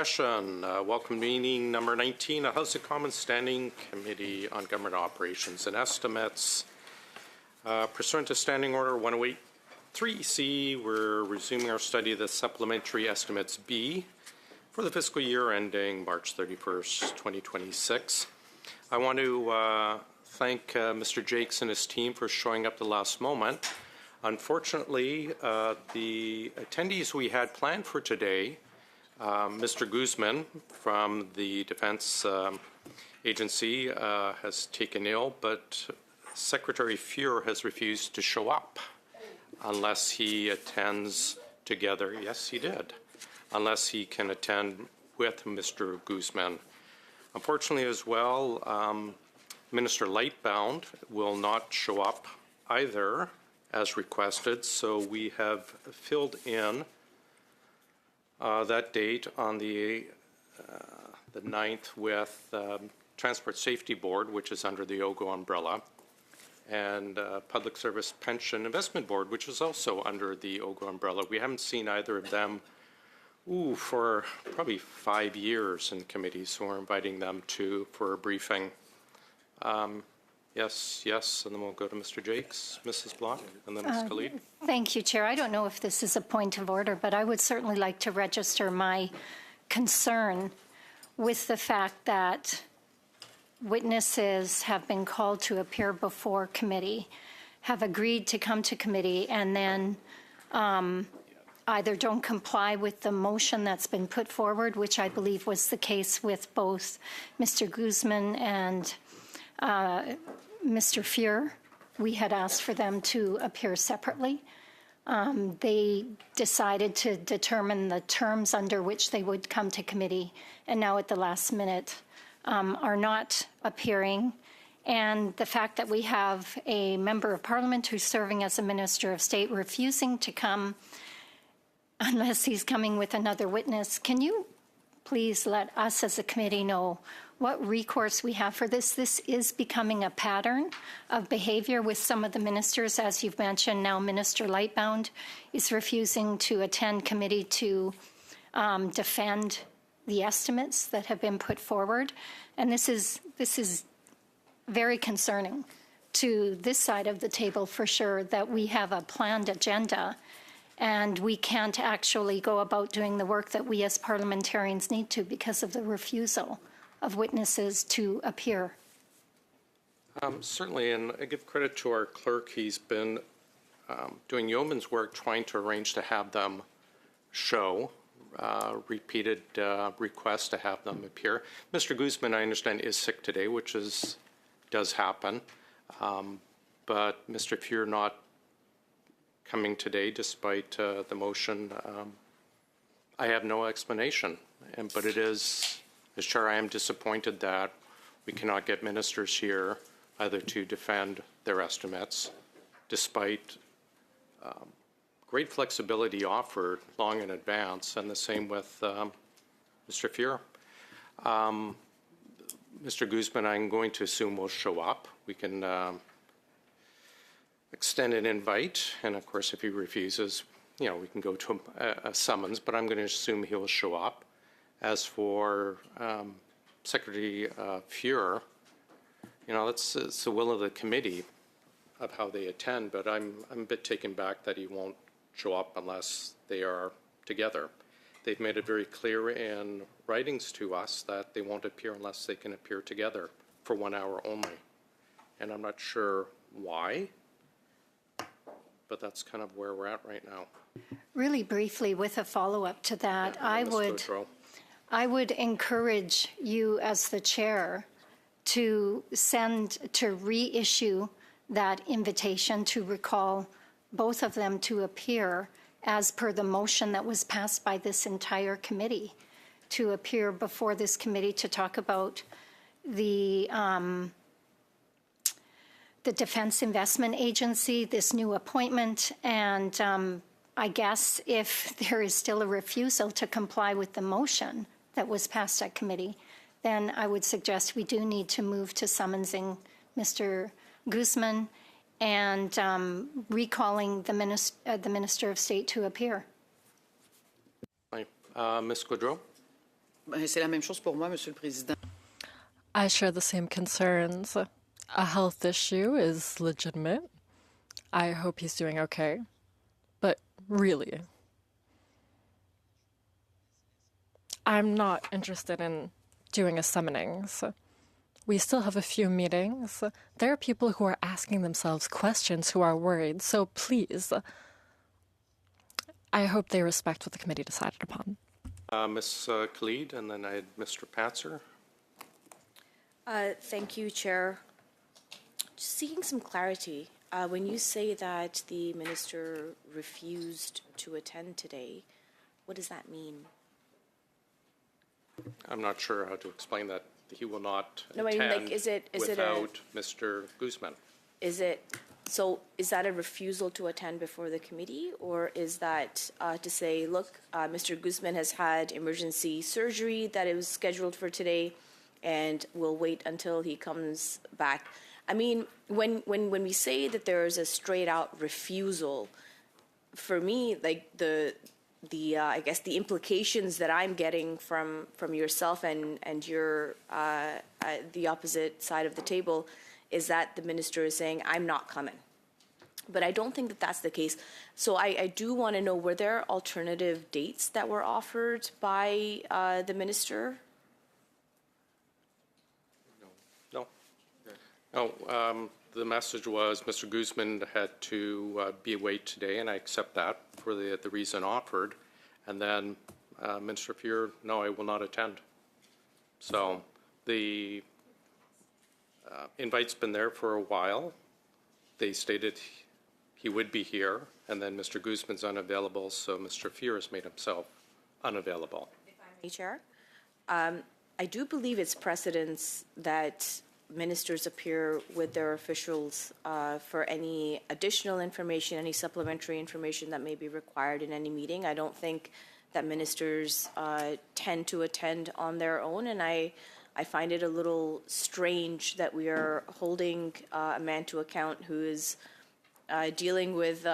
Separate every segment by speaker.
Speaker 1: session. Welcome to meeting number 19 of House of Commons Standing Committee on Government Operations and Estimates. Pursuant to Standing Order 108.3C, we're resuming our study of the Supplementary Estimates B for the fiscal year ending March 31st, 2026. I want to thank Mr. Jakes and his team for showing up the last moment. Unfortunately, the attendees we had planned for today, Mr. Guzman from the Defense Agency has taken ill, but Secretary Fuhr has refused to show up unless he attends together. Yes, he did. Unless he can attend with Mr. Guzman. Unfortunately as well, Minister Lightbound will not show up either as requested, so we have filled in that date on the 9th with Transport Safety Board, which is under the OGGO umbrella, and Public Service Pension Investment Board, which is also under the OGGO umbrella. We haven't seen either of them for probably 5 years in committee, so we're inviting them for a briefing. Yes, and then we'll go to Mr. Jakes, Mrs. Block, and then Ms. Khalid.
Speaker 2: Thank you, Chair. I don't know if this is a point of order, but I would certainly like to register my concern with the fact that witnesses have been called to appear before committee, have agreed to come to committee, and then either don't comply with the motion that's been put forward, which I believe was the case with both Mr. Guzman and Mr. Fuhr. We had asked for them to appear separately. They decided to determine the terms under which they would come to committee, and now at the last minute are not appearing. And the fact that we have a member of parliament who's serving as a Minister of State refusing to come unless he's coming with another witness. Can you please let us as a committee know what recourse we have for this? This is becoming a pattern of behavior with some of the ministers. As you've mentioned, now Minister Lightbound is refusing to attend committee to defend the estimates that have been put forward. And this is very concerning to this side of the table for sure, that we have a planned agenda and we can't actually go about doing the work that we as parliamentarians need to because of the refusal of witnesses to appear.
Speaker 1: Certainly, and I give credit to our clerk. He's been doing yeoman's work trying to arrange to have them show, repeated requests to have them appear. Mr. Guzman, I understand, is sick today, which does happen, but Mr. Fuhr not coming today despite the motion. I have no explanation, but it is, as Chair, I am disappointed that we cannot get ministers here either to defend their estimates, despite great flexibility offered long in advance, and the same with Mr. Fuhr. Mr. Guzman, I'm going to assume will show up. We can extend an invite, and of course, if he refuses, we can go to a summons, but I'm going to assume he will show up. As for Secretary Fuhr, it's the will of the committee of how they attend, but I'm a bit taken back that he won't show up unless they are together. They've made it very clear in writings to us that they won't appear unless they can appear together for 1 hour only. And I'm not sure why, but that's kind of where we're at right now.
Speaker 2: Really briefly, with a follow-up to that, I would encourage you as the chair to reissue that invitation to recall both of them to appear as per the motion that was passed by this entire committee, to appear before this committee to talk about the Defense Investment Agency, this new appointment, and I guess if there is still a refusal to comply with the motion that was passed at committee, then I would suggest we do need to move to summonsing Mr. Guzman and recalling the Minister of State to appear.
Speaker 1: Ms. Gaudreau?
Speaker 3: C'est la même chose pour moi, Monsieur le Président.
Speaker 4: I share the same concerns. A health issue is legitimate. I hope he's doing okay. But really, I'm not interested in doing a summonings. We still have a few meetings. There are people who are asking themselves questions who are worried, so please, I hope they respect what the committee decided upon.
Speaker 1: Ms. Khalid, and then I had Mr. Patzer.
Speaker 5: Thank you, Chair. Just seeking some clarity. When you say that the minister refused to attend today, what does that mean?
Speaker 1: I'm not sure how to explain that. He will not
Speaker 5: No, I mean,
Speaker 1: attend
Speaker 5: like, is it
Speaker 1: without Mr. Guzman.
Speaker 5: Is that a refusal to attend before the committee, or is that to say, look, Mr. Guzman has had emergency surgery that is scheduled for today, and we'll wait until he comes back? I mean, when we say that there is a straight out refusal, for me, like I guess the implications that I'm getting from yourself and your the opposite side of the table is that the minister is saying, I'm not coming. But I don't think that that's the case. So I do want to know, were there alternative dates that were offered by the minister?
Speaker 1: No. The message was Mr. Guzman had to be away today, and I accept that for the reason offered. And then Minister Fuhr, no, I will not attend. So the invite's been there for a while. They stated he would be here, and then Mr. Guzman's unavailable, so Mr. Fuhr has made himself unavailable.
Speaker 5: If I may, Chair, I do believe it's precedence that ministers appear with their officials for any additional information, any supplementary information that may be required in any meeting. I don't think that ministers tend to attend on their own, and I find it a little strange that we are holding a man to account who is dealing with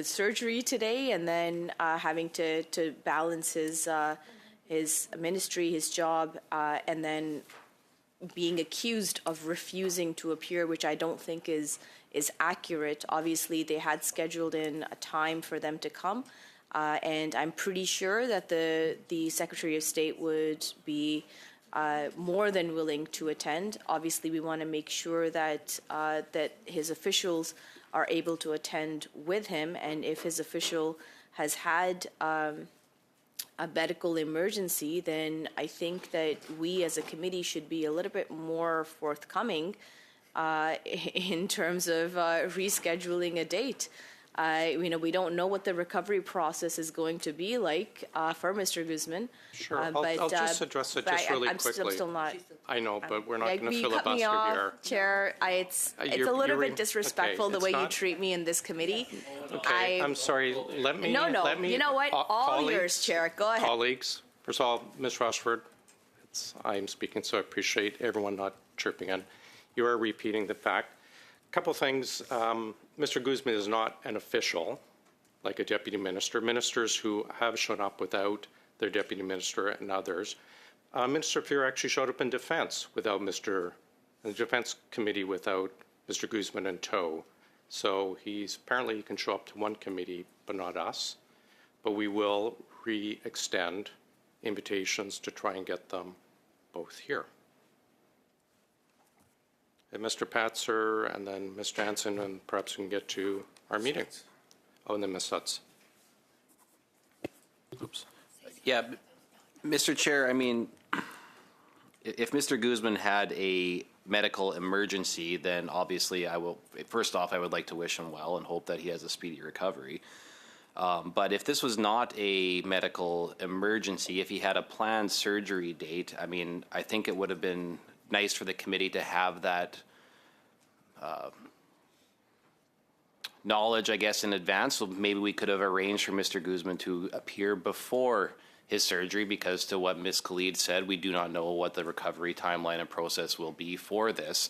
Speaker 5: surgery today, and then having to balance his ministry, his job, and then being accused of refusing to appear, which I don't think is accurate. Obviously, they had scheduled in a time for them to come, and I'm pretty sure that the Secretary of State would be more than willing to attend. Obviously, we want to make sure that that his officials are able to attend with him, and if his official has had a medical emergency, then I think that we as a committee should be a little bit more forthcoming in terms of rescheduling a date. We don't know what the recovery process is going to be like for Mr. Guzman.
Speaker 1: Sure, I'll just address it just really quickly.
Speaker 5: I'm still not.
Speaker 1: I know, but we're not going to
Speaker 5: You cut me
Speaker 1: filibuster
Speaker 5: off,
Speaker 1: here.
Speaker 5: Chair. It's a little bit disrespectful
Speaker 1: okay,
Speaker 5: the way
Speaker 1: it's
Speaker 5: you
Speaker 1: not-
Speaker 5: treat me in this committee.
Speaker 1: Okay, I'm sorry. Let me.
Speaker 5: No.
Speaker 1: Let me,
Speaker 5: You know what? All
Speaker 1: colleagues,
Speaker 5: yours, Chair. Go ahead.
Speaker 1: Colleagues, first of all, Ms. Rochford, I'm speaking, so I appreciate everyone not chirping in. You are repeating the fact. A couple things. Mr. Guzman is not an official, like a deputy minister. Ministers who have shown up without their deputy minister and others. Minister Fuhr actually showed up in defense without the defense committee without Mr. Guzman in tow. So he can show up to one committee, but not us. But we will re-extend invitations to try and get them both here. And Mr. Patzer, and then Ms. Jansen, and perhaps we can get to our meeting. Oh, and then Ms. Sutz.
Speaker 6: Oops. Yeah, Mr. Chair, I mean, if Mr. Guzman had a medical emergency, then obviously first off, I would like to wish him well and hope that he has a speedy recovery. But if this was not a medical emergency, if he had a planned surgery date, I mean, I think it would have been nice for the committee to have that knowledge, I guess, in advance. So maybe we could have arranged for Mr. Guzman to appear before his surgery, because to what Ms. Khalid said, we do not know what the recovery timeline and process will be for this.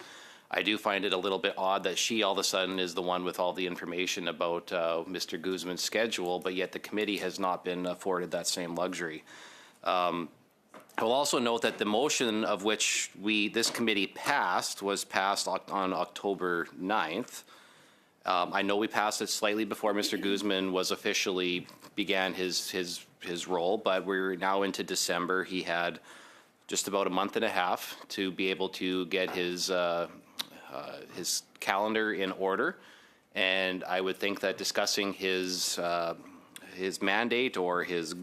Speaker 6: I do find it a little bit odd that she all of a sudden is the one with all the information about Mr. Guzman's schedule, but yet the committee has not been afforded that same luxury. I will also note that the motion of which this committee passed was passed on October 9th. I know we passed it slightly before Mr. Guzman was officially began his role, but we're now into December. He had just about a month and a half to be able to get his calendar in order, and I would think that discussing his mandate or his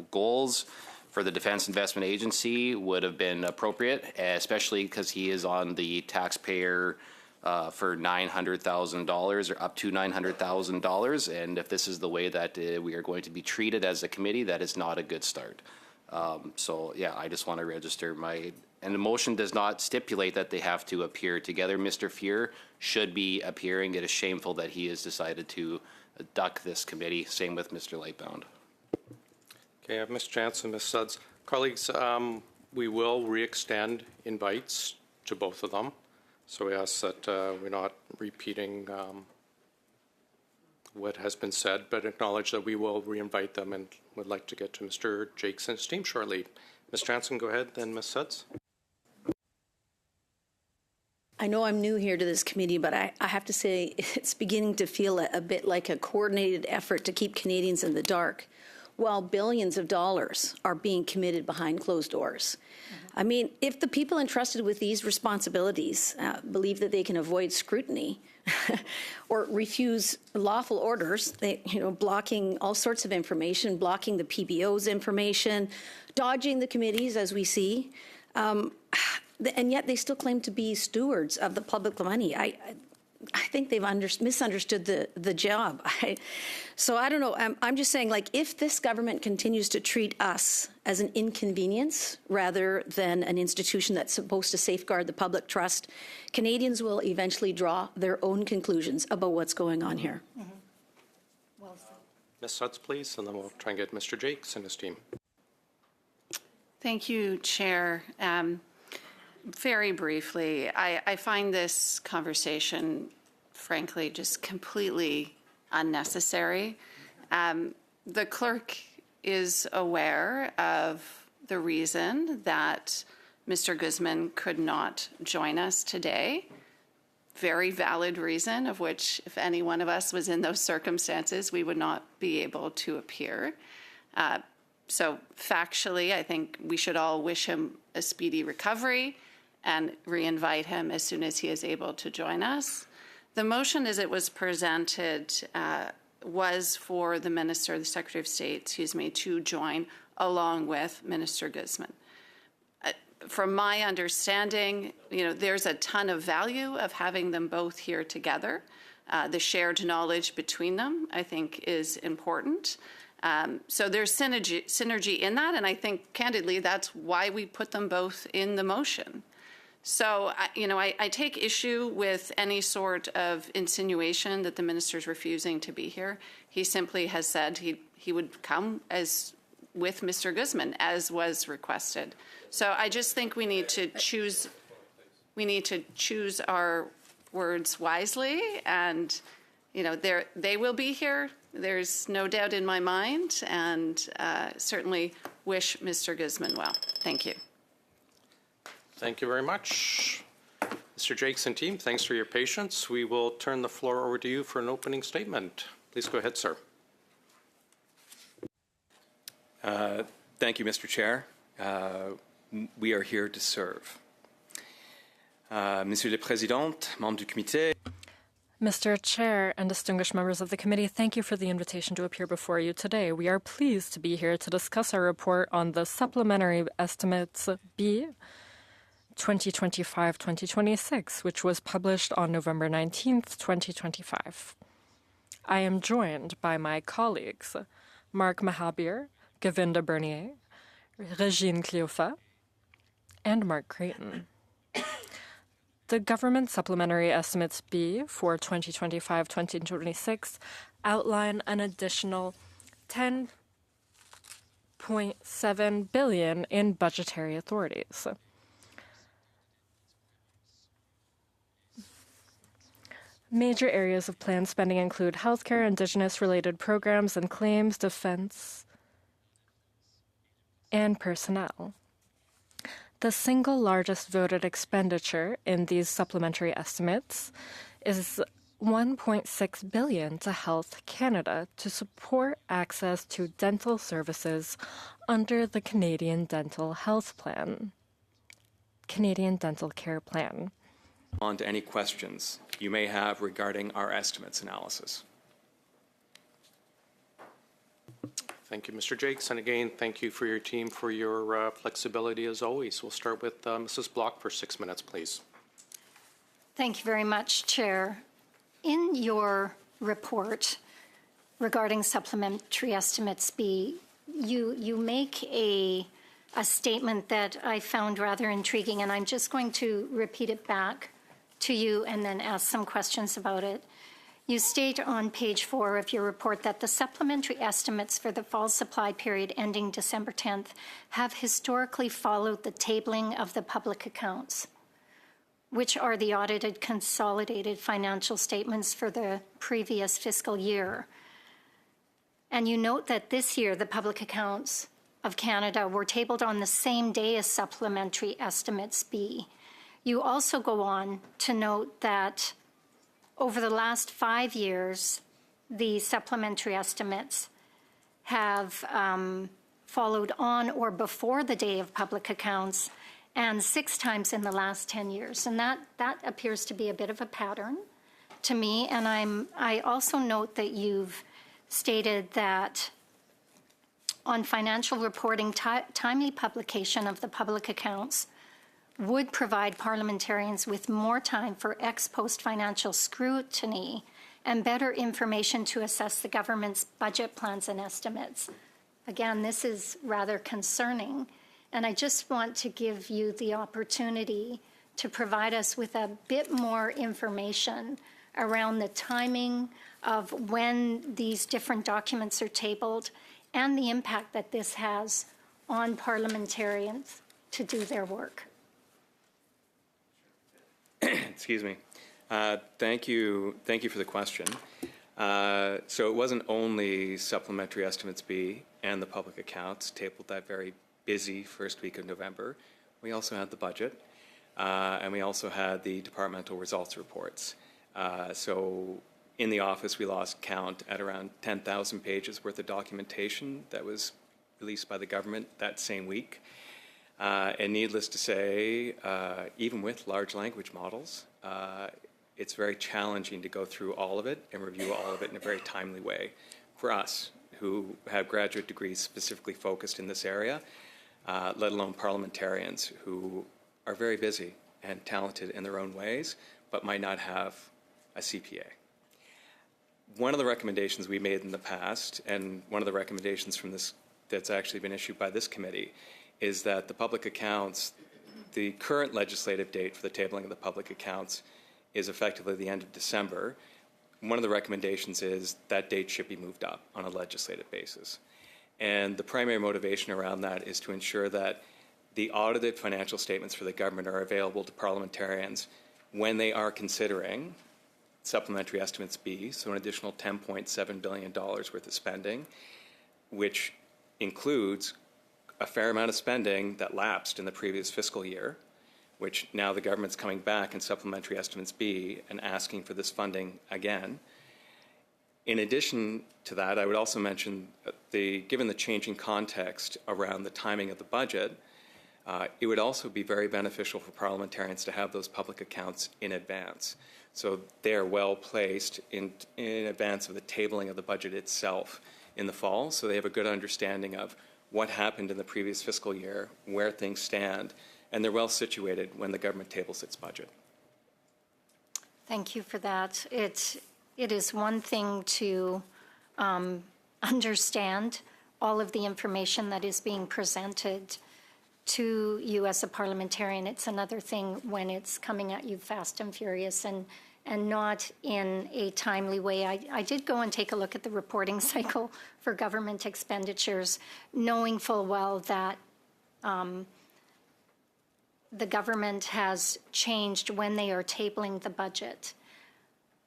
Speaker 6: goals for the Defense Investment Agency would have been appropriate, especially because he is on the taxpayer for $900,000 or up to $900,000. And if this is the way that we are going to be treated as a committee, that is not a good start. So, yeah, I just want to register and the motion does not stipulate that they have to appear together. Mr. Fear should be appearing. It is shameful that he has decided to duck this committee. Same with Mr. Lightbound.
Speaker 1: Okay, I have Ms. Jansen, Ms. Suds. Colleagues, we will re-extend invites to both of them. So we ask that we're not repeating what has been said, but acknowledge that we will re-invite them and would like to get to Mr. Jakeson's team shortly. Ms. Jansen, go ahead, then Ms. Suds.
Speaker 7: I know I'm new here to this committee, but I have to say it's beginning to feel a bit like a coordinated effort to keep Canadians in the dark while billions of dollars are being committed behind closed doors. I mean, if the people entrusted with these responsibilities believe that they can avoid scrutiny or refuse lawful orders, blocking all sorts of information, blocking the PBO's information, dodging the committees as we see, and yet they still claim to be stewards of the public money. I think they've misunderstood the job. So I don't know. I'm just saying, like, if this government continues to treat us as an inconvenience rather than an institution that's supposed to safeguard the public trust, Canadians will eventually draw their own conclusions about what's going on here.
Speaker 2: Mm-hmm. Well said.
Speaker 1: Ms. Suds, please, and then we'll try and get Mr. Jakes and his team.
Speaker 8: Thank you, Chair. Very briefly, I find this conversation, frankly, just completely unnecessary. The clerk is aware of the reason that Mr. Guzman could not join us today. Very valid reason, of which if any one of us was in those circumstances, we would not be able to appear. So factually, I think we should all wish him a speedy recovery and re-invite him as soon as he is able to join us. The motion as it was presented was for the Minister, the Secretary of State, to join along with Minister Guzman. From my understanding, there's a ton of value of having them both here together. The shared knowledge between them, I think, is important. So there's synergy in that, and I think, candidly, that's why we put them both in the motion. So, I take issue with any sort of insinuation that the minister's refusing to be here. He simply has said he would come with Mr. Guzman, as was requested. So I just think we need to choose our words wisely, and they will be here. There's no doubt in my mind, and certainly wish Mr. Guzman well. Thank you.
Speaker 1: Thank you very much. Mr. Jakes and team, thanks for your patience. We will turn the floor over to you for an opening statement. Please go ahead, sir.
Speaker 9: Thank you, Mr. Chair. We are here to serve. Monsieur le Président, membres du comité.
Speaker 4: Mr. Chair and distinguished members of the committee, thank you for the invitation to appear before you today. We are pleased to be here to discuss our report on the Supplementary Estimates B 2025-2026, which was published on November 19th, 2025. I am joined by my colleagues, Mark Mahabir, Govinda Bernier, Regine Cleofa, and Mark Creighton. The Government Supplementary Estimates B for 2025-2026 outline an additional $10.7 billion in budgetary authorities. Major areas of planned spending include healthcare, Indigenous-related programs and claims, defense, and personnel. The single largest voted expenditure in these supplementary estimates is $1.6 billion to Health Canada to support access to dental services under the Canadian Dental Health Plan, Canadian Dental Care Plan.
Speaker 9: On to any questions you may have regarding our estimates analysis.
Speaker 1: Thank you, Mr. Jakes. And again, thank you for your team for your flexibility as always. We'll start with Mrs. Block for 6 minutes, please.
Speaker 2: Thank you very much, Chair. In your report regarding supplementary estimates B, you make a statement that I found rather intriguing, and I'm just going to repeat it back to you and then ask some questions about it. You state on page 4 of your report that the supplementary estimates for the fall supply period ending December 10th have historically followed the tabling of the public accounts, which are the audited consolidated financial statements for the previous fiscal year. And you note that this year the public accounts of Canada were tabled on the same day as supplementary estimates B. You also go on to note that over the last 5 years, the supplementary estimates have followed on or before the day of public accounts, and 6 times in the last 10 years. And that appears to be a bit of a pattern to me. And I also note that you've stated that on financial reporting, timely publication of the public accounts would provide parliamentarians with more time for ex post financial scrutiny and better information to assess the government's budget plans and estimates. Again, this is rather concerning, and I just want to give you the opportunity to provide us with a bit more information around the timing of when these different documents are tabled and the impact that this has on parliamentarians to do their work.
Speaker 9: Excuse me. Thank you for the question. So it wasn't only supplementary estimates B and the public accounts tabled that very busy first week of November. We also had the budget, and we also had the departmental results reports. So in the office, we lost count at around 10,000 pages worth of documentation that was released by the government that same week. And needless to say, even with large language models, it's very challenging to go through all of it and review all of it in a very timely way for us who have graduate degrees specifically focused in this area, let alone parliamentarians who are very busy and talented in their own ways, but might not have a CPA. One of the recommendations we made in the past, and one of the recommendations from this that's actually been issued by this committee, is that the public accounts, the current legislative date for the tabling of the public accounts is effectively the end of December. One of the recommendations is that date should be moved up on a legislative basis. And the primary motivation around that is to ensure that the audited financial statements for the government are available to parliamentarians when they are considering supplementary estimates B, so an additional $10.7 billion worth of spending, which includes a fair amount of spending that lapsed in the previous fiscal year, which now the government's coming back in supplementary estimates B and asking for this funding again. In addition to that, I would also mention given the changing context around the timing of the budget, it would also be very beneficial for parliamentarians to have those public accounts in advance. So they are well placed in advance of the tabling of the budget itself in the fall, so they have a good understanding of what happened in the previous fiscal year, where things stand, and they're well situated when the government tables its budget.
Speaker 2: Thank you for that. It is one thing to understand all of the information that is being presented to you as a parliamentarian. It's another thing when it's coming at you fast and furious and not in a timely way. I did go and take a look at the reporting cycle for government expenditures, knowing full well that the government has changed when they are tabling the budget.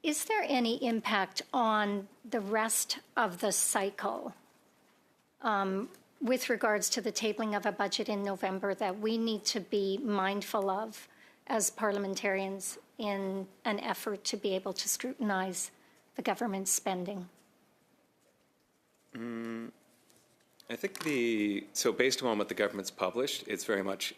Speaker 2: Is there any impact on the rest of the cycle with regards to the tabling of a budget in November that we need to be mindful of as parliamentarians in an effort to be able to scrutinize the government's spending?
Speaker 9: I think so based on what the government's published, it's very much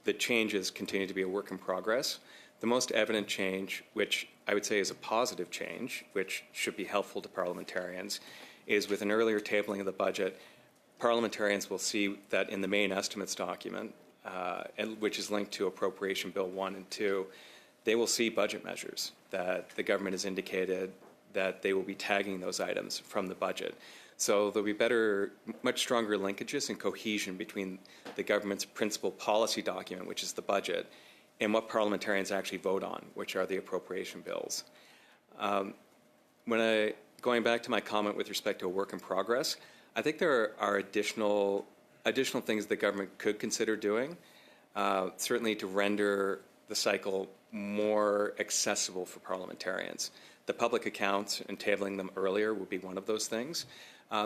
Speaker 9: the changes continue to be a work in progress. The most evident change, which I would say is a positive change, which should be helpful to parliamentarians, is with an earlier tabling of the budget, parliamentarians will see that in the main estimates document, which is linked to Appropriation Bill 1 and 2, they will see budget measures that the government has indicated that they will be tagging those items from the budget. So there'll be much stronger linkages and cohesion between the government's principal policy document, which is the budget, and what parliamentarians actually vote on, which are the appropriation bills. Going back to my comment with respect to a work in progress, I think there are additional things the government could consider doing, certainly to render the cycle more accessible for parliamentarians. The public accounts and tabling them earlier would be one of those things.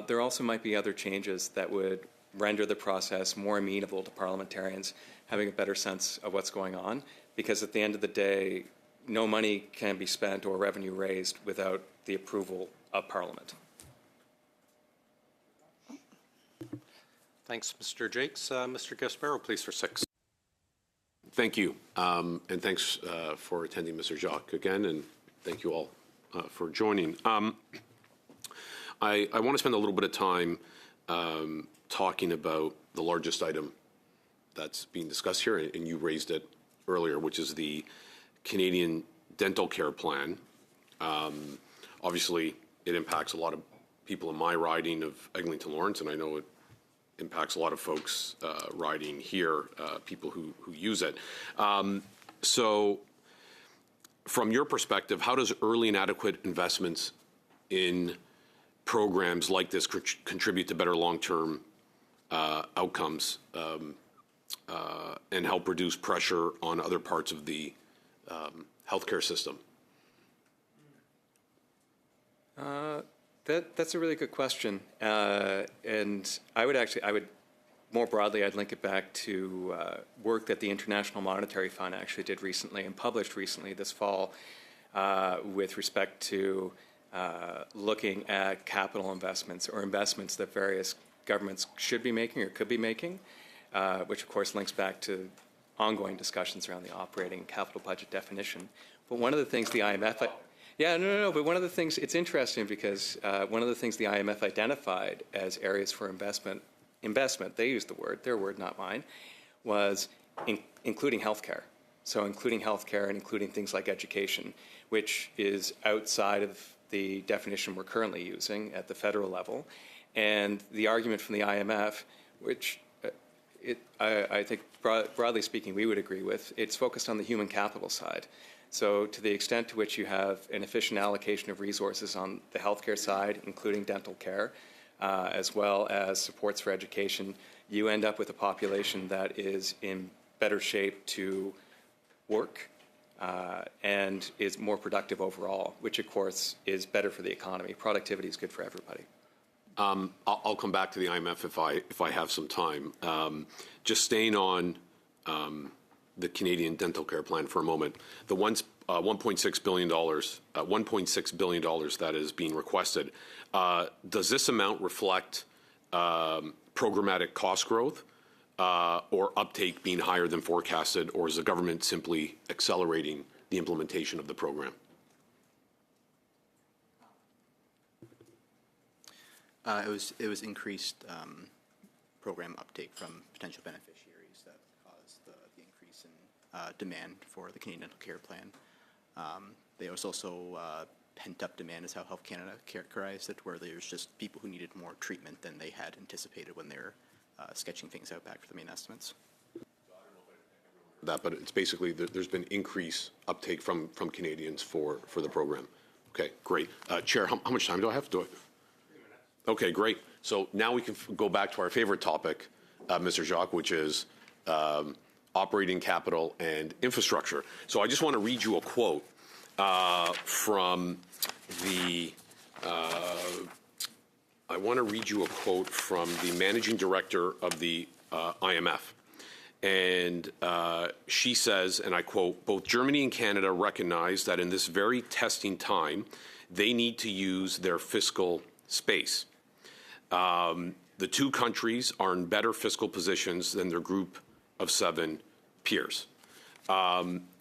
Speaker 9: There also might be other changes that would render the process more amenable to parliamentarians having a better sense of what's going on, because at the end of the day, no money can be spent or revenue raised without the approval of Parliament.
Speaker 1: Thanks, Mr. Jakes. Mr. Gasparo, please, for 6.
Speaker 10: Thank you, and thanks for attending, Mr. Jacques, again, and thank you all for joining. I want to spend a little bit of time talking about the largest item that's being discussed here, and you raised it earlier, which is the Canadian Dental Care Plan. Obviously, it impacts a lot of people in my riding of Eglinton Lawrence, and I know it impacts a lot of folks riding here, people who use it. So from your perspective, how does early and adequate investments in programs like this contribute to better long-term outcomes and help reduce pressure on other parts of the healthcare system?
Speaker 9: That's a really good question, and I would more broadly, I'd link it back to work that the International Monetary Fund actually did recently and published recently this fall with respect to looking at capital investments or investments that various governments should be making or could be making, which of course links back to ongoing discussions around the operating capital budget definition. But one of the things the IMF, but one of the things, it's interesting because one of the things the IMF identified as areas for investment, they used the word, their word, not mine, was including healthcare. So including healthcare and including things like education, which is outside of the definition we're currently using at the federal level. And the argument from the IMF, which I think broadly speaking we would agree with, it's focused on the human capital side. So to the extent to which you have an efficient allocation of resources on the healthcare side, including dental care, as well as supports for education, you end up with a population that is in better shape to work and is more productive overall, which of course is better for the economy. Productivity is good for everybody.
Speaker 10: I'll come back to the IMF if I have some time. Just staying on the Canadian Dental Care Plan for a moment. The $1.6 billion, $1.6 billion that is being requested. Does this amount reflect programmatic cost growth or uptake being higher than forecasted, or is the government simply accelerating the implementation of the program?
Speaker 11: It was increased program uptake from potential beneficiaries that caused the increase in demand for the Canadian Dental Care Plan. There was also pent-up demand, is how Health Canada characterized it, where there's just people who needed more treatment than they had anticipated when they're sketching things out back for the main estimates.
Speaker 10: But it's basically there's been increased uptake from Canadians for the program. Okay, great. Chair, how much time do I have? Okay, great. So now we can go back to our favorite topic, Mr. Jacques, which is operating capital and infrastructure. So I just want to read you a quote from the I want to read you a quote from the managing director of the IMF. And she says, and I quote, "Both Germany and Canada recognize that in this very testing time, they need to use their fiscal space. The two countries are in better fiscal positions than their group of 7 peers."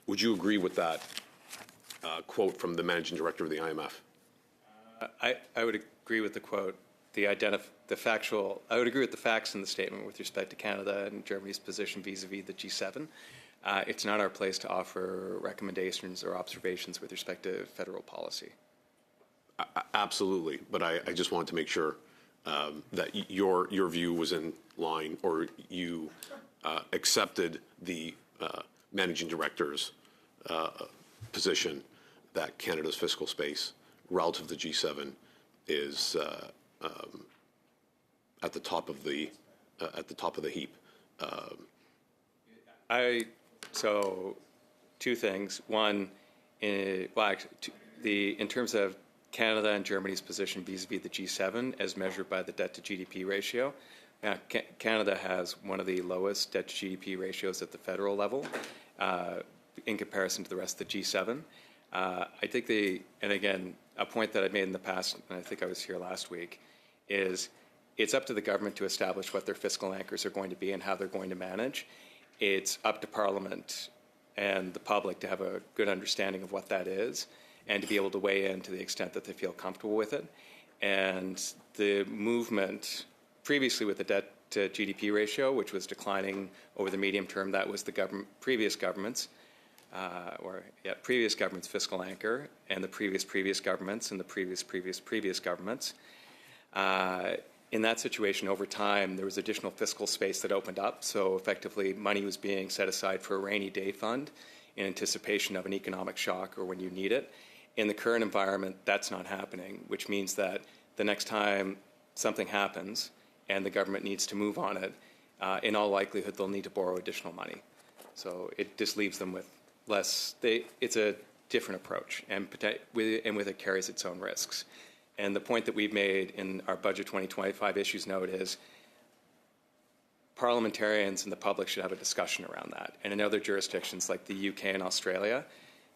Speaker 10: Would you agree with that quote from the managing director of the IMF?
Speaker 9: I would agree with the quote. I would agree with the facts in the statement with respect to Canada and Germany's position vis-a-vis the G7. It's not our place to offer recommendations or observations with respect to federal policy.
Speaker 10: Absolutely, but I just wanted to make sure that your view was in line, or you accepted the managing director's position that Canada's fiscal space relative to G7 is at the top of the heap.
Speaker 9: So, two things. One, in terms of Canada and Germany's position vis-a-vis the G7 as measured by the debt to GDP ratio, Canada has one of the lowest debt to GDP ratios at the federal level in comparison to the rest of the G7. I think and again, a point that I've made in the past, and I think I was here last week, is it's up to the government to establish what their fiscal anchors are going to be and how they're going to manage. It's up to Parliament and the public to have a good understanding of what that is and to be able to weigh in to the extent that they feel comfortable with it. And the movement previously with the debt to GDP ratio, which was declining over the medium term, that was the previous government's fiscal anchor, and the previous governments and the previous governments. In that situation, over time, there was additional fiscal space that opened up. So effectively, money was being set aside for a rainy day fund in anticipation of an economic shock or when you need it. In the current environment, that's not happening, which means that the next time something happens and the government needs to move on it, in all likelihood, they'll need to borrow additional money. So it just leaves them with less. It's a different approach, and with it carries its own risks. And the point that we've made in our Budget 2025 issues note is parliamentarians and the public should have a discussion around that. And in other jurisdictions like the UK and Australia,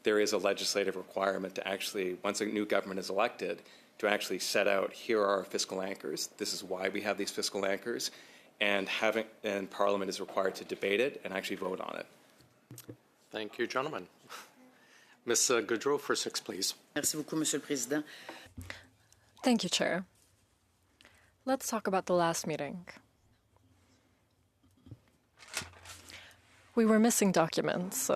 Speaker 9: there is a legislative requirement to actually, once a new government is elected, to actually set out, here are our fiscal anchors, this is why we have these fiscal anchors, and Parliament is required to debate it and actually vote on it.
Speaker 1: Thank you, gentlemen. Ms. Goudreau, for 6, please.
Speaker 3: Merci beaucoup, Monsieur le Président.
Speaker 4: Thank you, Chair. Let's talk about the last meeting. We were missing documents.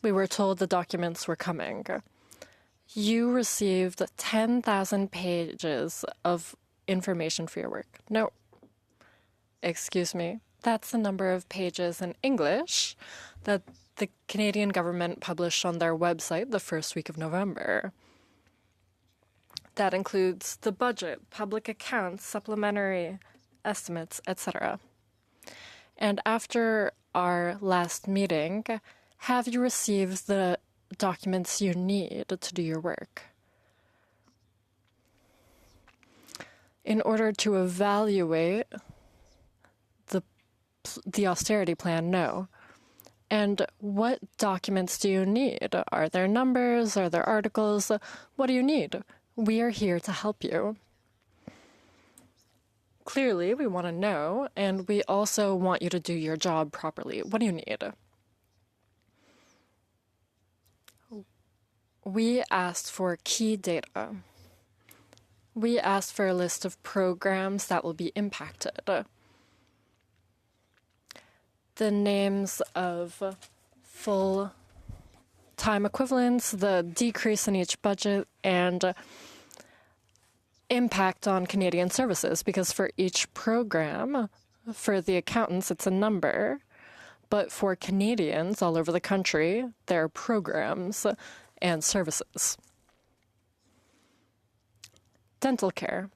Speaker 4: We were told the documents were coming. You received 10,000 pages of information for your work. No. Excuse me. That's the number of pages in English that the Canadian government published on their website the first week of November. That includes the budget, public accounts, supplementary estimates, etc. And after our last meeting, have you received the documents you need to do your work? In order to evaluate the austerity plan, no. And what documents do you need? Are there numbers? Are there articles? What do you need? We are here to help you. Clearly, we want to know, and we also want you to do your job properly. What do you need? We asked for key data. We asked for a list of programs that will be impacted. The names of full-time equivalents, the decrease in each budget, and impact on Canadian services, because for each program, for the accountants, it's a number, but for Canadians all over the country, there are programs and services. Dental care.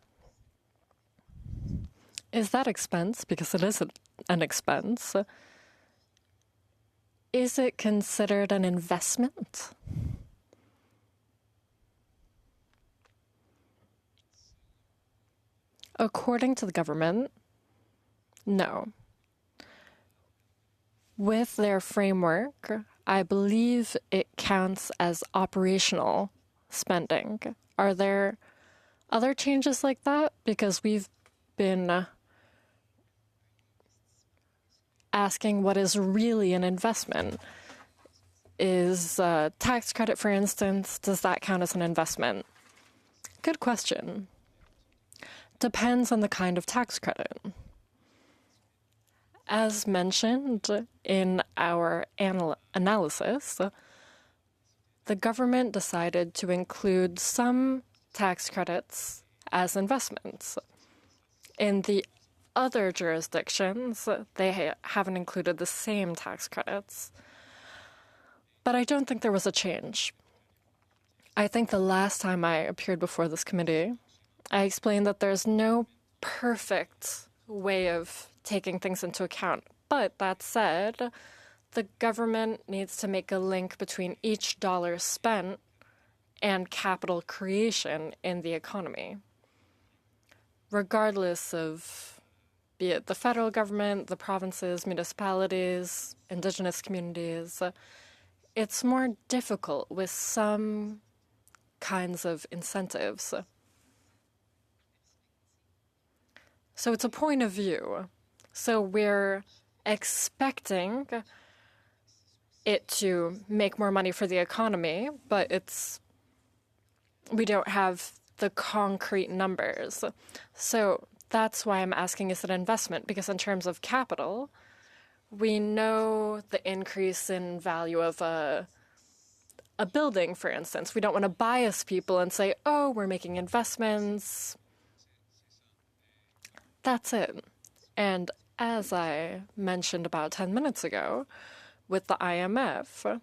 Speaker 4: Is that expense? Because it is an expense. Is it considered an investment? According to the government, no. With their framework, I believe it counts as operational spending. Are there other changes like that? Because we've been asking what is really an investment. Is tax credit, for instance, does that count as an investment? Good question. Depends on the kind of tax credit. As mentioned in our analysis, the government decided to include some tax credits as investments. In the other jurisdictions, they haven't included the same tax credits. But I don't think there was a change. I think the last time I appeared before this committee, I explained that there's no perfect way of taking things into account. But that said, the government needs to make a link between each dollar spent and capital creation in the economy. Regardless of, be it the federal government, the provinces, municipalities, indigenous communities, it's more difficult with some kinds of incentives. So it's a point of view. So we're expecting it to make more money for the economy, but we don't have the concrete numbers. So that's why I'm asking, is it an investment? Because in terms of capital, we know the increase in value of a building, for instance. We don't want to bias people and say, oh, we're making investments. That's it. And as I mentioned about 10 minutes ago, with the IMF,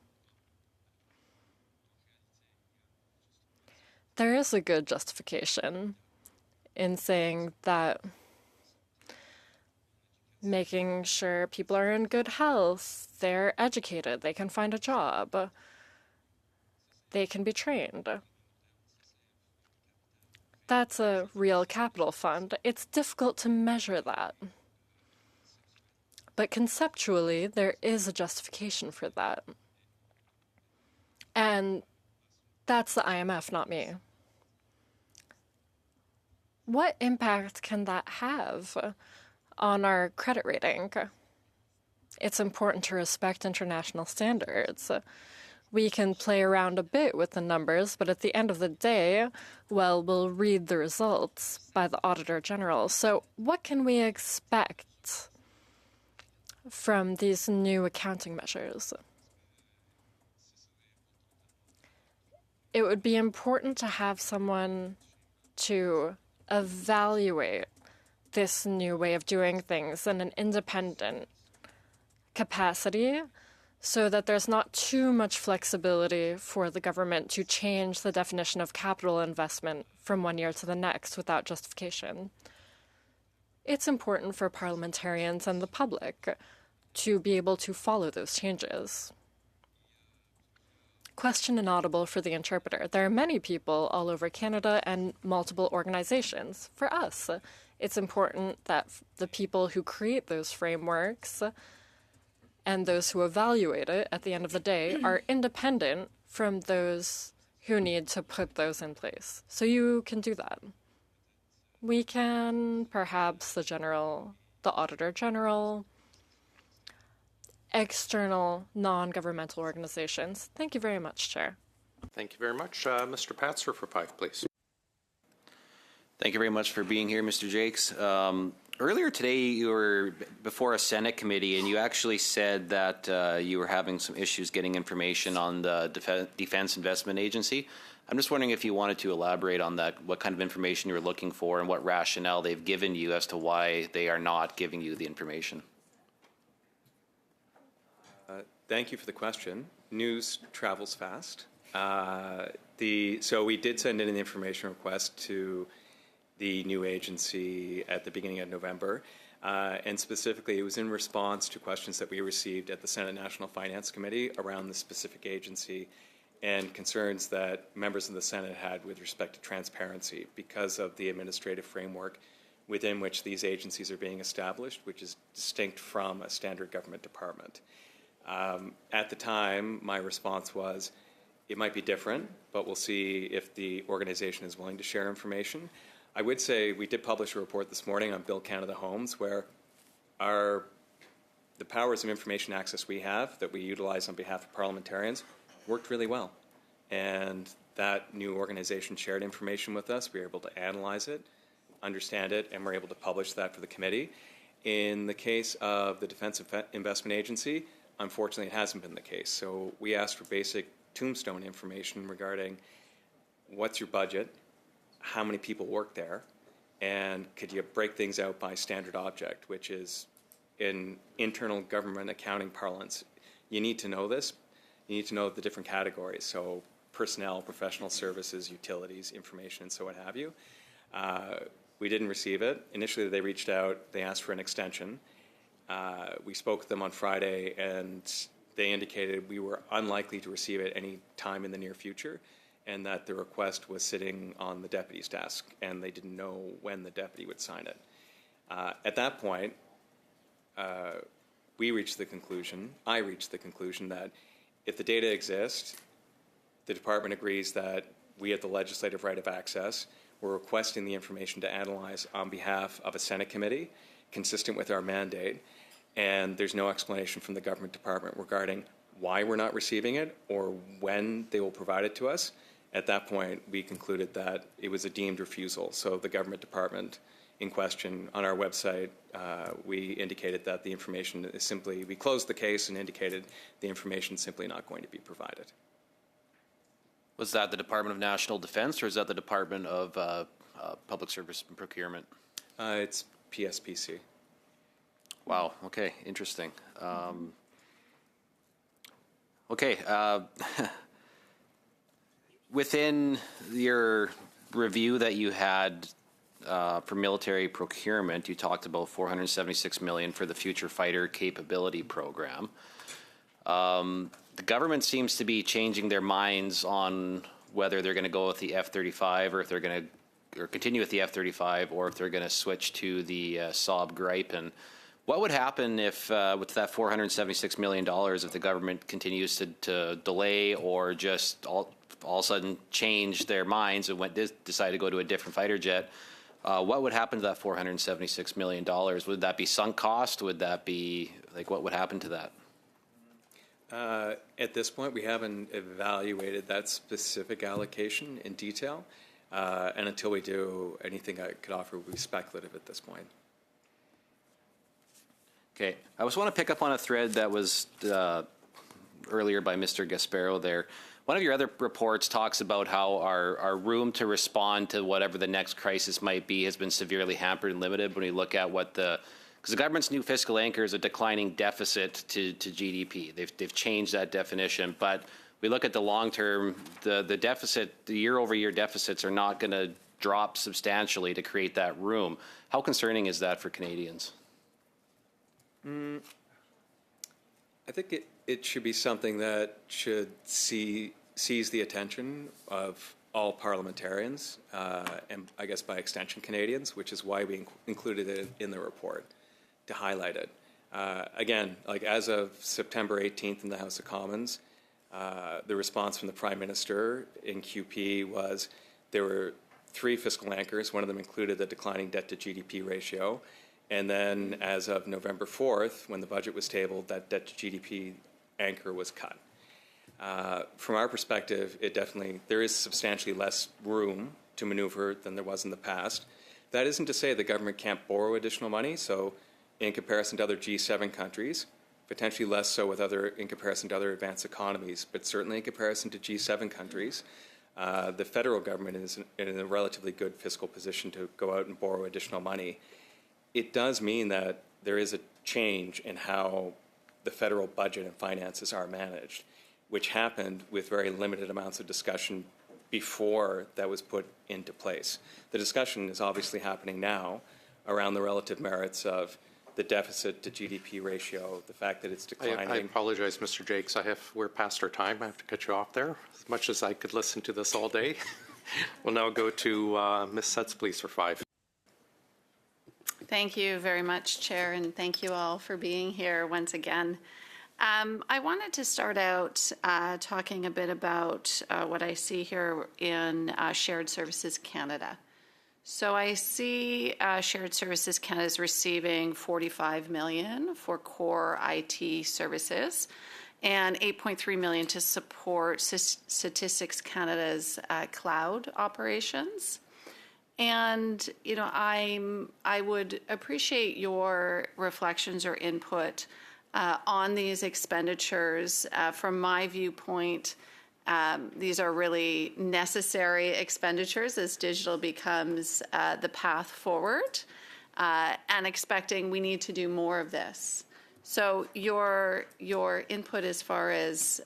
Speaker 4: there is a good justification in saying that making sure people are in good health, they're educated, they can find a job, they can be trained. That's a real capital fund. It's difficult to measure that. But conceptually, there is a justification for that. And that's the IMF, not me. What impact can that have on our credit rating? It's important to respect international standards. We can play around a bit with the numbers, but at the end of the day, well, we'll read the results by the Auditor General. So what can we expect from these new accounting measures? It would be important to have someone to evaluate this new way of doing things in an independent capacity, so that there's not too much flexibility for the government to change the definition of capital investment from one year to the next without justification. It's important for parliamentarians and the public to be able to follow those changes. Question inaudible for the interpreter. There are many people all over Canada and multiple organizations. For us, it's important that the people who create those frameworks and those who evaluate it at the end of the day are independent from those who need to put those in place. So you can do that. We can, perhaps the Auditor General, external non-governmental organizations. Thank you very much, Chair.
Speaker 1: Thank you very much. Mr. Patzer for 5, please.
Speaker 6: Thank you very much for being here, Mr. Jakes. Earlier today, you were before a Senate committee, and you actually said that you were having some issues getting information on the Defense Investment Agency. I'm just wondering if you wanted to elaborate on that, what kind of information you were looking for and what rationale they've given you as to why they are not giving you the information.
Speaker 9: Thank you for the question. News travels fast. So we did send in an information request to the new agency at the beginning of November, and specifically it was in response to questions that we received at the Senate National Finance Committee around the specific agency and concerns that members of the Senate had with respect to transparency because of the administrative framework within which these agencies are being established, which is distinct from a standard government department. At the time, my response was, it might be different, but we'll see if the organization is willing to share information. I would say we did publish a report this morning on Build Canada Homes, where the powers of information access we have that we utilize on behalf of parliamentarians worked really well. And that new organization shared information with us. We were able to analyze it, understand it, and we're able to publish that for the committee. In the case of the Defense Investment Agency, unfortunately, it hasn't been the case. So we asked for basic tombstone information regarding what's your budget, how many people work there, and could you break things out by standard object, which is in internal government accounting parlance. You need to know this. You need to know the different categories. So personnel, professional services, utilities, information, and so what have you. We didn't receive it. Initially, they reached out. They asked for an extension. We spoke with them on Friday, and they indicated we were unlikely to receive it any time in the near future, and that the request was sitting on the deputy's desk, and they didn't know when the deputy would sign it. At that point, I reached the conclusion that if the data exists, the department agrees that we have the legislative right of access. We're requesting the information to analyze on behalf of a Senate committee, consistent with our mandate, and there's no explanation from the government department regarding why we're not receiving it or when they will provide it to us. At that point, we concluded that it was a deemed refusal. So the government department in question, on our website, we indicated that the information is simply, we closed the case and indicated the information is simply not going to be provided.
Speaker 6: Was that the Department of National Defense, or is that the Department of Public Service and Procurement?
Speaker 9: It's PSPC.
Speaker 6: Wow. Okay. Interesting. Okay. Within your review that you had for military procurement, you talked about $476 million for the Future Fighter Capability Program. The government seems to be changing their minds on whether they're going to go with the F-35 or if they're going to continue with the F-35 or if they're going to switch to the Saab Gripen. What would happen if, with that $476 million, if the government continues to delay or just all of a sudden change their minds and decide to go to a different fighter jet? What would happen to that $476 million? Would that be sunk cost? Would that be, what would happen to that?
Speaker 9: At this point, we haven't evaluated that specific allocation in detail. And until we do, anything I could offer would be speculative at this point.
Speaker 6: Okay. I just want to pick up on a thread that was earlier by Mr. Gasparo there. One of your other reports talks about how our room to respond to whatever the next crisis might be has been severely hampered and limited when we look at what because the government's new fiscal anchor is a declining deficit to GDP. They've changed that definition, but we look at the long term, the deficit, the year-over-year deficits are not going to drop substantially to create that room. How concerning is that for Canadians?
Speaker 9: I think it should be something that should seize the attention of all parliamentarians, and I guess by extension Canadians, which is why we included it in the report, to highlight it. Again, as of September 18th in the House of Commons, the response from the Prime Minister in QP was there were 3 fiscal anchors. One of them included the declining debt to GDP ratio. And then as of November 4th, when the budget was tabled, that debt to GDP anchor was cut. From our perspective, there is substantially less room to maneuver than there was in the past. That isn't to say the government can't borrow additional money. So in comparison to other G7 countries, potentially less so in comparison to other advanced economies, but certainly in comparison to G7 countries, the federal government is in a relatively good fiscal position to go out and borrow additional money. It does mean that there is a change in how the federal budget and finances are managed, which happened with very limited amounts of discussion before that was put into place. The discussion is obviously happening now around the relative merits of the deficit to GDP ratio, the fact that it's declining.
Speaker 1: I apologize, Mr. Jakes. We're past our time. I have to cut you off there. As much as I could listen to this all day. We'll now go to Ms. Setz, please, for 5.
Speaker 8: Thank you very much, Chair, and thank you all for being here once again. I wanted to start out talking a bit about what I see here in Shared Services Canada. So I see Shared Services Canada is receiving $45 million for core IT services and $8.3 million to support Statistics Canada's cloud operations. And, you know, I would appreciate your reflections or input on these expenditures. From my viewpoint, these are really necessary expenditures as digital becomes the path forward, and expecting we need to do more of this. So your input as far as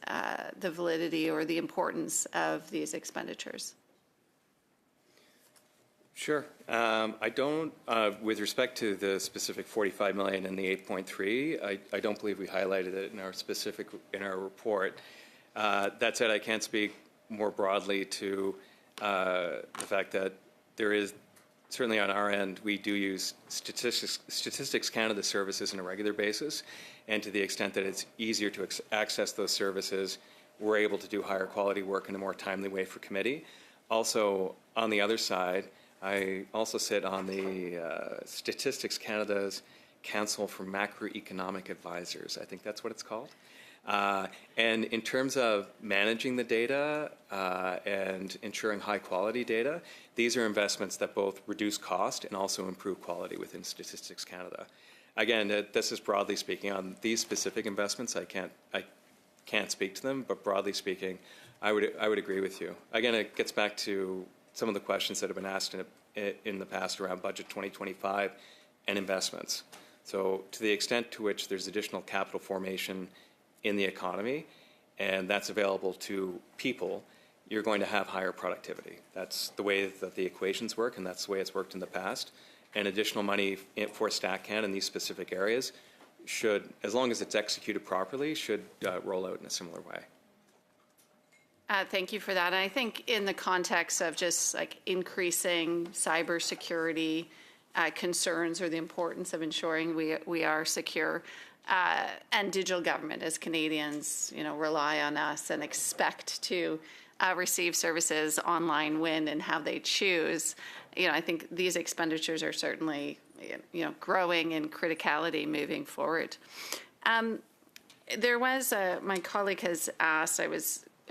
Speaker 8: the validity or the importance of these expenditures.
Speaker 9: Sure. I don't, with respect to the specific 45 million and the 8.3, I don't believe we highlighted it in our report. That said, I can't speak more broadly to the fact that there is, certainly on our end, we do use Statistics Canada services on a regular basis, and to the extent that it's easier to access those services, we're able to do higher quality work in a more timely way for committee. Also, on the other side, I also sit on the Statistics Canada's Council for Macroeconomic Advisors. I think that's what it's called. And in terms of managing the data and ensuring high quality data, these are investments that both reduce cost and also improve quality within Statistics Canada. Again, this is broadly speaking. On these specific investments, I can't speak to them, but broadly speaking, I would agree with you. Again, it gets back to some of the questions that have been asked in the past around Budget 2025 and investments. So to the extent to which there's additional capital formation in the economy, and that's available to people, you're going to have higher productivity. That's the way that the equations work, and that's the way it's worked in the past. And additional money for StatCan in these specific areas should, as long as it's executed properly, should roll out in a similar way.
Speaker 8: Thank you for that. And I think in the context of just like increasing cybersecurity concerns or the importance of ensuring we are secure, and digital government as Canadians, you know, rely on us and expect to receive services online when and how they choose. You know, I think these expenditures are certainly, you know, growing in criticality moving forward. There was my colleague has asked. I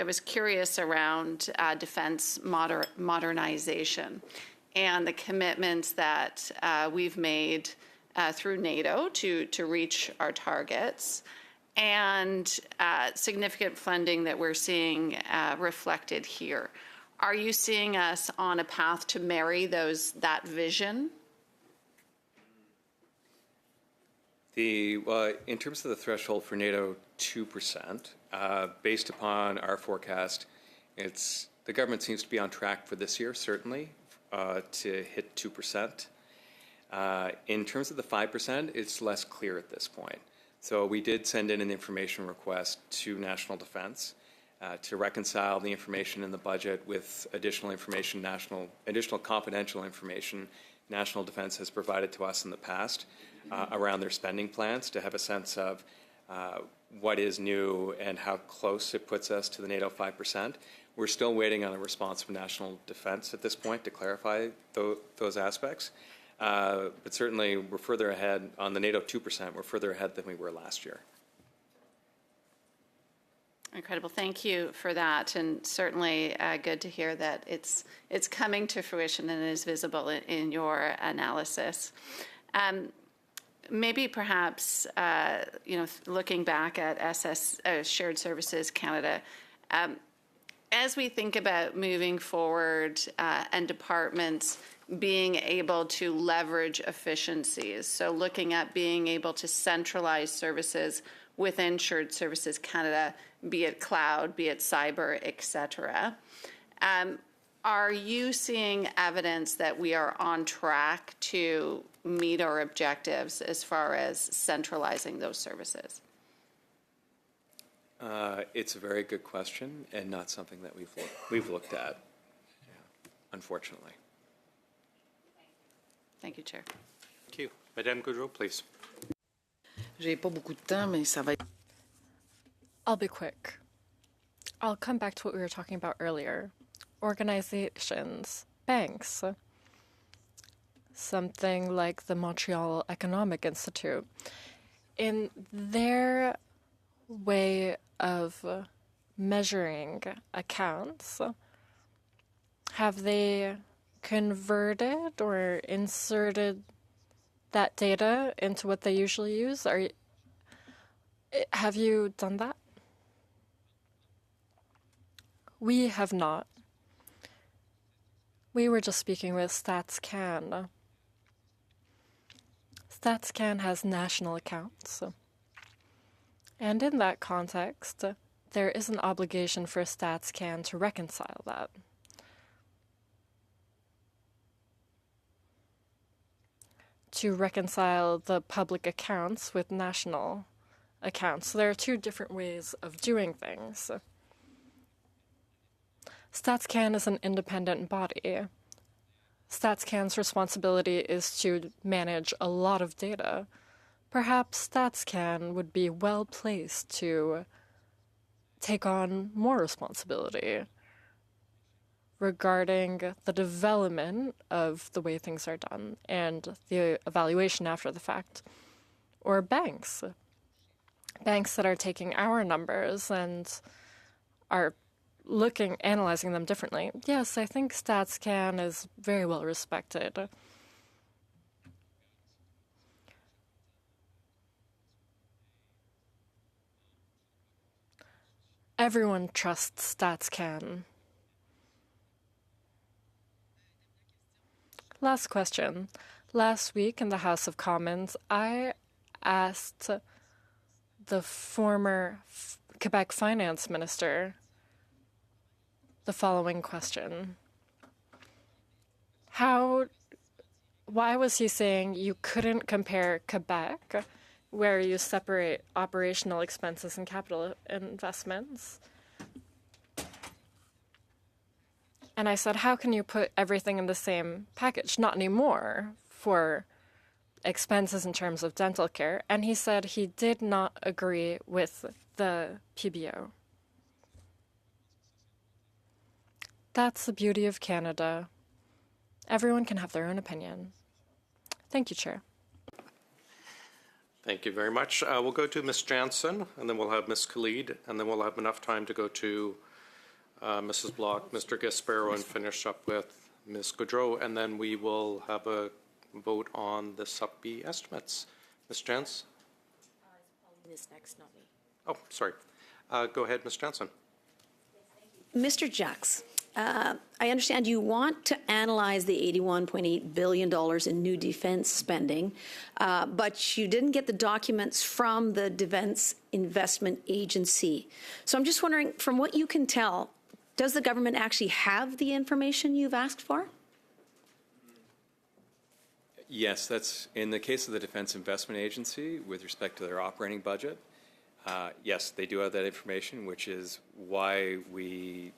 Speaker 8: was curious around defense modernization and the commitments that we've made through NATO to reach our targets, and significant funding that we're seeing reflected here. Are you seeing us on a path to marry that vision?
Speaker 9: In terms of the threshold for NATO, 2%, based upon our forecast, the government seems to be on track for this year, certainly, to hit 2%. In terms of the 5%, it's less clear at this point. So we did send in an information request to National Defence to reconcile the information in the budget with additional information, additional confidential information National Defence has provided to us in the past around their spending plans, to have a sense of what is new and how close it puts us to the NATO 5%. We're still waiting on a response from National Defence at this point to clarify those aspects. But certainly we're further ahead on the NATO 2%. We're further ahead than we were last year.
Speaker 8: Incredible. Thank you for that, and certainly good to hear that it's coming to fruition and is visible in your analysis. Maybe perhaps looking back at Shared Services Canada, as we think about moving forward and departments being able to leverage efficiencies, so looking at being able to centralize services within Shared Services Canada, be it cloud, be it cyber, et cetera. Are you seeing evidence that we are on track to meet our objectives as far as centralizing those services?
Speaker 9: It's a very good question and not something that we've looked at, unfortunately.
Speaker 8: Thank you, Chair.
Speaker 1: Thank you. Madame Goudreau, please.
Speaker 3: J'ai pas beaucoup de temps, mais ça va être.
Speaker 4: I'll be quick. I'll come back to what we were talking about earlier. Organizations, banks, something like the Montreal Economic Institute. In their way of measuring accounts, have they converted or inserted that data into what they usually use? Have you done that? We have not. We were just speaking with StatsCan. StatsCan has national accounts. And in that context, there is an obligation for StatsCan to reconcile that. To reconcile the public accounts with national accounts. So there are two different ways of doing things. StatsCan is an independent body. StatsCan's responsibility is to manage a lot of data. Perhaps StatsCan would be well placed to take on more responsibility regarding the development of the way things are done and the evaluation after the fact. Or banks. Banks that are taking our numbers and are analyzing them differently. Yes, I think StatsCan is very well respected. Everyone trusts StatsCan. Last question. Last week in the House of Commons, I asked the former Quebec finance minister the following question. Why was he saying you couldn't compare Quebec, where you separate operational expenses and capital investments? And I said, how can you put everything in the same package? Not anymore for expenses in terms of dental care. And he said he did not agree with the PBO. That's the beauty of Canada. Everyone can have their own opinion. Thank you, Chair.
Speaker 1: Thank you very much. We'll go to Ms. Jansen, and then we'll have Ms. Khalid, and then we'll have enough time to go to Mrs. Block, Mr. Gasparo, and finish up with Ms. Goudreau, and then we will have a vote on the SUP-B estimates. Ms. Jans?
Speaker 5: Pauline is next, not me.
Speaker 1: Oh, sorry. Go ahead, Ms. Jansen.
Speaker 7: Mr. Jacks, I understand you want to analyze the $81.8 billion in new defense spending, but you didn't get the documents from the Defense Investment Agency. So I'm just wondering, from what you can tell, does the government actually have the information you've asked for?
Speaker 9: Yes, that's in the case of the Defense Investment Agency with respect to their operating budget. Yes, they do have that information, which is why we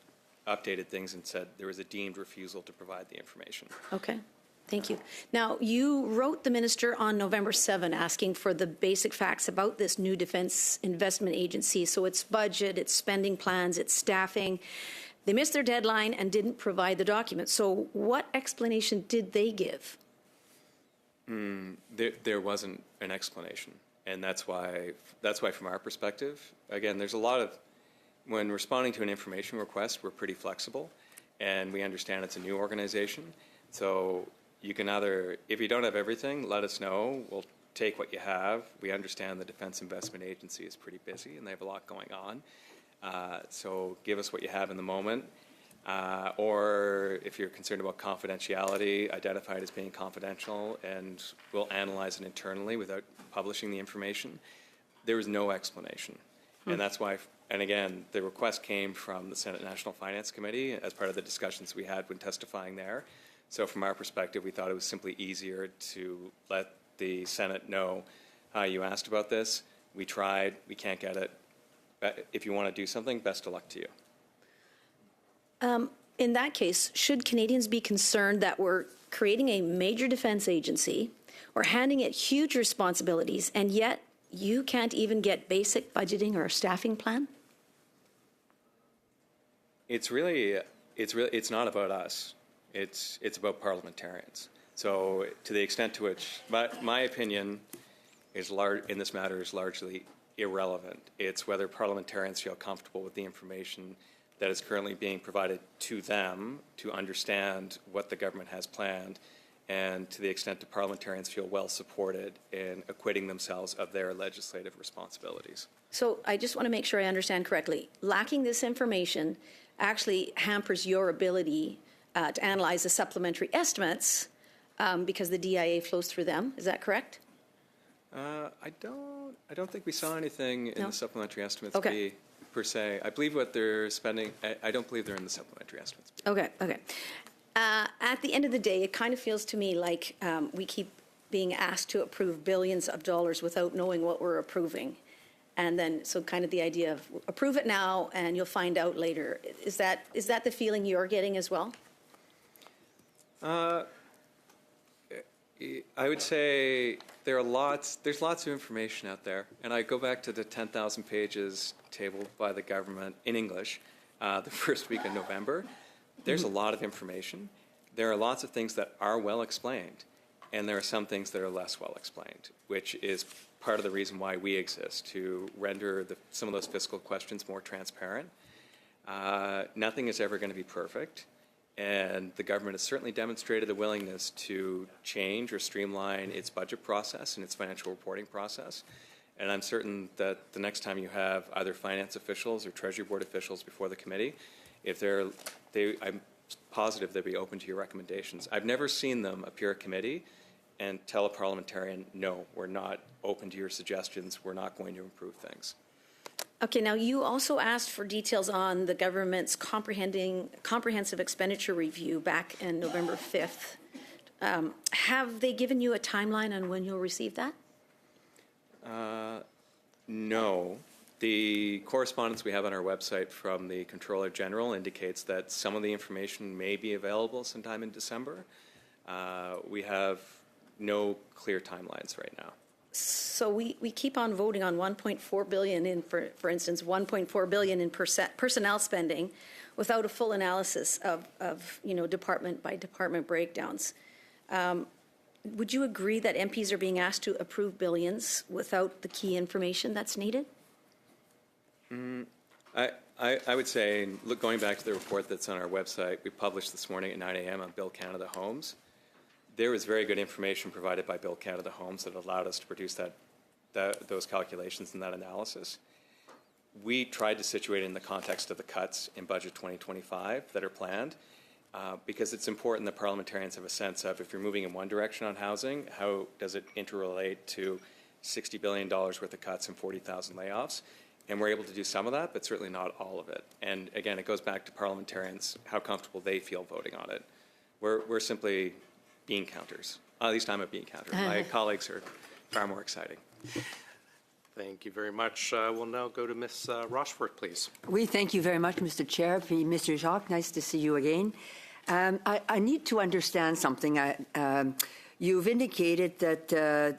Speaker 9: updated things and said there was a deemed refusal to provide the information.
Speaker 7: Okay. Thank you. Now, you wrote the minister on November 7 asking for the basic facts about this new Defense Investment Agency. So its budget, its spending plans, its staffing. They missed their deadline and didn't provide the documents. So what explanation did they give?
Speaker 9: There wasn't an explanation. And that's why from our perspective, again, there's a lot of, when responding to an information request, we're pretty flexible, and we understand it's a new organization. So you can either, if you don't have everything, let us know. We'll take what you have. We understand the Defense Investment Agency is pretty busy, and they have a lot going on. So give us what you have in the moment. Or if you're concerned about confidentiality, identify it as being confidential, and we'll analyze it internally without publishing the information. There was no explanation. And that's why, and again, the request came from the Senate National Finance Committee as part of the discussions we had when testifying there. So from our perspective, we thought it was simply easier to let the Senate know, you asked about this, we tried, we can't get it. If you want to do something, best of luck to you.
Speaker 7: In that case, should Canadians be concerned that we're creating a major defense agency or handing it huge responsibilities, and yet you can't even get basic budgeting or a staffing plan?
Speaker 9: It's not about us. It's about parliamentarians. So to the extent to which my opinion is in this matter is largely irrelevant. It's whether parliamentarians feel comfortable with the information that is currently being provided to them to understand what the government has planned, and to the extent that parliamentarians feel well supported in acquitting themselves of their legislative responsibilities.
Speaker 7: So I just want to make sure I understand correctly. Lacking this information actually hampers your ability to analyze the supplementary estimates because the DIA flows through them. Is that correct?
Speaker 9: I don't think we saw anything in
Speaker 7: No?
Speaker 9: the supplementary estimates
Speaker 7: Okay.
Speaker 9: per se. I believe what they're spending. I don't believe they're in the supplementary estimates.
Speaker 7: Okay. At the end of the day, it kind of feels to me like we keep being asked to approve billions of dollars without knowing what we're approving. And then, so kind of the idea of approve it now and you'll find out later. Is that the feeling you're getting as well?
Speaker 9: I would say there's lots of information out there, and I go back to the 10,000 pages tabled by the government in English the first week of November. There's a lot of information. There are lots of things that are well explained, and there are some things that are less well explained, which is part of the reason why we exist, to render some of those fiscal questions more transparent. Nothing is ever going to be perfect. And the government has certainly demonstrated a willingness to change or streamline its budget process and its financial reporting process. And I'm certain that the next time you have either finance officials or Treasury Board officials before the committee, I'm positive they'll be open to your recommendations. I've never seen them appear at committee and tell a parliamentarian, no, we're not open to your suggestions, we're not going to improve things.
Speaker 7: Okay, now you also asked for details on the government's comprehensive expenditure review back in November 5th. Have they given you a timeline on when you'll receive that?
Speaker 9: No. The correspondence we have on our website from the Comptroller General indicates that some of the information may be available sometime in December. We have no clear timelines right now.
Speaker 7: So we keep on voting on $1.4 billion in, for instance, $1.4 billion in personnel spending without a full analysis of department by department breakdowns. Would you agree that MPs are being asked to approve billions without the key information that's needed?
Speaker 9: I would say, going back to the report that's on our website, we published this morning at 9 a.m. on Bill Canada Homes. There was very good information provided by Bill Canada Homes that allowed us to produce those calculations and that analysis. We tried to situate it in the context of the cuts in Budget 2025 that are planned, because it's important that parliamentarians have a sense of, if you're moving in one direction on housing, how does it interrelate to $60 billion worth of cuts and 40,000 layoffs? And we're able to do some of that, but certainly not all of it. And again, it goes back to parliamentarians, how comfortable they feel voting on it. We're simply bean counters. At least I'm a bean counter. My colleagues are far more exciting.
Speaker 1: Thank you very much. We'll now go to Ms. Rochford, please.
Speaker 12: Oui, thank you very much, Mr. Chair. Mr. Jacques, nice to see you again. I need to understand something. You've indicated that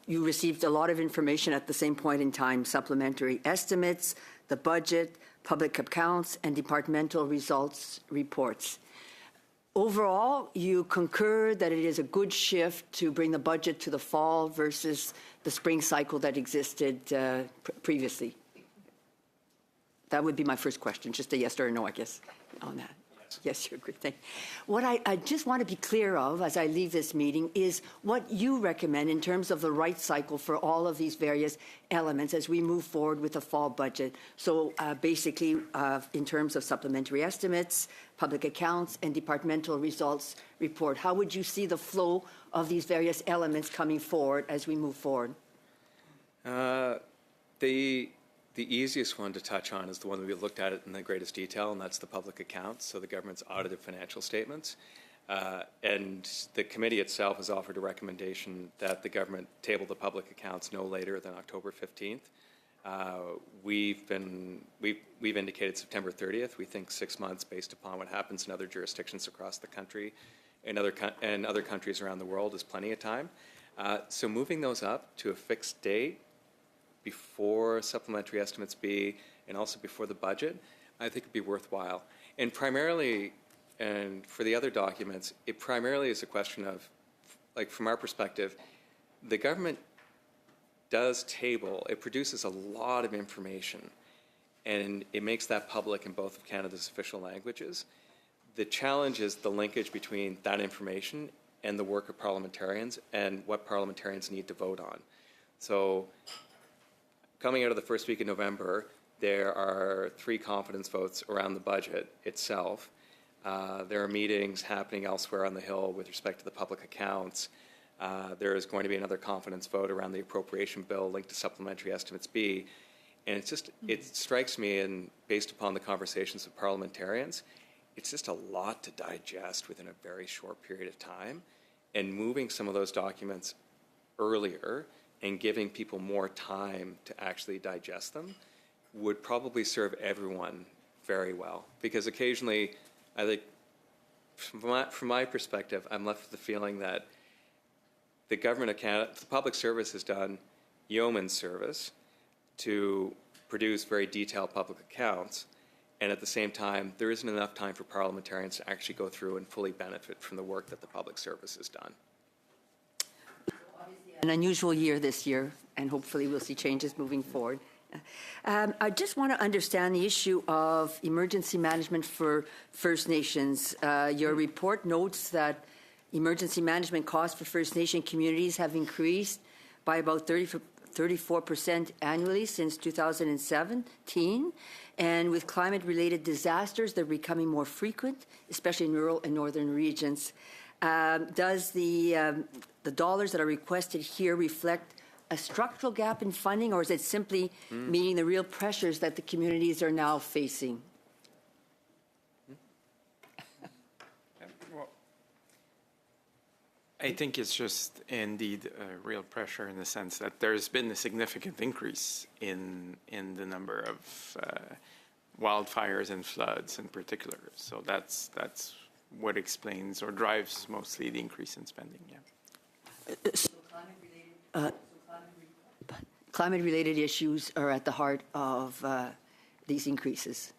Speaker 12: you received a lot of information at the same point in time, supplementary estimates, the budget, public accounts, and departmental results reports. Overall, you concur that it is a good shift to bring the budget to the fall versus the spring cycle that existed previously? That would be my first question, just a yes or a no, I guess, on that. Yes, you agree. Thank you. What I just want to be clear of as I leave this meeting is what you recommend in terms of the right cycle for all of these various elements as we move forward with the fall budget. So basically, in terms of supplementary estimates, public accounts, and departmental results report, how would you see the flow of these various elements coming forward as we move forward?
Speaker 9: The easiest one to touch on is the one that we looked at it in the greatest detail, and that's the public accounts, so the government's audited financial statements. And the committee itself has offered a recommendation that the government table the public accounts no later than October 15th. We've indicated September 30th. We think 6 months, based upon what happens in other jurisdictions across the country and other countries around the world, is plenty of time. So moving those up to a fixed date before supplementary estimates B and also before the budget, I think would be worthwhile. And primarily, and for the other documents, it primarily is a question of, like from our perspective, the government does table, it produces a lot of information, and it makes that public in both of Canada's official languages. The challenge is the linkage between that information and the work of parliamentarians and what parliamentarians need to vote on. So coming out of the first week of November, there are 3 confidence votes around the budget itself. There are meetings happening elsewhere on the Hill with respect to the public accounts. There is going to be another confidence vote around the appropriation bill linked to supplementary estimates B. And it's just, it strikes me, and based upon the conversations with parliamentarians, it's just a lot to digest within a very short period of time. And moving some of those documents earlier and giving people more time to actually digest them would probably serve everyone very well. Because occasionally, I think, from my perspective, I'm left with the feeling that the government of Canada, the public service has done yeoman's service to produce very detailed public accounts, and at the same time, there isn't enough time for parliamentarians to actually go through and fully benefit from the work that the public service has done.
Speaker 12: An unusual year this year, and hopefully we'll see changes moving forward. I just want to understand the issue of emergency management for First Nations. Your report notes that emergency management costs for First Nation communities have increased by about 34% annually since 2017, and with climate-related disasters, they're becoming more frequent, especially in rural and northern regions. Does the dollars that are requested here reflect a structural gap in funding, or is it simply meeting the real pressures that the communities are now facing?
Speaker 13: I think it's just indeed a real pressure in the sense that there's been a significant increase in the number of wildfires and floods in particular. So that's what explains or drives mostly the increase in spending. Yeah.
Speaker 12: Climate-related issues are at the heart of these increases.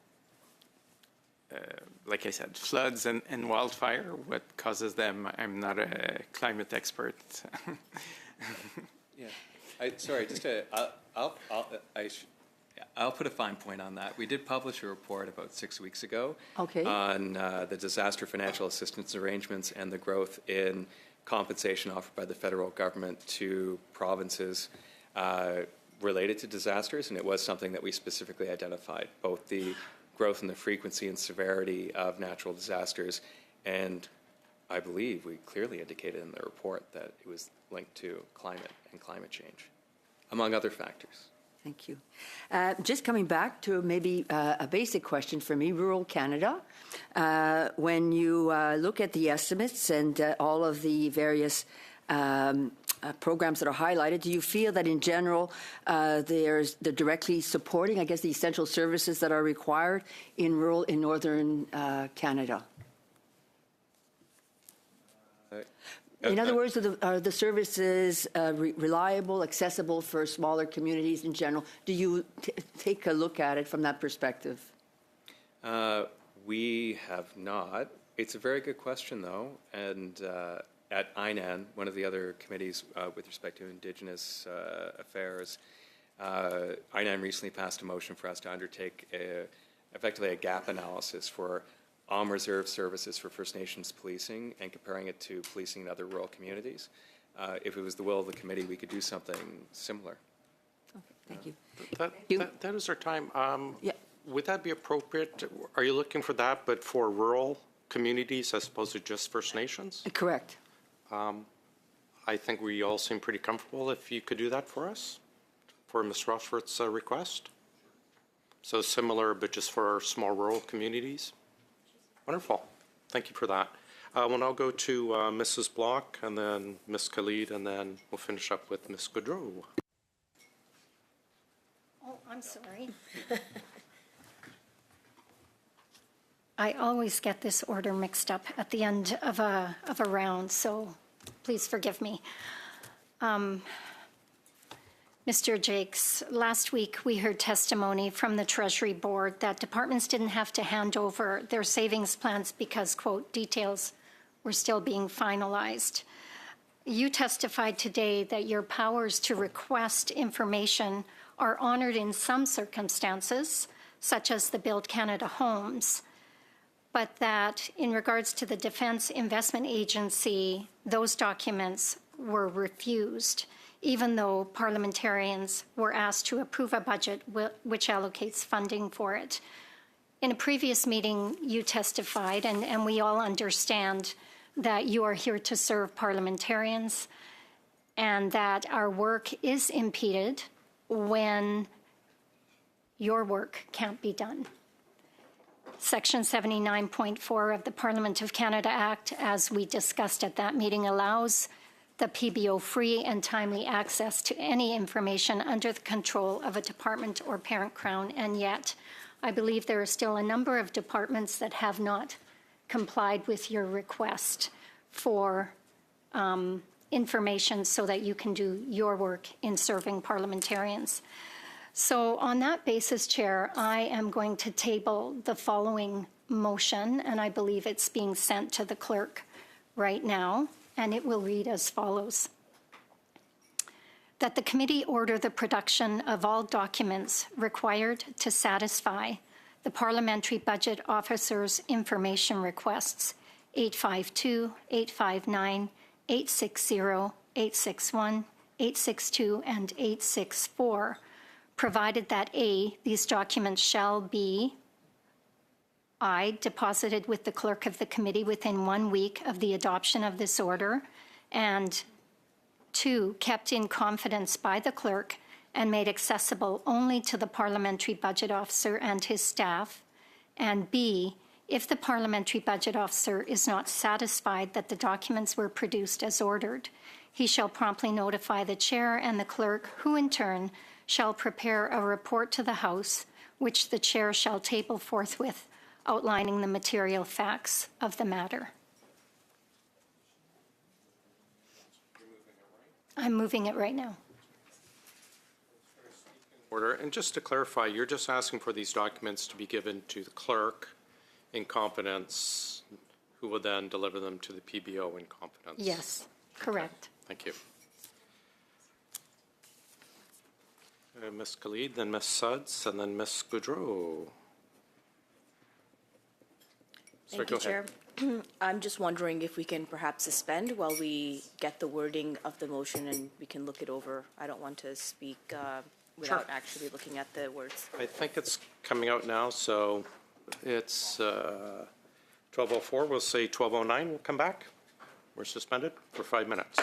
Speaker 13: Like I said, floods and wildfire, what causes them, I'm not a climate expert.
Speaker 9: Yeah, sorry, just to, I'll put a fine point on that. We did publish a report about 6 weeks ago on the disaster financial assistance arrangements and the growth in compensation offered by the federal government to provinces related to disasters, and it was something that we specifically identified, both the growth in the frequency and severity of natural disasters, and I believe we clearly indicated in the report that it was linked to climate and climate change, among other factors.
Speaker 12: Thank you. Just coming back to maybe a basic question for me, rural Canada. When you look at the estimates and all of the various programs that are highlighted, do you feel that in general they're directly supporting, I guess, the essential services that are required in rural in northern Canada? In other words, are the services reliable, accessible for smaller communities in general? Do you take a look at it from that perspective?
Speaker 9: We have not. It's a very good question, though, and at INAN, one of the other committees with respect to Indigenous affairs, INAN recently passed a motion for us to undertake effectively a gap analysis for on-reserve services for First Nations policing and comparing it to policing in other rural communities. If it was the will of the committee, we could do something similar.
Speaker 12: Okay, thank you.
Speaker 1: That is our time.
Speaker 12: Yeah.
Speaker 1: Would that be appropriate? Are you looking for that, but for rural communities as opposed to just First Nations?
Speaker 12: Correct.
Speaker 1: I think we all seem pretty comfortable if you could do that for us, for Ms. Rochfort's request. So similar, but just for our small rural communities. Wonderful. Thank you for that. We'll now go to Mrs. Block, and then Ms. Khalid, and then we'll finish up with Ms. Gaudreau.
Speaker 2: Oh, I'm sorry. I always get this order mixed up at the end of a round, so please forgive me. Mr. Jakes, last week we heard testimony from the Treasury Board that departments didn't have to hand over their savings plans because, quote, details were still being finalized. You testified today that your powers to request information are honored in some circumstances, such as the Build Canada Homes, but that in regards to the Defense Investment Agency, those documents were refused, even though parliamentarians were asked to approve a budget which allocates funding for it. In a previous meeting, you testified, and we all understand that you are here to serve parliamentarians and that our work is impeded when your work can't be done. Section 79.4 of the Parliament of Canada Act, as we discussed at that meeting, allows the PBO free and timely access to any information under the control of a department or parent crown, and yet I believe there are still a number of departments that have not complied with your request for information so that you can do your work in serving parliamentarians. So on that basis, Chair, I am going to table the following motion, and I believe it's being sent to the clerk right now, and it will read as follows. That the committee order the production of all documents required to satisfy the Parliamentary Budget Officer's information requests 852, 859, 860, 861, 862, and 864, provided that A, these documents shall be I, deposited with the clerk of the committee within 1 week of the adoption of this order, and 2, kept in confidence by the clerk and made accessible only to the Parliamentary Budget Officer and his staff, and B, if the Parliamentary Budget Officer is not satisfied that the documents were produced as ordered, he shall promptly notify the Chair and the clerk, who in turn shall prepare a report to the House, which the Chair shall table forthwith, outlining the material facts of the matter. I'm moving it right now.
Speaker 1: Order. And just to clarify, you're just asking for these documents to be given to the clerk in confidence, who will then deliver them to the PBO in confidence?
Speaker 2: Yes, correct.
Speaker 1: Thank you. Ms. Khalid, then Ms. Suds, and then Ms. Goudreau.
Speaker 5: Thank you, Chair. I'm just wondering if we can perhaps suspend while we get the wording of the motion and we can look it over. I don't want to speak without actually looking at the words.
Speaker 1: I think it's coming out now, so it's 12:04. We'll say 12:09. We'll come back. We're suspended for 5 minutes.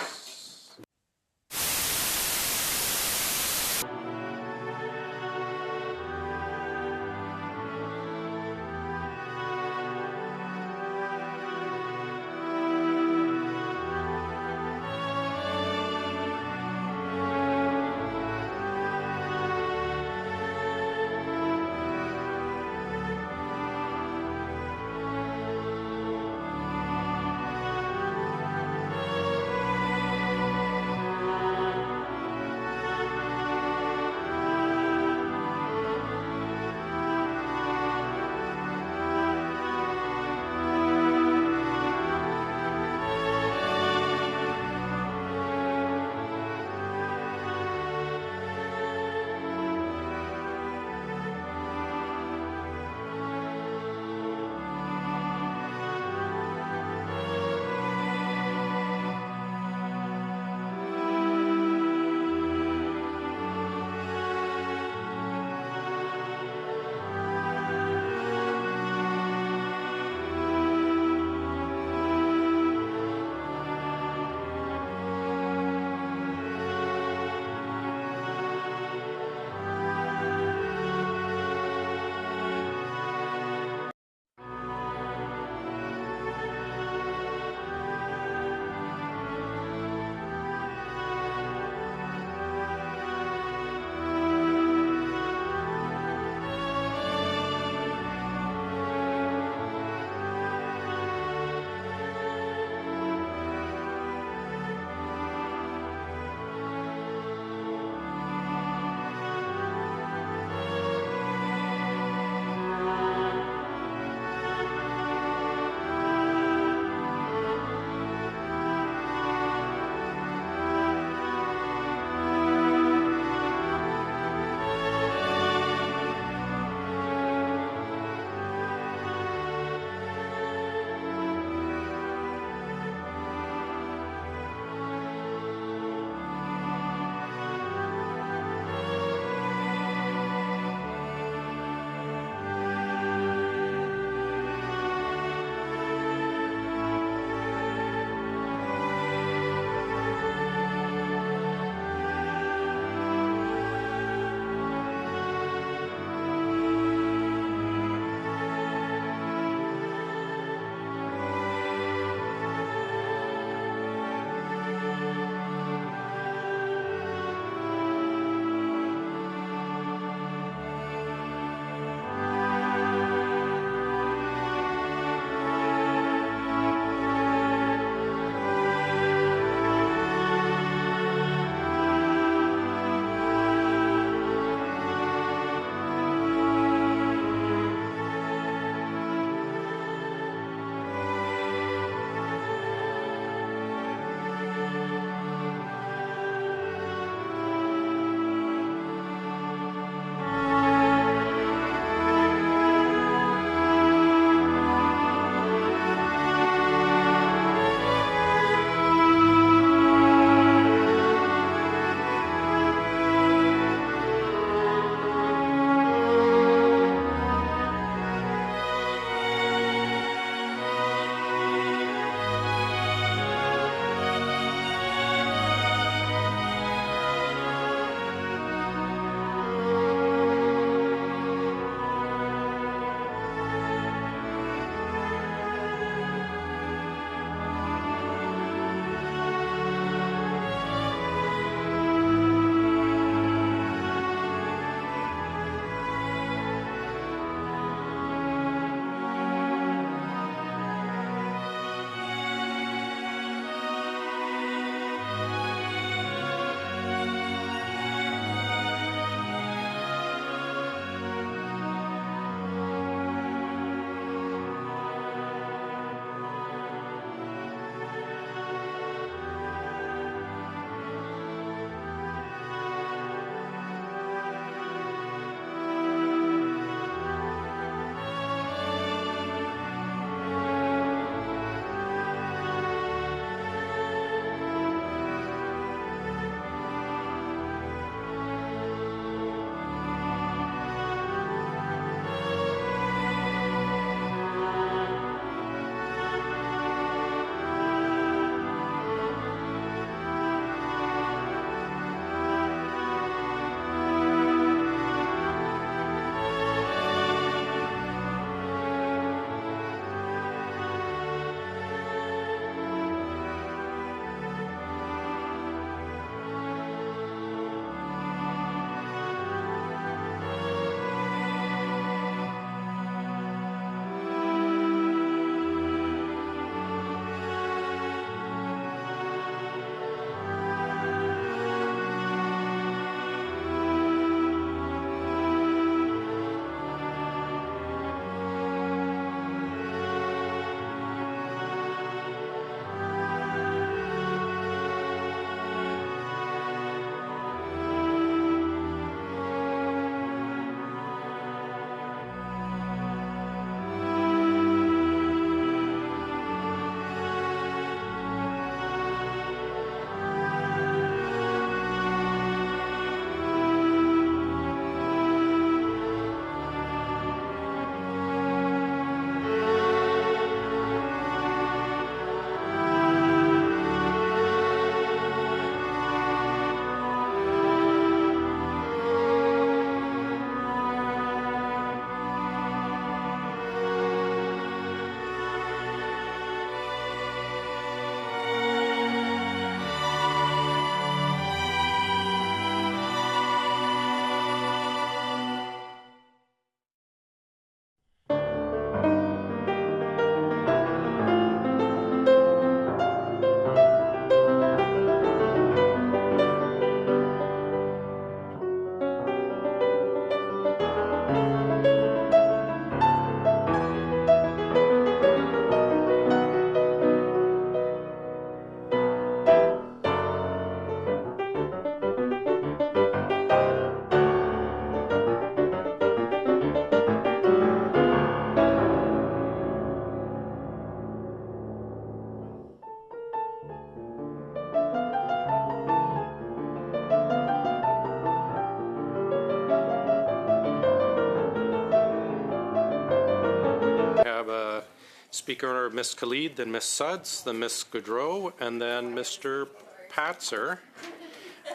Speaker 1: speaker order of Ms. Khalid, then Ms. Suds, then Ms. Gaudreau, and then Mr. Patzer.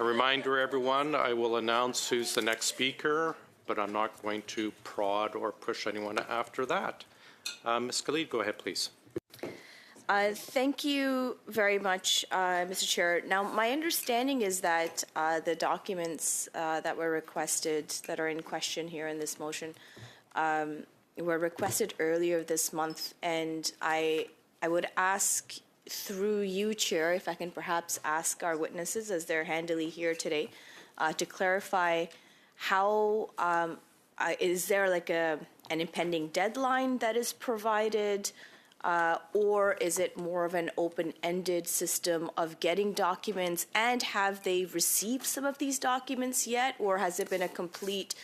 Speaker 1: A reminder, everyone, I will announce who's the next speaker, but I'm not going to prod or push anyone after that. Ms. Khalid, go ahead, please.
Speaker 5: Thank you very much, Mr. Chair. Now, my understanding is that the documents that were requested, that are in question here in this motion, were requested earlier this month, and I would ask through you, Chair, if I can perhaps ask our witnesses, as they're handily here today, to clarify how, is there like an impending deadline that is provided? Or is it more of an open-ended system of getting documents, and have they received some of these documents yet, or has it been a complete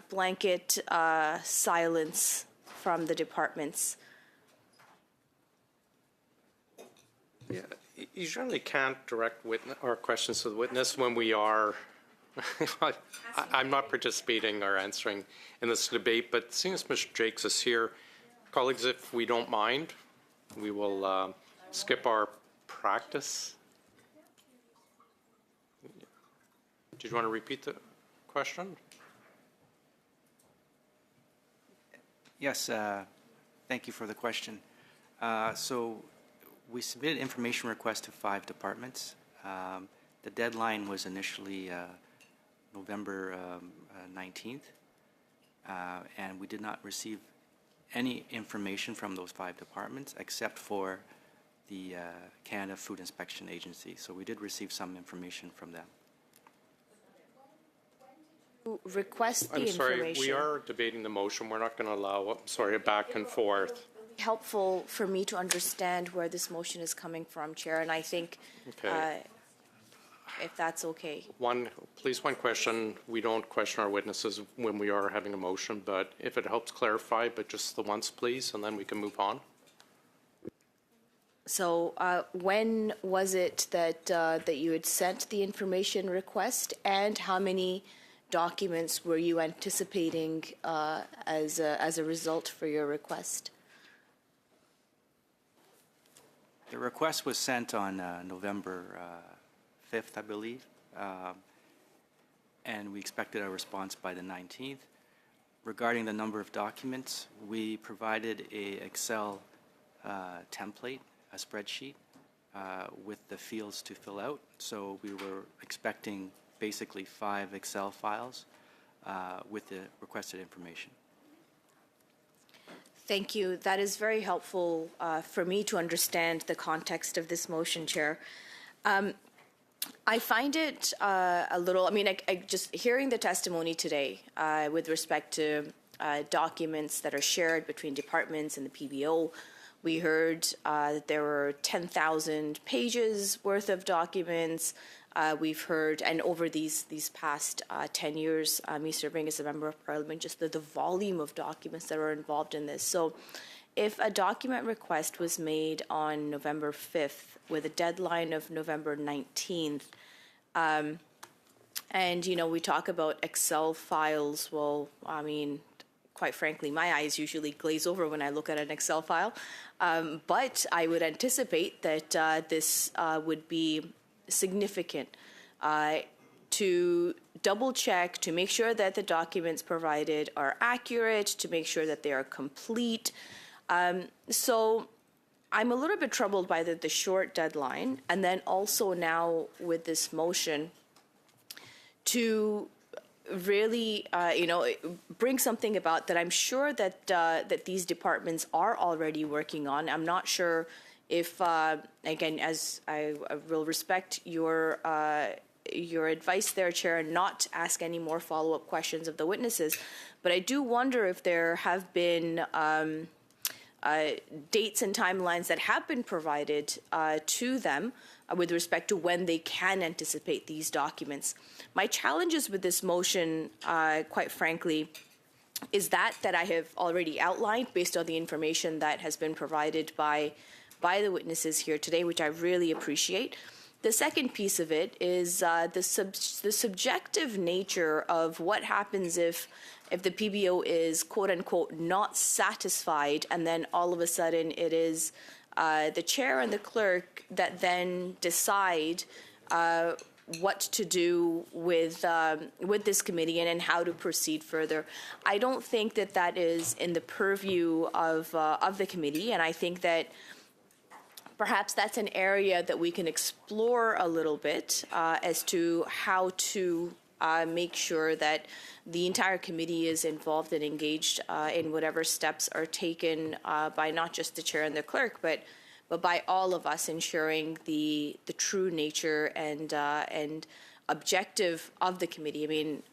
Speaker 5: blanket silence from the departments?
Speaker 1: Yeah, you generally can't direct our questions to the witness when we are. I'm not participating or answering in this debate, but seeing as Mr. Jakes is here, colleagues, if we don't mind, we will skip our practice. Did you want to repeat the question?
Speaker 14: Yes, thank you for the question. So we submitted information requests to 5 departments. The deadline was initially November 19th, and we did not receive any information from those 5 departments except for the Canada Food Inspection Agency. So we did receive some information from them.
Speaker 5: Request the
Speaker 1: I'm sorry,
Speaker 5: information.
Speaker 1: we are debating the motion. We're not going to allow, a back and forth.
Speaker 5: Helpful for me to understand where this motion is coming from, Chair, and I think if that's okay.
Speaker 1: One question. We don't question our witnesses when we are having a motion, but if it helps clarify, but just the once, please, and then we can move on.
Speaker 5: So when was it that you had sent the information request, and how many documents were you anticipating as a result for your request?
Speaker 14: The request was sent on November 5th, I believe, and we expected a response by the 19th. Regarding the number of documents, we provided a Excel template, a spreadsheet, with the fields to fill out. So we were expecting basically 5 Excel files with the requested information.
Speaker 5: Thank you. That is very helpful for me to understand the context of this motion, Chair. I find it a little, I just hearing the testimony today with respect to documents that are shared between departments and the PBO. We heard that there were 10,000 pages worth of documents. We've heard, and over these past 10 years, me serving as a member of Parliament, just the volume of documents that are involved in this. So if a document request was made on November 5th with a deadline of November 19th, and, we talk about Excel files, well, quite frankly, my eyes usually glaze over when I look at an Excel file. But I would anticipate that this would be significant to double check, to make sure that the documents provided are accurate, to make sure that they are complete. So I'm a little bit troubled by the short deadline, and then also now with this motion to really, bring something about that I'm sure that that these departments are already working on. I'm not sure if, again, as I will respect your advice there, Chair, and not ask any more follow-up questions of the witnesses, but I do wonder if there have been dates and timelines that have been provided to them with respect to when they can anticipate these documents. My challenges with this motion, quite frankly, is that I have already outlined based on the information that has been provided by the witnesses here today, which I really appreciate. The second piece of it is the subjective nature of what happens if the PBO is quote unquote not satisfied, and then all of a sudden it is the chair and the clerk that then decide what to do with this committee and how to proceed further. I don't think that that is in the purview of the committee, and I think that perhaps that's an area that we can explore a little bit as to how to make sure that the entire committee is involved and engaged in whatever steps are taken by not just the chair and the clerk, but by all of us, ensuring the true nature and objective of the committee. I mean,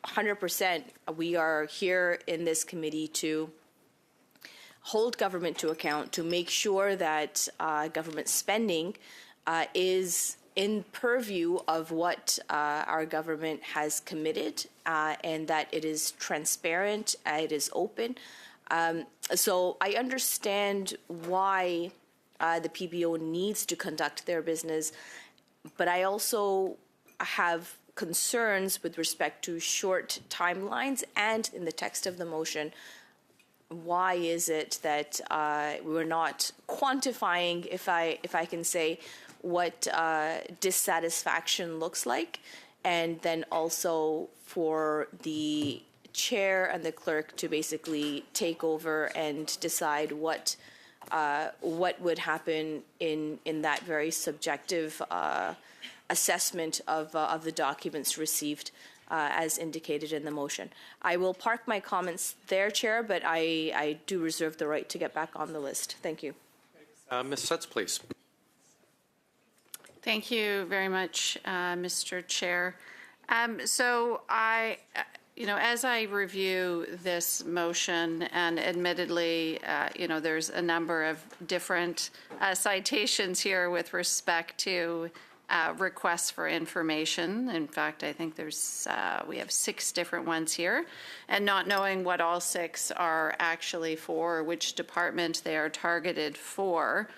Speaker 5: 100%, we are here in this committee to hold government to account, to make sure that government spending is in purview of what our government has committed, and that it is transparent, it is open. So I understand why the PBO needs to conduct their business, but I also have concerns with respect to short timelines, and in the text of the motion, why is it that we're not quantifying, if I can say, what dissatisfaction looks like, and then also for the chair and the clerk to basically take over and decide what would happen in that very subjective assessment of the documents received, as indicated in the motion. I will park my comments there, Chair, but I do reserve the right to get back on the list. Thank you.
Speaker 1: Ms. Sutz, please.
Speaker 8: Thank you very much, Mr. Chair. So as I review this motion, and admittedly, there's a number of different citations here with respect to requests for information. In fact, I think we have 6 different ones here, and not knowing what all 6 are actually for, which department they are targeted for.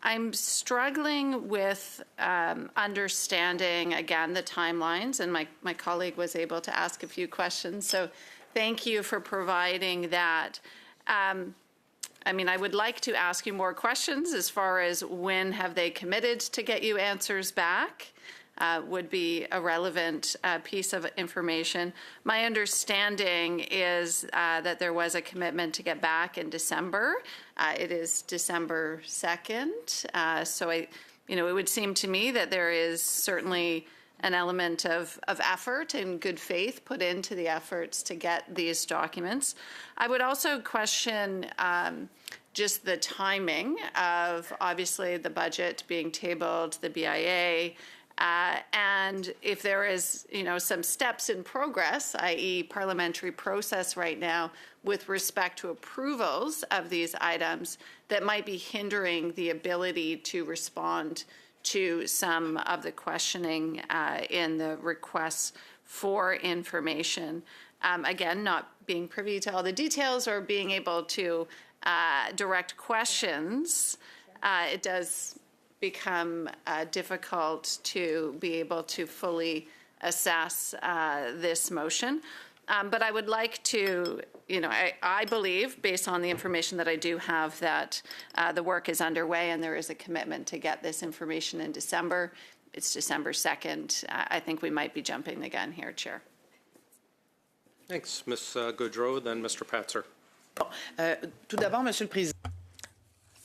Speaker 8: I'm struggling with understanding, again, the timelines, and my colleague was able to ask a few questions, so thank you for providing that. I would like to ask you more questions as far as when have they committed to get you answers back. Would be a relevant piece of information. My understanding is that there was a commitment to get back in December. It is December 2nd. So it would seem to me that there is certainly an element of effort and good faith put into the efforts to get these documents. I would also question just the timing of, obviously, the budget being tabled, the BIA, and if there is, some steps in progress, i.e. parliamentary process right now with respect to approvals of these items that might be hindering the ability to respond to some of the questioning in the requests for information. Again, not being privy to all the details or being able to direct questions, it does become difficult to be able to fully assess this motion. But I would like to, I believe, based on the information that I do have, that the work is underway and there is a commitment to get this information in December. It's December 2nd. I think we might be jumping the gun here, Chair.
Speaker 1: Thanks, Ms. Goudreau, then Mr. Patzer.
Speaker 3: Tout d'abord, Monsieur le Président.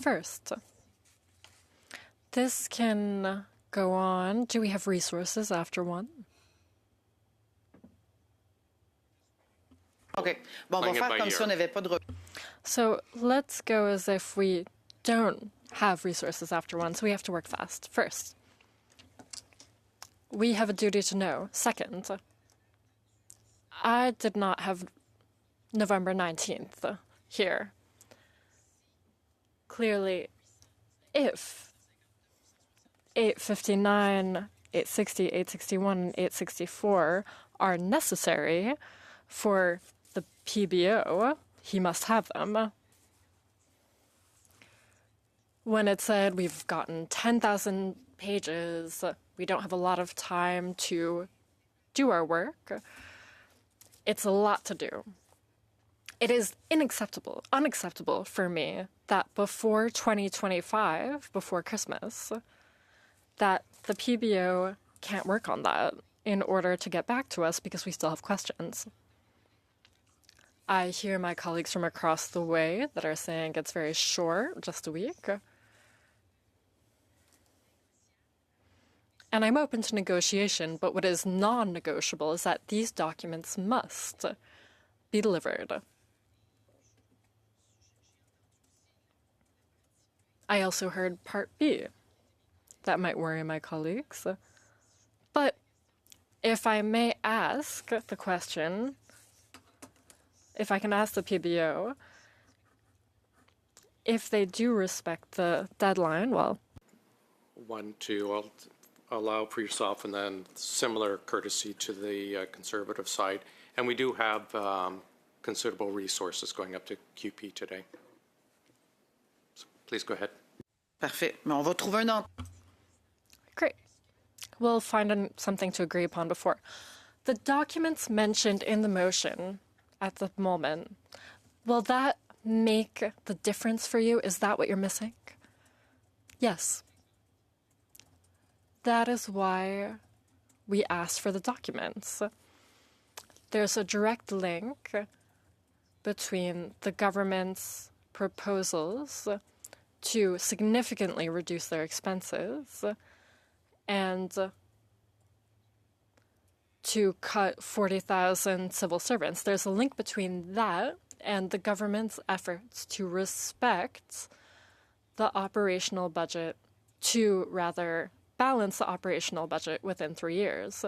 Speaker 4: First, this can go on. Do we have resources after one?
Speaker 3: OK. Bon, on va faire comme si on n'avait pas de...
Speaker 4: So let's go as if we don't have resources after one, so we have to work fast. First, we have a duty to know. Second, I did not have November 19th here. Clearly, if 859, 860, 861, and 864 are necessary for the PBO, he must have them. When it said we've gotten 10,000 pages We don't have a lot of time to do our work. It's a lot to do. It is unacceptable for me that before 2025, before Christmas, that the PBO can't work on that in order to get back to us because we still have questions. I hear my colleagues from across the way that are saying it's very short, just a week. And I'm open to negotiation, but what is non-negotiable is that these documents must be delivered. I also heard Part B. That might worry my colleagues. But if I may ask the question, if I can ask the PBO, if they do respect the deadline, well...
Speaker 1: One, two, I'll allow for yourself, and then similar courtesy to the Conservative side. And we do have considerable resources going up to QP today. So please go ahead.
Speaker 3: Parfait. Mais on va trouver un entente.
Speaker 4: Great. We'll find something to agree upon before. The documents mentioned in the motion at the moment, will that make the difference for you? Is that what you're missing? Yes. That is why we asked for the documents. There's a direct link between the government's proposals to significantly reduce their expenses and to cut 40,000 civil servants. There's a link between that and the government's efforts to respect the operational budget, to rather balance the operational budget within 3 years.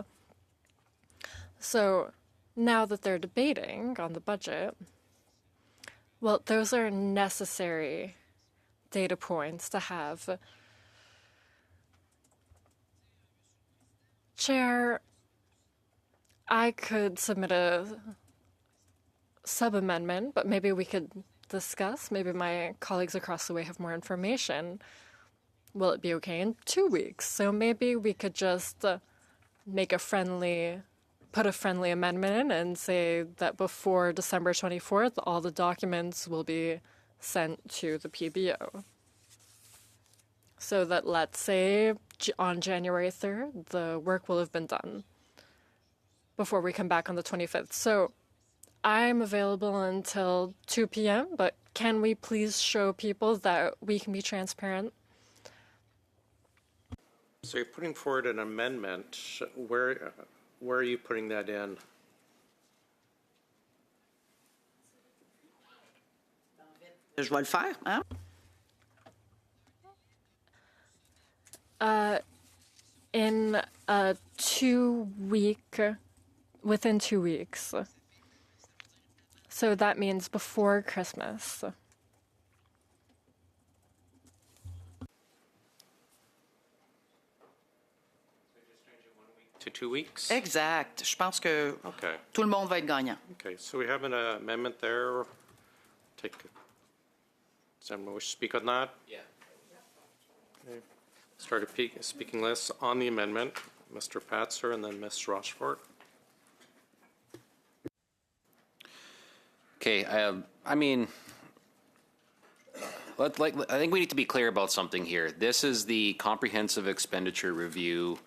Speaker 4: So now that they're debating on the budget, well, those are necessary data points to have. Chair, I could submit a sub-amendment, but maybe we could discuss. Maybe my colleagues across the way have more information. Will it be okay in 2 weeks? So maybe we could just put a friendly amendment in and say that before December 24th, all the documents will be sent to the PBO. So that, let's say, on January 3rd, the work will have been done before we come back on the 25th. So I'm available until 2 p.m., but can we please show people that we can be transparent?
Speaker 1: So you're putting forward an amendment. Where are you putting that in?
Speaker 3: Je vais le faire, hein?
Speaker 4: In within 2 weeks. So that means before Christmas.
Speaker 1: To 2 weeks?
Speaker 3: Exact. Je pense que tout le monde va être gagnant.
Speaker 1: Okay, so we have an amendment there. Does anyone wish to speak on that? Yeah. Okay. Start a speaking list on the amendment. Mr. Patzer and then Ms. Rochefort.
Speaker 6: Okay, I mean, I think we need to be clear about something here. This is the comprehensive expenditure review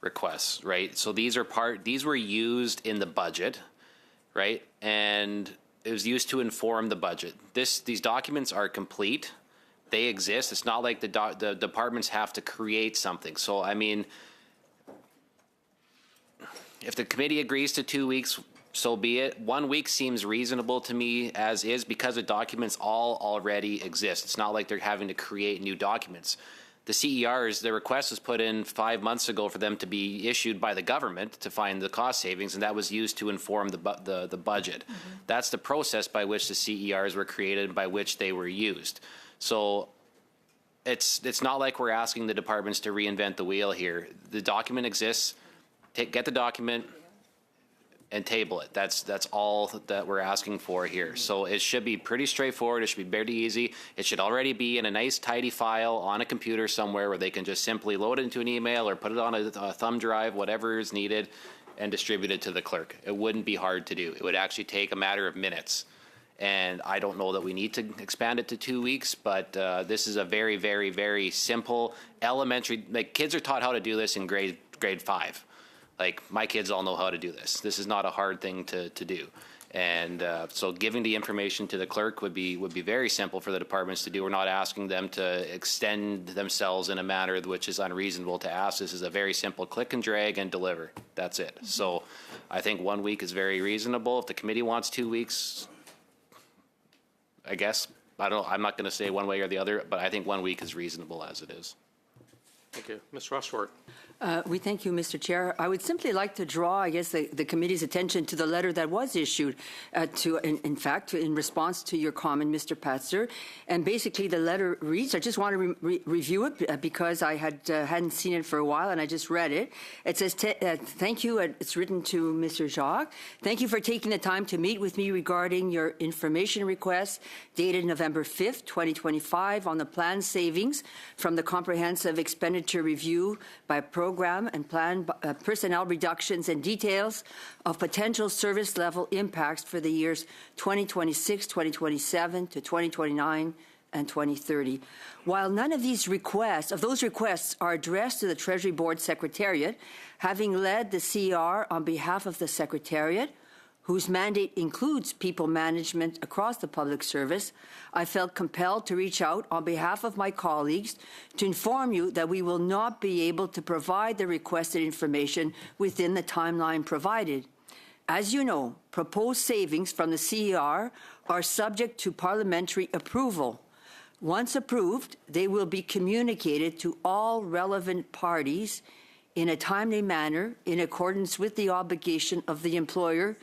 Speaker 6: requests, right? So these were used in the budget, right? And it was used to inform the budget. These documents are complete. They exist. It's not like the departments have to create something. So, I mean, if the committee agrees to 2 weeks, so be it. 1 week seems reasonable to me as is because the documents all already exist. It's not like they're having to create new documents. The CERs, the request was put in 5 months ago for them to be issued by the government to find the cost savings, and that was used to inform the budget. Mm-hmm. That's the process by which the CERs were created, by which they were used. So it's not like we're asking the departments to reinvent the wheel here. The document exists. Get the document, and table it. That's all that we're asking for here. So it should be pretty straightforward. It should be very easy. It should already be in a nice tidy file on a computer somewhere where they can just simply load it into an email or put it on a thumb drive, whatever is needed, and distribute it to the clerk. It wouldn't be hard to do. It would actually take a matter of minutes. And I don't know that we need to expand it to 2 weeks, but this is a very, very, very simple elementary, like kids are taught how to do this in grade 5. Like my kids all know how to do this. This is not a hard thing to do. And so giving the information to the clerk would be very simple for the departments to do. We're not asking them to extend themselves in a manner which is unreasonable to ask. This is a very simple click and drag and deliver. That's it. So I think 1 week is very reasonable. If the committee wants 2 weeks, I guess, I'm not going to say one way or the other, but I think 1 week is reasonable as it is.
Speaker 1: Thank you. Ms. Rushworth.
Speaker 12: We thank you, Mr. Chair. I would simply like to draw, I guess, the committee's attention to the letter that was issued in fact, in response to your comment, Mr. Patzer. And basically the letter reads, I just want to review it because I hadn't seen it for a while and I just read it. It says, thank you, it's written to Mr. Jacques. Thank you for taking the time to meet with me regarding your information request dated November 5th, 2025 on the planned savings from the comprehensive expenditure review by program and plan personnel reductions and details of potential service level impacts for the years 2026, 2027 to 2029 and 2030. While none of those requests are addressed to the Treasury Board Secretariat, having led the CER on behalf of the Secretariat, whose mandate includes people management across the public service, I felt compelled to reach out on behalf of my colleagues to inform you that we will not be able to provide the requested information within the timeline provided. As you know, proposed savings from the CER are subject to parliamentary approval. Once approved, they will be communicated to all relevant parties in a timely manner in accordance with the obligation of the employer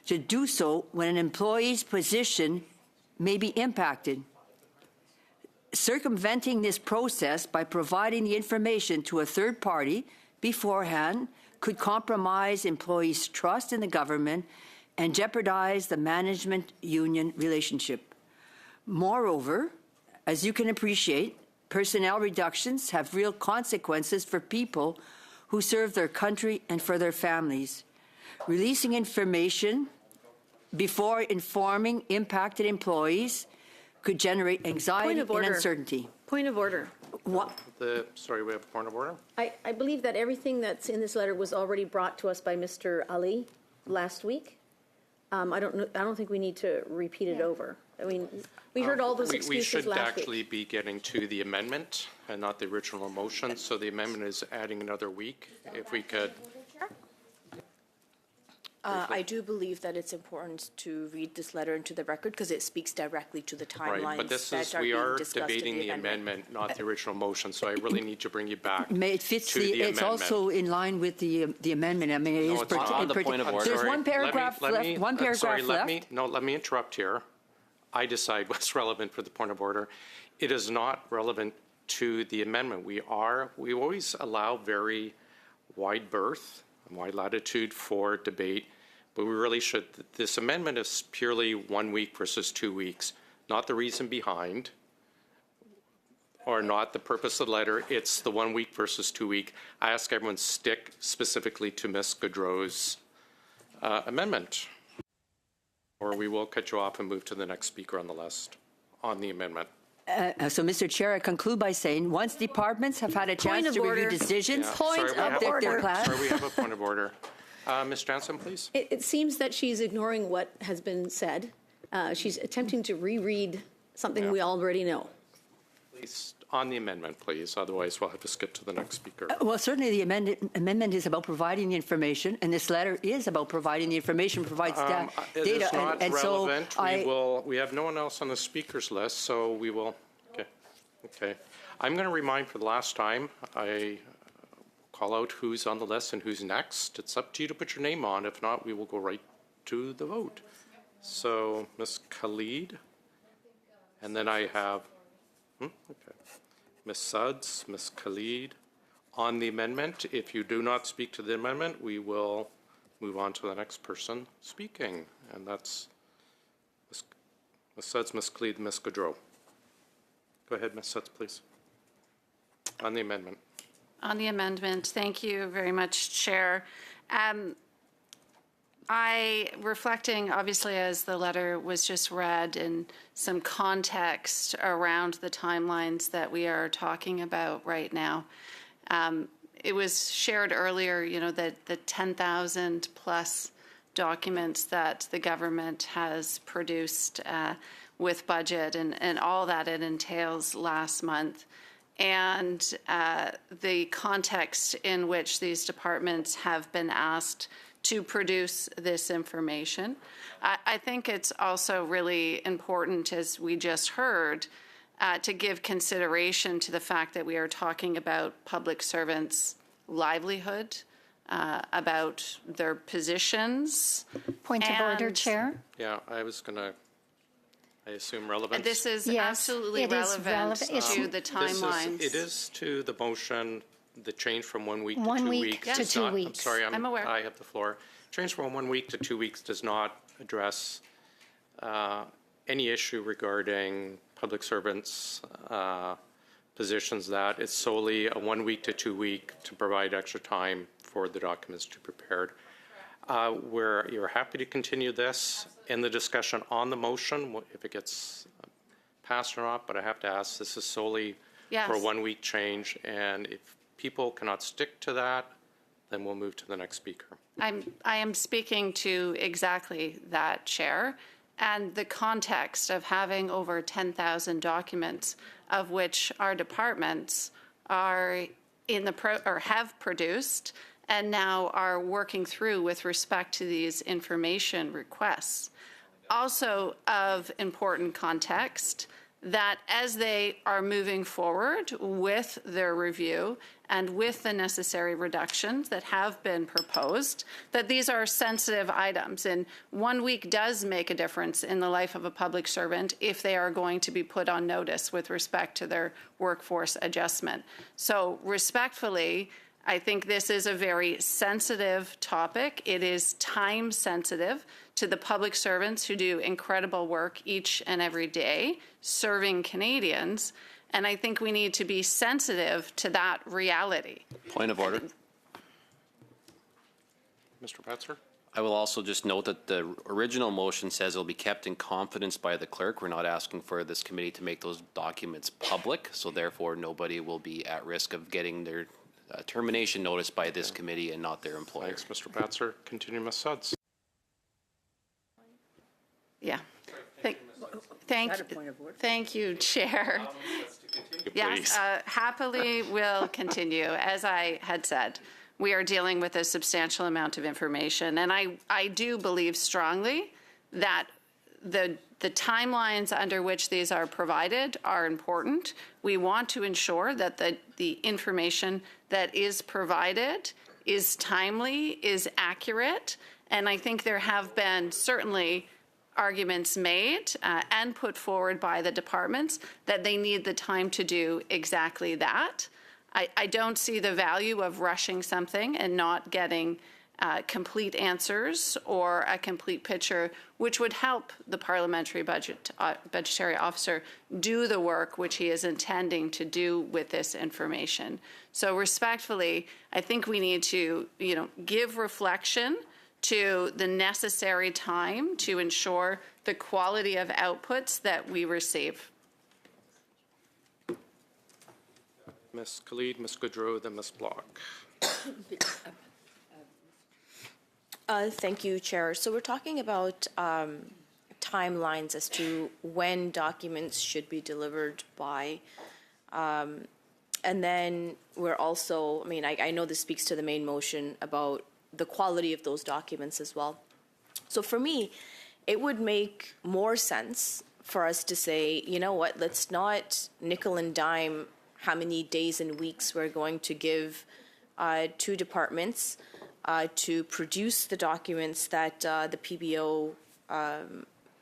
Speaker 12: to do so when an employee's position may be impacted. Circumventing this process by providing the information to a third party beforehand could compromise employees' trust in the government and jeopardize the management-union relationship. Moreover, as you can appreciate, personnel reductions have real consequences for people who serve their country and for their families. Releasing information before informing impacted employees could generate anxiety and uncertainty.
Speaker 7: Point of order.
Speaker 12: What?
Speaker 1: Sorry, we have a point of order.
Speaker 7: I believe that everything that's in this letter was already brought to us by Mr. Ali last week. I don't think we need to repeat it over. I mean, we heard all those excuses last week.
Speaker 1: We should actually be getting to the amendment and not the original motion. So the amendment is adding another week. If we could.
Speaker 5: I do believe that it's important to read this letter into the record because it speaks directly to the timelines
Speaker 1: Right, but
Speaker 5: we
Speaker 1: are debating the amendment, not the original motion. So I really need to bring you back.
Speaker 12: It fits
Speaker 1: to the
Speaker 12: it's
Speaker 1: amendment.
Speaker 12: also in line with the amendment. I mean, it is
Speaker 6: it's not on the point of order.
Speaker 12: There's one paragraph left. One paragraph left.
Speaker 1: Let me interrupt here. I decide what's relevant for the point of order. It is not relevant to the amendment. We always allow very wide berth, wide latitude for debate, but we really should. This amendment is purely 1 week versus 2 weeks, not the reason behind, or not the purpose of the letter. It's the 1 week versus 2 week. I ask everyone stick specifically to Ms. Gaudreau's amendment, or we will cut you off and move to the next speaker on the list on the amendment.
Speaker 12: So, Mr. Chair, I conclude by saying once departments have had a chance to review decisions,
Speaker 7: Point of order.
Speaker 1: Sorry, we have a point of order. Ms. Jansen, please.
Speaker 7: It seems that she's ignoring what has been said. She's attempting to reread something we already know.
Speaker 1: Please, on the amendment, please. Otherwise, we'll have to skip to the next speaker.
Speaker 12: Well, certainly the amendment is about providing the information, and this letter is about providing the information, provides data.
Speaker 1: It is not
Speaker 12: and
Speaker 1: relevant.
Speaker 12: So
Speaker 1: we have no one else on the speakers list, so we will. Okay. I'm going to remind for the last time. I call out who's on the list and who's next. It's up to you to put your name on. If not, we will go right to the vote. So, Ms. Khalid, and then I have Ms. Suds, Ms. Khalid. On the amendment, if you do not speak to the amendment, we will move on to the next person speaking, and that's Ms. Suds, Ms. Cleed, Ms. Gaudreau. Go ahead, Ms. Suds, please. On the amendment.
Speaker 8: On the amendment, thank you very much, Chair. Reflecting, obviously, as the letter was just read, and some context around the timelines that we are talking about right now. It was shared earlier, that the 10,000 plus documents that the government has produced with budget and all that it entails last month, and the context in which these departments have been asked to produce this information. I think it's also really important, as we just heard, to give consideration to the fact that we are talking about public servants' livelihood, about their positions.
Speaker 2: Point of order, Chair.
Speaker 1: Yeah, I was going to, I assume, relevance.
Speaker 8: This is
Speaker 2: Yes,
Speaker 8: absolutely
Speaker 2: it is
Speaker 8: relevant
Speaker 2: relevant.
Speaker 8: to the timelines.
Speaker 1: It is to the motion, the change from 1 week to
Speaker 2: 1
Speaker 1: 2
Speaker 2: week
Speaker 1: weeks.
Speaker 2: to
Speaker 1: does
Speaker 2: 2
Speaker 1: not-
Speaker 2: weeks.
Speaker 1: I'm sorry,
Speaker 8: I'm aware.
Speaker 1: I have the floor. Change from 1 week to 2 weeks does not address any issue regarding public servants' positions. That it's solely a 1 week to 2 week to provide extra time for the documents to be prepared. You're happy to continue this in the discussion on the motion, if it gets passed or not, but I have to ask, this is solely for a 1 week change, and if people cannot stick to that, then we'll move to the next speaker.
Speaker 8: I am speaking to exactly that, Chair, and the context of having over 10,000 documents, of which our departments are or have produced and now are working through with respect to these information requests. Also of important context, that as they are moving forward with their review and with the necessary reductions that have been proposed, that these are sensitive items. And 1 week does make a difference in the life of a public servant if they are going to be put on notice with respect to their workforce adjustment. So respectfully, I think this is a very sensitive topic. It is time sensitive to the public servants who do incredible work each and every day serving Canadians. And I think we need to be sensitive to that reality.
Speaker 6: Point of order.
Speaker 1: Mr. Batzer?
Speaker 6: I will also just note that the original motion says it will be kept in confidence by the clerk. We're not asking for this committee to make those documents public, so therefore nobody will be at risk of getting their termination notice by this committee and not their employer.
Speaker 1: Thanks, Mr. Batzer. Continue, Ms. Suds.
Speaker 8: Yeah. Thank you, Chair. Yes, happily will continue. As I had said, we are dealing with a substantial amount of information, and I do believe strongly that the timelines under which these are provided are important. We want to ensure that the information that is provided is timely, is accurate, and I think there have been certainly arguments made and put forward by the departments that they need the time to do exactly that. I don't see the value of rushing something and not getting complete answers or a complete picture, which would help the parliamentary budgetary officer do the work which he is intending to do with this information. So respectfully, I think we need to, give reflection to the necessary time to ensure the quality of outputs that we receive.
Speaker 1: Ms. Khalid, Ms. Gaudreau, then Ms. Block.
Speaker 5: Thank you, Chair. So we're talking about timelines as to when documents should be delivered by. And then we're also, I know this speaks to the main motion about the quality of those documents as well. So for me, it would make more sense for us to say, you know what, let's not nickel and dime how many days and weeks we're going to give to departments to produce the documents that the PBO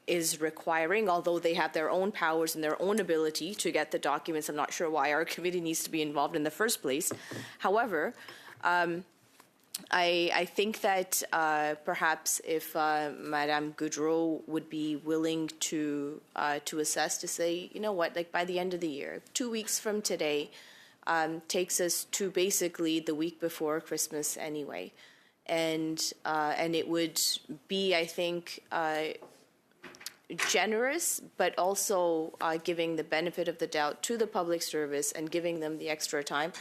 Speaker 5: is requiring, although they have their own powers and their own ability to get the documents. I'm not sure why our committee needs to be involved in the first place. However, I think that perhaps if Madame Goudreau would be willing to assess, to say, you know what, like by the end of the year, 2 weeks from today, takes us to basically the week before Christmas anyway, and it would be, I think, generous, but also giving the benefit of the doubt to the public service and giving them the extra time.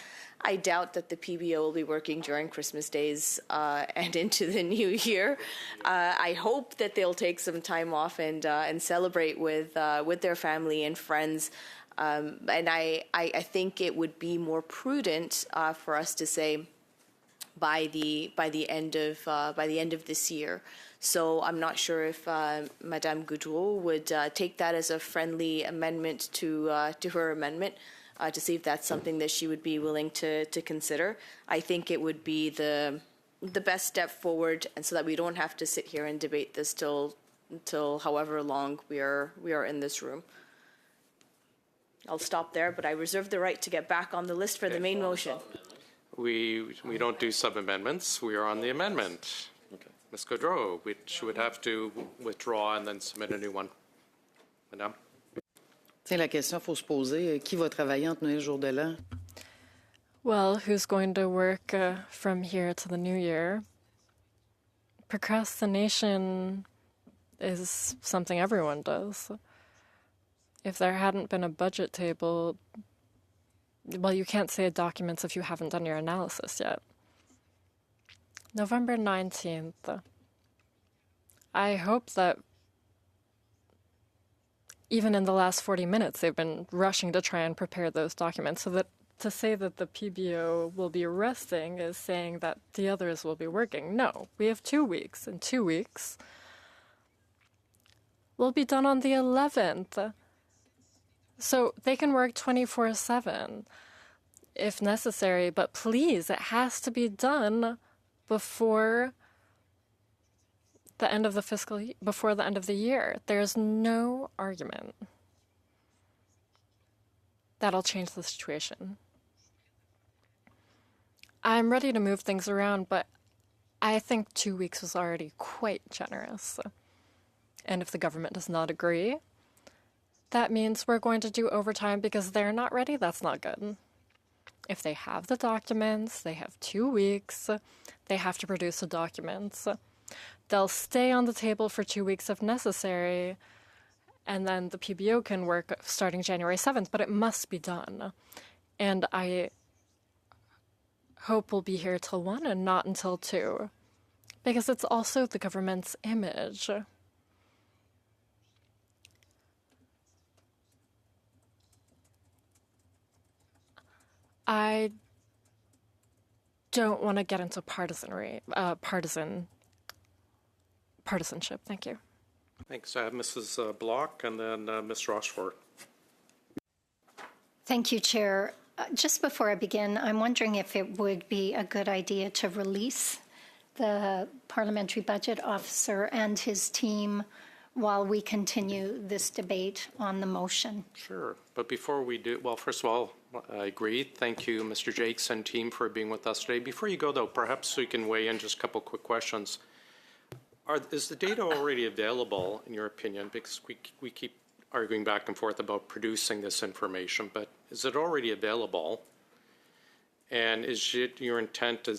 Speaker 5: I doubt that the PBO will be working during Christmas days and into the new year. I hope that they'll take some time off and celebrate with their family and friends. And I think it would be more prudent for us to say by the end of this year. So I'm not sure if Madame Goudreau would take that as a friendly amendment to her amendment. To see if that's something that she would be willing to consider. I think it would be the best step forward, and so that we don't have to sit here and debate this till however long we are in this room. I'll stop there, but I reserve the right to get back on the list for the main motion.
Speaker 1: We don't do sub-amendments. We are on the amendment. Okay. Ms. Gaudreau, which would have to withdraw and then submit a new one. Madame?
Speaker 3: La question, il faut se poser, qui va travailler entre Noël et jour de l'an?
Speaker 4: Well, who's going to work from here to the new year? Procrastination is something everyone does. If there hadn't been a budget table, well, you can't say documents if you haven't done your analysis yet. November 19th. I hope that even in the last 40 minutes, they've been rushing to try and prepare those documents. So that to say that the PBO will be resting is saying that the others will be working. No, we have 2 weeks. In 2 weeks, we'll be done on the 11th. So they can work 24/7 if necessary. But please, it has to be done before the end of the before the end of the year. There's no argument that'll change the situation. I'm ready to move things around, but I think 2 weeks was already quite generous. And if the government does not agree, that means we're going to do overtime because they're not ready. That's not good. If they have the documents, they have 2 weeks, they have to produce the documents. They'll stay on the table for 2 weeks if necessary, and then the PBO can work starting January 7th, but it must be done. And I hope we'll be here till 1 and not until 2, because it's also the government's image. I don't want to get into partisanship. Thank you.
Speaker 1: Thanks. Mrs. Block and then Ms. Rochefort.
Speaker 2: Thank you, Chair. Just before I begin, I'm wondering if it would be a good idea to release the Parliamentary Budget Officer and his team while we continue this debate on the motion.
Speaker 1: Sure. But before we do, well, first of all, I agree. Thank you, Mr. Jakes and team, for being with us today. Before you go, though, perhaps we can weigh in just a couple quick questions. Is the data already available, in your opinion? Because we keep arguing back and forth about producing this information, but is it already available? And is it your intent,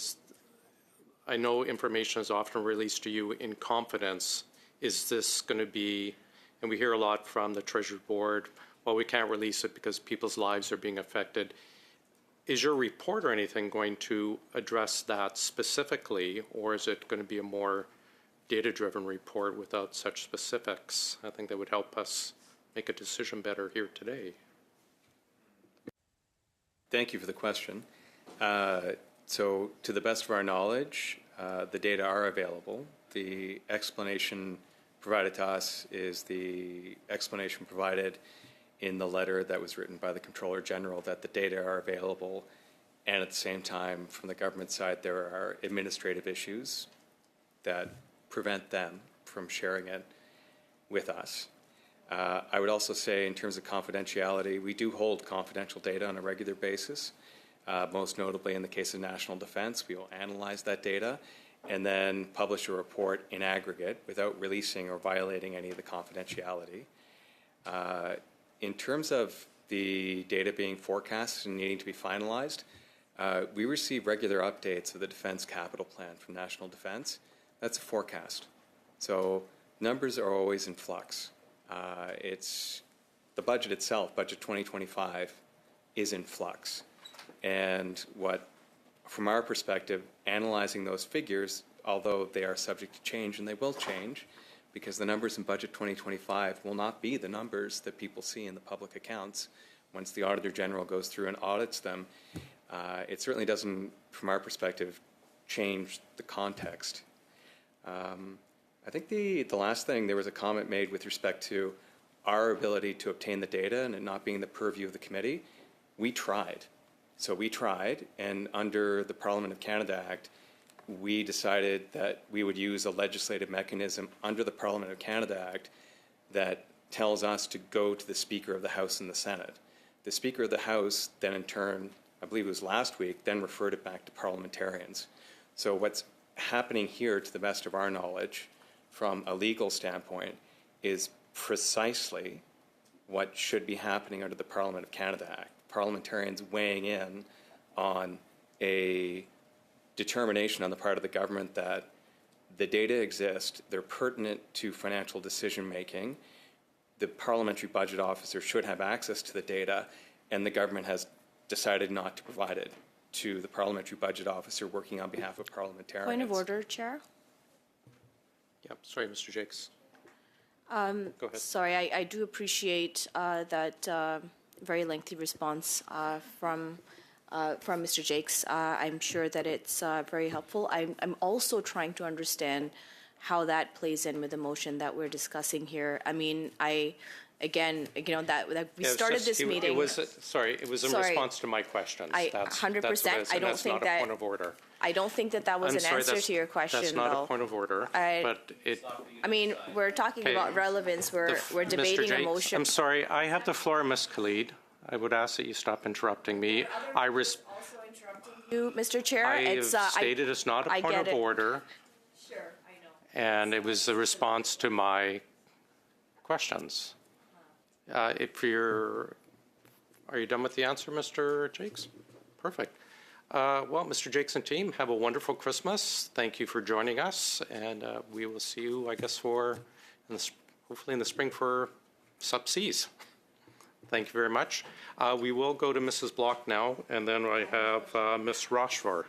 Speaker 1: I know information is often released to you in confidence, is this going to be, and we hear a lot from the Treasury Board, well, we can't release it because people's lives are being affected. Is your report or anything going to address that specifically, or is it going to be a more data-driven report without such specifics? I think that would help us make a decision better here today.
Speaker 9: Thank you for the question. So to the best of our knowledge, the data are available. The explanation provided to us is the explanation provided in the letter that was written by the Comptroller General, that the data are available, and at the same time, from the government side, there are administrative issues that prevent them from sharing it with us. I would also say, in terms of confidentiality, we do hold confidential data on a regular basis. Most notably in the case of national defense, we will analyze that data and then publish a report in aggregate without releasing or violating any of the confidentiality. In terms of the data being forecast and needing to be finalized, we receive regular updates of the defense capital plan from National Defense. That's a forecast. So numbers are always in flux. It's the budget itself, budget 2025, is in flux. And what, from our perspective, analyzing those figures, although they are subject to change, and they will change, because the numbers in budget 2025 will not be the numbers that people see in the public accounts once the Auditor General goes through and audits them. It certainly doesn't, from our perspective, change the context. I think the last thing, there was a comment made with respect to our ability to obtain the data and it not being the purview of the committee. We tried. So we tried, and under the Parliament of Canada Act, we decided that we would use a legislative mechanism under the Parliament of Canada Act that tells us to go to the Speaker of the House and the Senate. The Speaker of the House then in turn, I believe it was last week, then referred it back to parliamentarians. So what's happening here, to the best of our knowledge, from a legal standpoint, is precisely what should be happening under the Parliament of Canada Act. Parliamentarians weighing in on a determination on the part of the government that the data exist, they're pertinent to financial decision making, the parliamentary budget officer should have access to the data, and the government has decided not to provide it to the parliamentary budget officer working on behalf of parliamentarians.
Speaker 5: Point of order, Chair.
Speaker 1: Yep, sorry, Mr. Jakes. Go ahead.
Speaker 5: Sorry, I do appreciate that very lengthy response from Mr. Jakes. I'm sure that it's very helpful. I'm also trying to understand how that plays in with the motion that we're discussing here. I mean, again, you know, that we started this meeting.
Speaker 1: It was in response to my questions.
Speaker 5: 100%. I don't think that.
Speaker 1: Point of order.
Speaker 5: I don't think that was an answer to your question.
Speaker 1: That's not
Speaker 5: though.
Speaker 1: a point of order.
Speaker 5: But
Speaker 1: it.
Speaker 5: I mean, we're talking about relevance. We're debating
Speaker 1: Mr. Jakes,
Speaker 5: a motion.
Speaker 1: I'm sorry. I have the floor, Ms. Khalid. I would ask that you stop interrupting me.
Speaker 5: Also interrupting you, Mr. Chair.
Speaker 1: I stated it's not a point of order.
Speaker 5: Sure, I know.
Speaker 1: And it was a response to my questions. Are you done with the answer, Mr. Jakes? Perfect. Well, Mr. Jakes and team, have a wonderful Christmas. Thank you for joining us, and we will see you, I guess, hopefully in the spring for sub-Cs. Thank you very much. We will go to Mrs. Block now, and then I have Ms. Rochefort.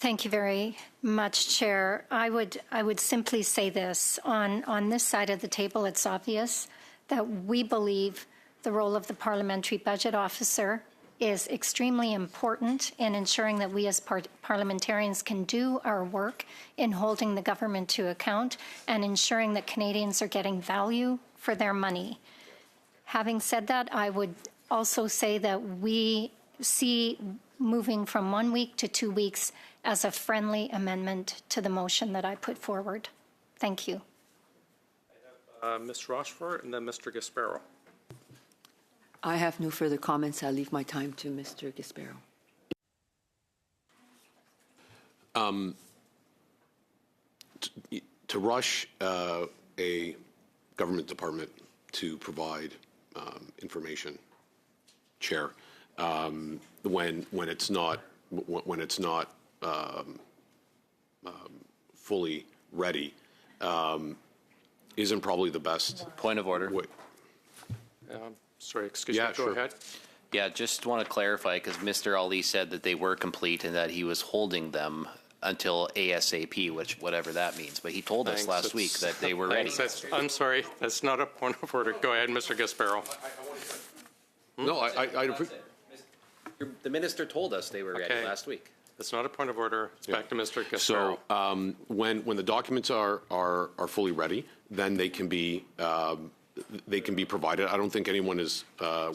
Speaker 2: Thank you very much, Chair. I would simply say this. On this side of the table, it's obvious that we believe the role of the Parliamentary Budget Officer is extremely important in ensuring that we as parliamentarians can do our work in holding the government to account and ensuring that Canadians are getting value for their money. Having said that, I would also say that we see moving from 1 week to 2 weeks as a friendly amendment to the motion that I put forward. Thank you.
Speaker 1: Ms. Rochefort and then Mr. Gasparo.
Speaker 12: I have no further comments. I'll leave my time to Mr. Gasparo.
Speaker 10: To rush a government department to provide information, Chair, when it's not fully ready, isn't probably the best.
Speaker 6: Point of order.
Speaker 1: Sorry, excuse me. Go ahead.
Speaker 6: Yeah, just want to clarify because Mr. Ali said that they were complete and that he was holding them until ASAP, which whatever that means. But he told us last week that they were ready.
Speaker 1: I'm sorry, that's not a point of order. Go ahead, Mr. Gasparo.
Speaker 10: No,
Speaker 6: The minister told us they were ready last week.
Speaker 1: That's not a point of order. It's back to Mr. Gasparo.
Speaker 10: So when the documents are fully ready, then they can be provided. I don't think anyone is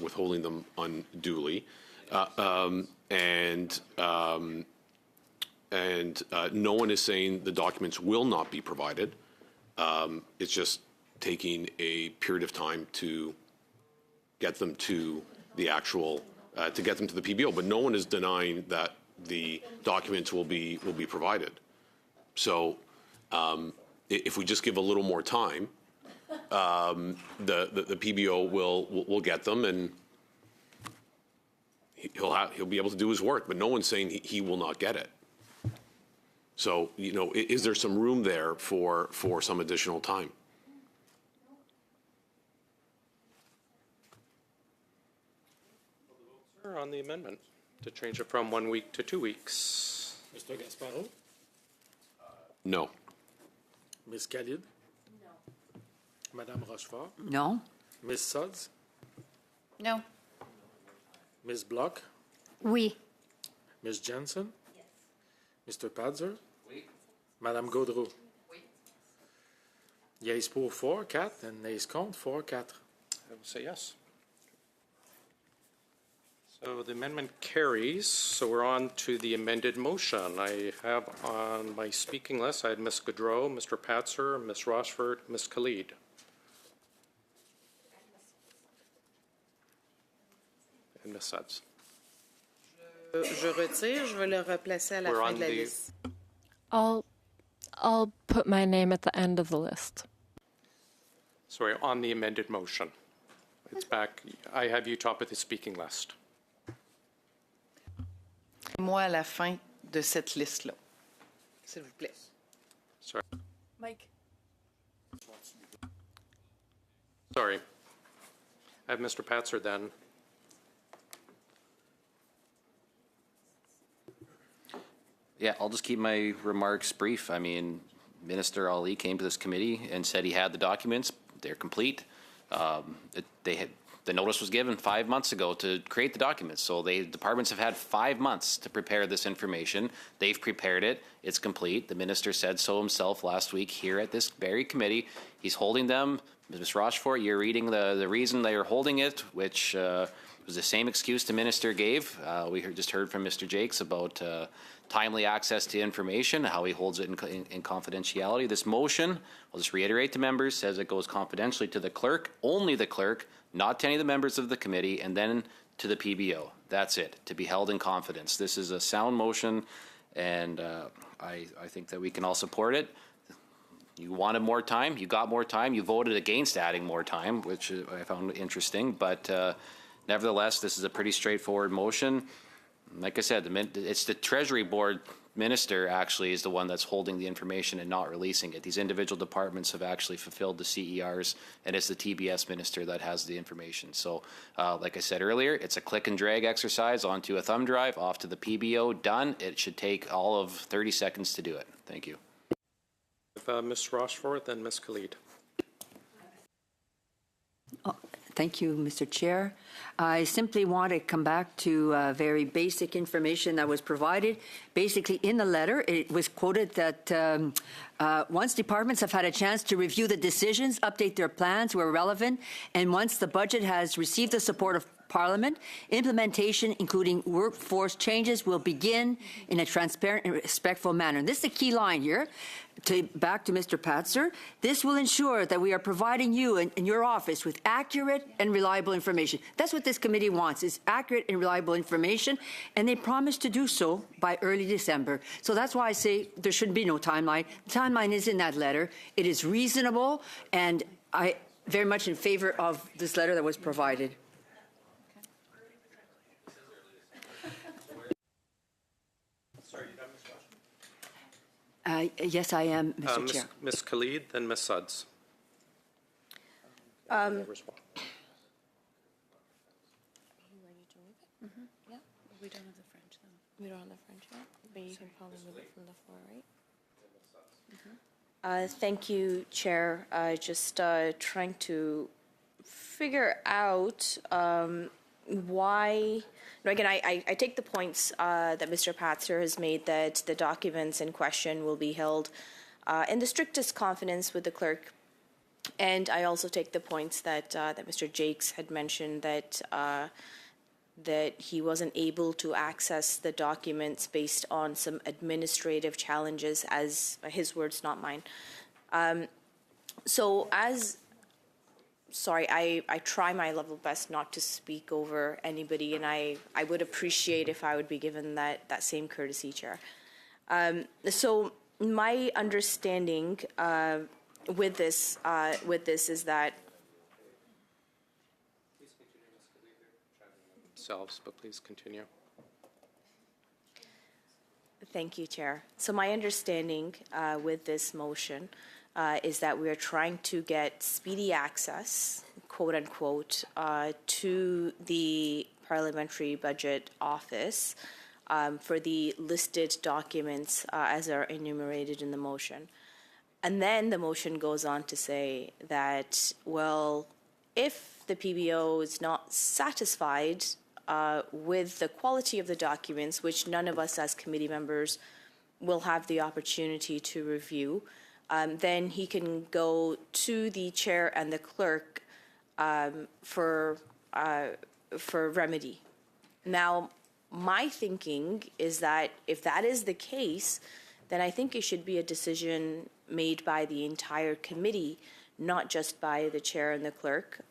Speaker 10: withholding them unduly, and no one is saying the documents will not be provided. It's just taking a period of time to get them to the actual, to get them to the PBO. But no one is denying that the documents will be provided. So if we just give a little more time, the PBO will get them, and he'll be able to do his work. But no one's saying he will not get it. So, you know, is there some room there for some additional time?
Speaker 1: On the amendment to change it from 1 week to 2 weeks.
Speaker 15: Mr. Gasparo?
Speaker 10: No.
Speaker 15: Ms. Khalid? No. Madame Rochefort?
Speaker 12: No.
Speaker 15: Ms. Sudds?
Speaker 8: No.
Speaker 15: Ms. Bloch?
Speaker 2: Oui.
Speaker 15: Ms. Jensen? Yes. Mr. Padzer? Oui. Madame Gaudreau? Oui. Yeas pour 4, 4, and nays contre 4, 4.
Speaker 1: I will say yes. So the amendment carries. So we're on to the amended motion. I have on my speaking list, I had Ms. Gaudreau, Mr. Patzer, Ms. Rochford, Ms. Khalid. And Ms. Sudds.
Speaker 3: Je retire, je vais le replacer à la
Speaker 1: We're
Speaker 3: fin
Speaker 1: on
Speaker 3: de la
Speaker 1: the-
Speaker 3: liste.
Speaker 4: I'll put my name at the end of the list.
Speaker 1: Sorry, on the amended motion. It's back. I have you top of the speaking list.
Speaker 3: Moi à la fin de cette liste-là, s'il vous plaît.
Speaker 1: Sorry.
Speaker 3: Mike.
Speaker 1: Sorry. I have Mr. Patzer then.
Speaker 6: Yeah, I'll just keep my remarks brief. I mean, Minister Ali came to this committee and said he had the documents. They're complete. The notice was given 5 months ago to create the documents. So departments have had 5 months to prepare this information. They've prepared it. It's complete. The minister said so himself last week here at this very committee. He's holding them. Ms. Rochefort, you're reading the reason they are holding it, which was the same excuse the minister gave. We just heard from Mr. Jakes about timely access to information, how he holds it in confidentiality. This motion, I'll just reiterate to members, says it goes confidentially to the clerk, only the clerk, not to any of the members of the committee, and then to the PBO. That's it, to be held in confidence. This is a sound motion, and I think that we can all support it. You wanted more time, you got more time, you voted against adding more time, which I found interesting, but nevertheless, this is a pretty straightforward motion. Like I said, it's the Treasury Board minister actually is the one that's holding the information and not releasing it. These individual departments have actually fulfilled the CERs, and it's the TBS minister that has the information. So, like I said earlier, it's a click and drag exercise onto a thumb drive, off to the PBO, done. It should take all of 30 seconds to do it. Thank you.
Speaker 1: Ms. Rochefort, then Ms. Khalid.
Speaker 12: Thank you, Mr. Chair. I simply want to come back to very basic information that was provided. Basically, in the letter, it was quoted that once departments have had a chance to review the decisions, update their plans where relevant, and once the budget has received the support of Parliament, implementation, including workforce changes, will begin in a transparent and respectful manner. And this is the key line here. Back to Mr. Patzer, this will ensure that we are providing you and your office with accurate and reliable information. That's what this committee wants, is accurate and reliable information, and they promised to do so by early December. So that's why I say there should be no timeline. The timeline is in that letter. It is reasonable, and I very much in favor of this letter that was provided. Yes, I am, Mr. Chair.
Speaker 1: Ms. Khalid, then Ms. Sudds.
Speaker 5: Are you ready to move it? Yeah.
Speaker 8: We don't have the French, though.
Speaker 5: We don't have the French yet, but you can probably move it from the floor, right? Thank you, Chair. Just trying to figure out why. No, again, I take the points that Mr. Patzer has made that the documents in question will be held in the strictest confidence with the clerk. And I also take the points that Mr. Jakes had mentioned that that he wasn't able to access the documents based on some administrative challenges, as his words, not mine. So as sorry, I try my level best not to speak over anybody, and I would appreciate if I would be given that same courtesy, Chair. So my understanding with this is that
Speaker 1: Selves, but please continue.
Speaker 5: Thank you, Chair. So my understanding with this motion is that we are trying to get speedy access, quote unquote, to the Parliamentary Budget Office for the listed documents as are enumerated in the motion. And then the motion goes on to say that, well, if the PBO is not satisfied with the quality of the documents, which none of us as committee members will have the opportunity to review, then he can go to the chair and the clerk for remedy. Now, my thinking is that if that is the case, then I think it should be a decision made by the entire committee, not just by the chair and the clerk,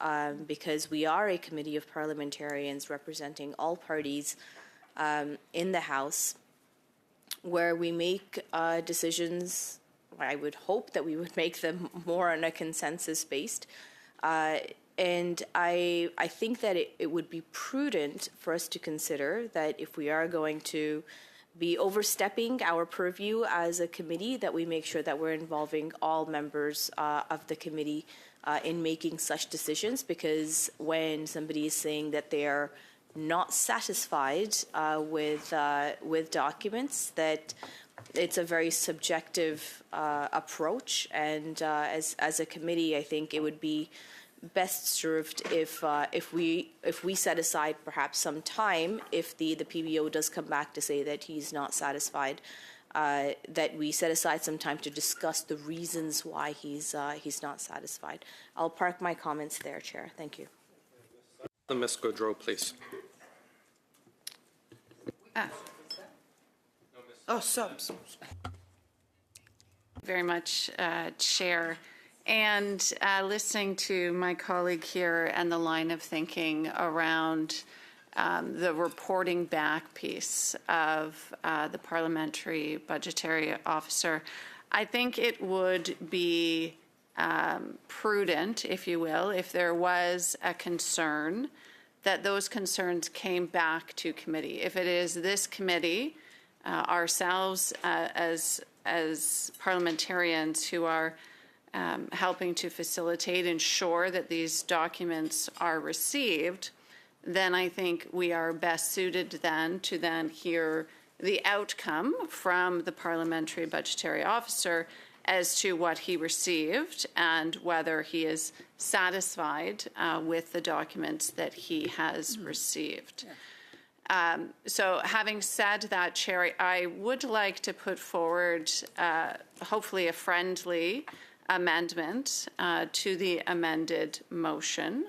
Speaker 5: because we are a committee of parliamentarians representing all parties in the House, where we make decisions. I would hope that we would make them more on a consensus-based. And I think that it would be prudent for us to consider that if we are going to be overstepping our purview as a committee, that we make sure that we're involving all members of the committee in making such decisions, because when somebody is saying that they are not satisfied with documents, that it's a very subjective approach, and as a committee, I think it would be best served if we set aside perhaps some time, if the PBO does come back to say that he's not satisfied, that we set aside some time to discuss the reasons why he's not satisfied. I'll park my comments there, Chair. Thank you.
Speaker 1: Ms. Gaudreau, please.
Speaker 8: Subs. Very much, Chair. And listening to my colleague here and the line of thinking around the reporting back piece of the Parliamentary Budgetary Officer, I think it would be prudent, if you will, if there was a concern, that those concerns came back to committee. If it is this committee, ourselves as parliamentarians who are helping to facilitate, ensure that these documents are received, then I think we are best suited then to hear the outcome from the Parliamentary Budgetary Officer as to what he received and whether he is satisfied with the documents that he has received. So having said that, Chair, I would like to put forward hopefully a friendly amendment to the amended motion,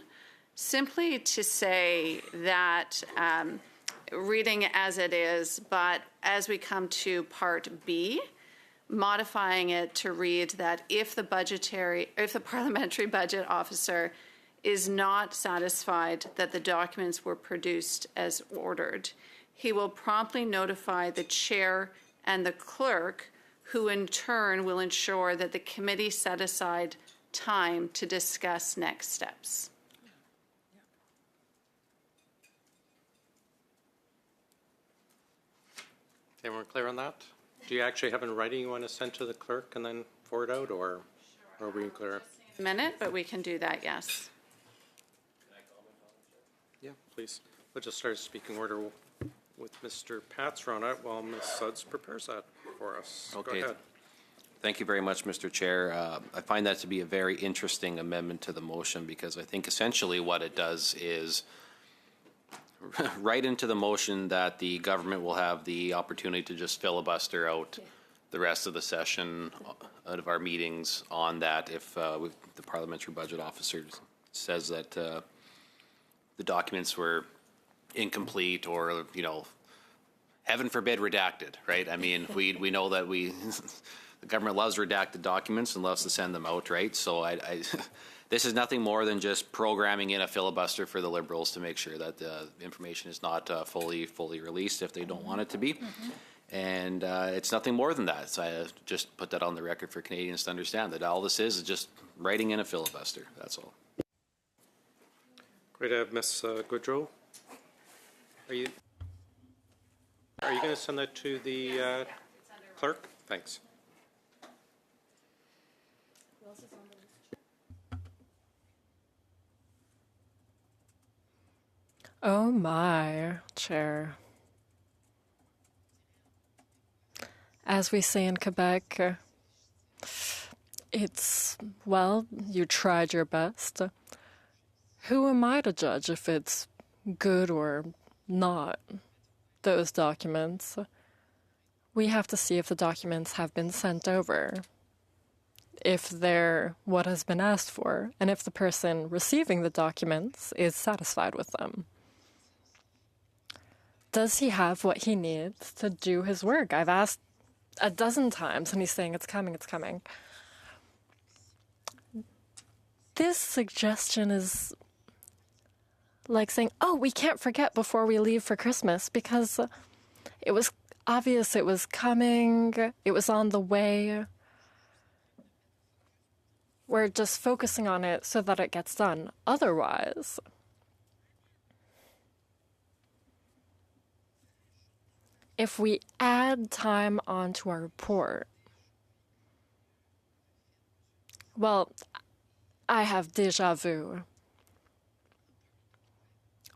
Speaker 8: simply to say that, reading as it is, but as we come to Part B, modifying it to read that if the Parliamentary Budget Officer is not satisfied that the documents were produced as ordered, he will promptly notify the chair and the clerk, who in turn will ensure that the committee set aside time to discuss next steps.
Speaker 1: Everyone clear on that? Do you actually have in writing you want to send to the clerk and then forward out, or are we clear?
Speaker 8: A minute, but we can do that, yes.
Speaker 1: Yeah, please. We'll just start speaking order with Mr. Patzron while Ms. Sudds prepares that for us.
Speaker 6: Okay.
Speaker 1: Go ahead.
Speaker 6: Thank you very much, Mr. Chair. I find that to be a very interesting amendment to the motion, because I think essentially what it does is write into the motion that the government will have the opportunity to just filibuster out the rest of the session out of our meetings on that if the Parliamentary Budget Officer says that the documents were incomplete or, heaven forbid, redacted, right? I mean, we know that the government loves redacted documents and loves to send them out, right? So This is nothing more than just programming in a filibuster for the Liberals to make sure that the information is not fully released if they don't want it to be. And it's nothing more than that. So I just put that on the record for Canadians to understand that all this is just writing in a filibuster. That's all.
Speaker 1: Great. Ms. Goodrow, are you going to send that to the clerk? Thanks.
Speaker 4: Oh my, Chair. As we say in Quebec, it's, well, you tried your best. Who am I to judge if it's good or not, those documents? We have to see if the documents have been sent over, if they're what has been asked for, and if the person receiving the documents is satisfied with them. Does he have what he needs to do his work? I've asked a dozen times, and he's saying it's coming, it's coming. This suggestion is like saying, oh, we can't forget before we leave for Christmas, because it was obvious it was coming, it was on the way. We're just focusing on it so that it gets done. Otherwise, if we add time onto our report, well, I have déjà vu.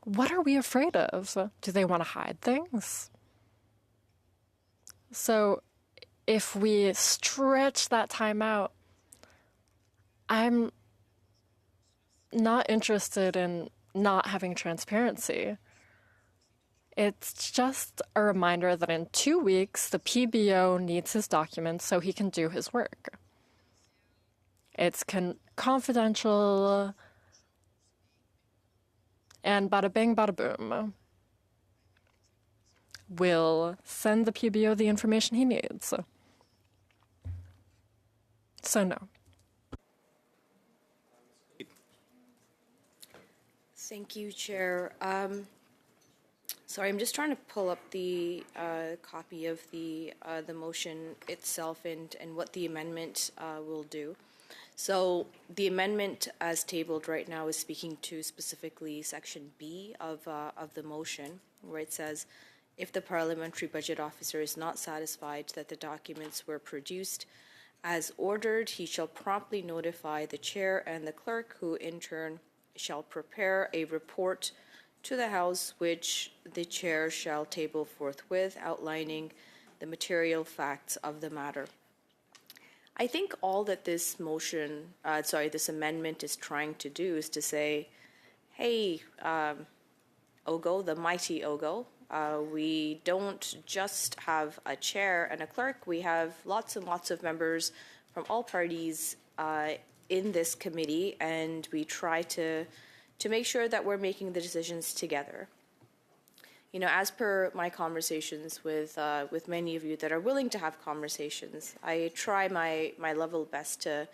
Speaker 4: What are we afraid of? Do they want to hide things? So if we stretch that time out, I'm not interested in not having transparency. It's just a reminder that in 2 weeks, the PBO needs his documents so he can do his work. It's confidential, and bada bing, bada boom. We'll send the PBO the information he needs. So no.
Speaker 5: Thank you, Chair. Sorry, I'm just trying to pull up the copy of the motion itself and what the amendment will do. So the amendment as tabled right now is speaking to specifically Section B of the motion, where it says, if the parliamentary budget officer is not satisfied that the documents were produced as ordered, he shall promptly notify the chair and the clerk, who in turn shall prepare a report to the House, which the chair shall table forthwith, outlining the material facts of the matter. I think all that this motion, this amendment is trying to do is to say, hey, OGGO, the mighty OGGO, we don't just have a chair and a clerk, we have lots and lots of members from all parties in this committee, and we try to make sure that we're making the decisions together. You know, as per my conversations with many of you that are willing to have conversations, I try my level best to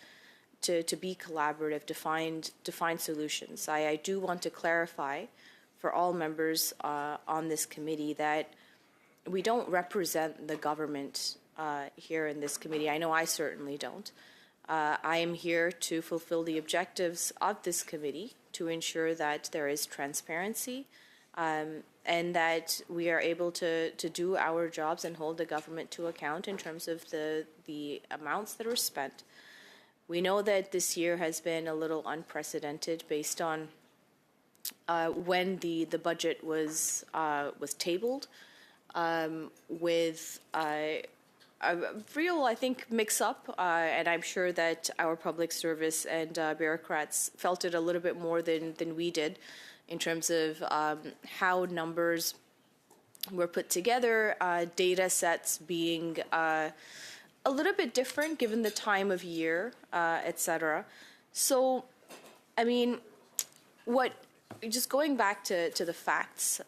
Speaker 5: be collaborative, to find solutions. I do want to clarify for all members on this committee that we don't represent the government here in this committee. I know I certainly don't. I am here to fulfill the objectives of this committee, to ensure that there is transparency and that we are able to do our jobs and hold the government to account in terms of the amounts that are spent. We know that this year has been a little unprecedented based on when the budget was tabled, with a real, I think, mix-up, and I'm sure that our public service and bureaucrats felt it a little bit more than we did in terms of how numbers were put together, data sets being a little bit different given the time of year, etc. So, I mean, just going back to the facts,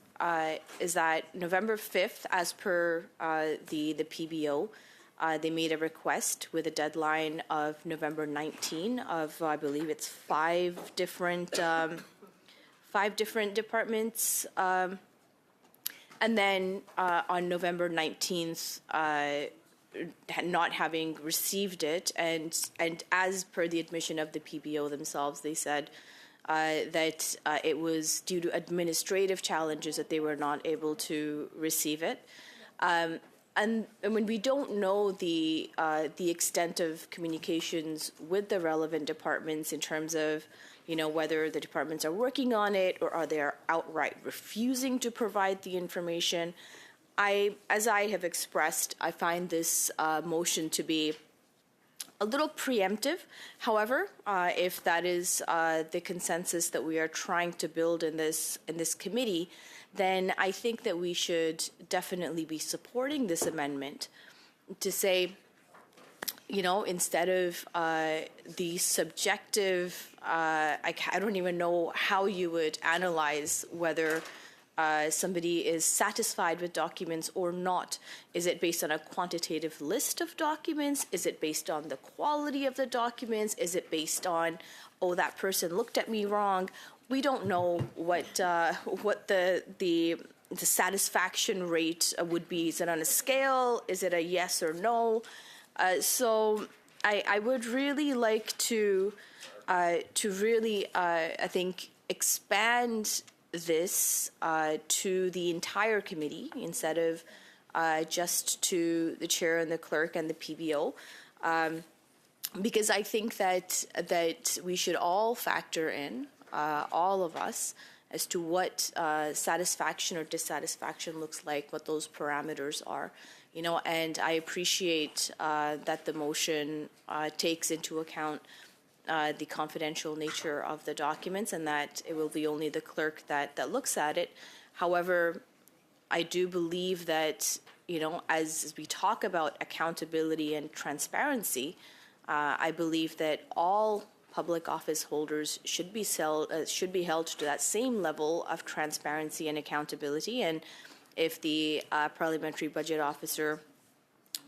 Speaker 5: is that November 5th, as per the PBO, They made a request with a deadline of November 19 of, I believe it's five different departments. And then on November 19th, not having received it, and as per the admission of the PBO themselves, they said that it was due to administrative challenges that they were not able to receive it. And when we don't know the extent of communications with the relevant departments in terms of, whether the departments are working on it or are they outright refusing to provide the information, as I have expressed, I find this motion to be a little preemptive. However, if that is the consensus that we are trying to build in this committee, then I think that we should definitely be supporting this amendment to say, instead of the subjective, I don't even know how you would analyze whether somebody is satisfied with documents or not. Is it based on a quantitative list of documents? Is it based on the quality of the documents? Is it based on, oh, that person looked at me wrong? We don't know what the satisfaction rate would be. Is it on a scale? Is it a yes or no? So I would really like to really, I think, expand this to the entire committee instead of just to the chair and the clerk and the PBO. Because I think that we should all factor in, all of us, as to what satisfaction or dissatisfaction looks like, what those parameters are. And I appreciate that the motion takes into account the confidential nature of the documents and that it will be only the clerk that looks at it. However, I do believe that, as we talk about accountability and transparency, I believe that all public office holders should be held to that same level of transparency and accountability. And if the parliamentary budget officer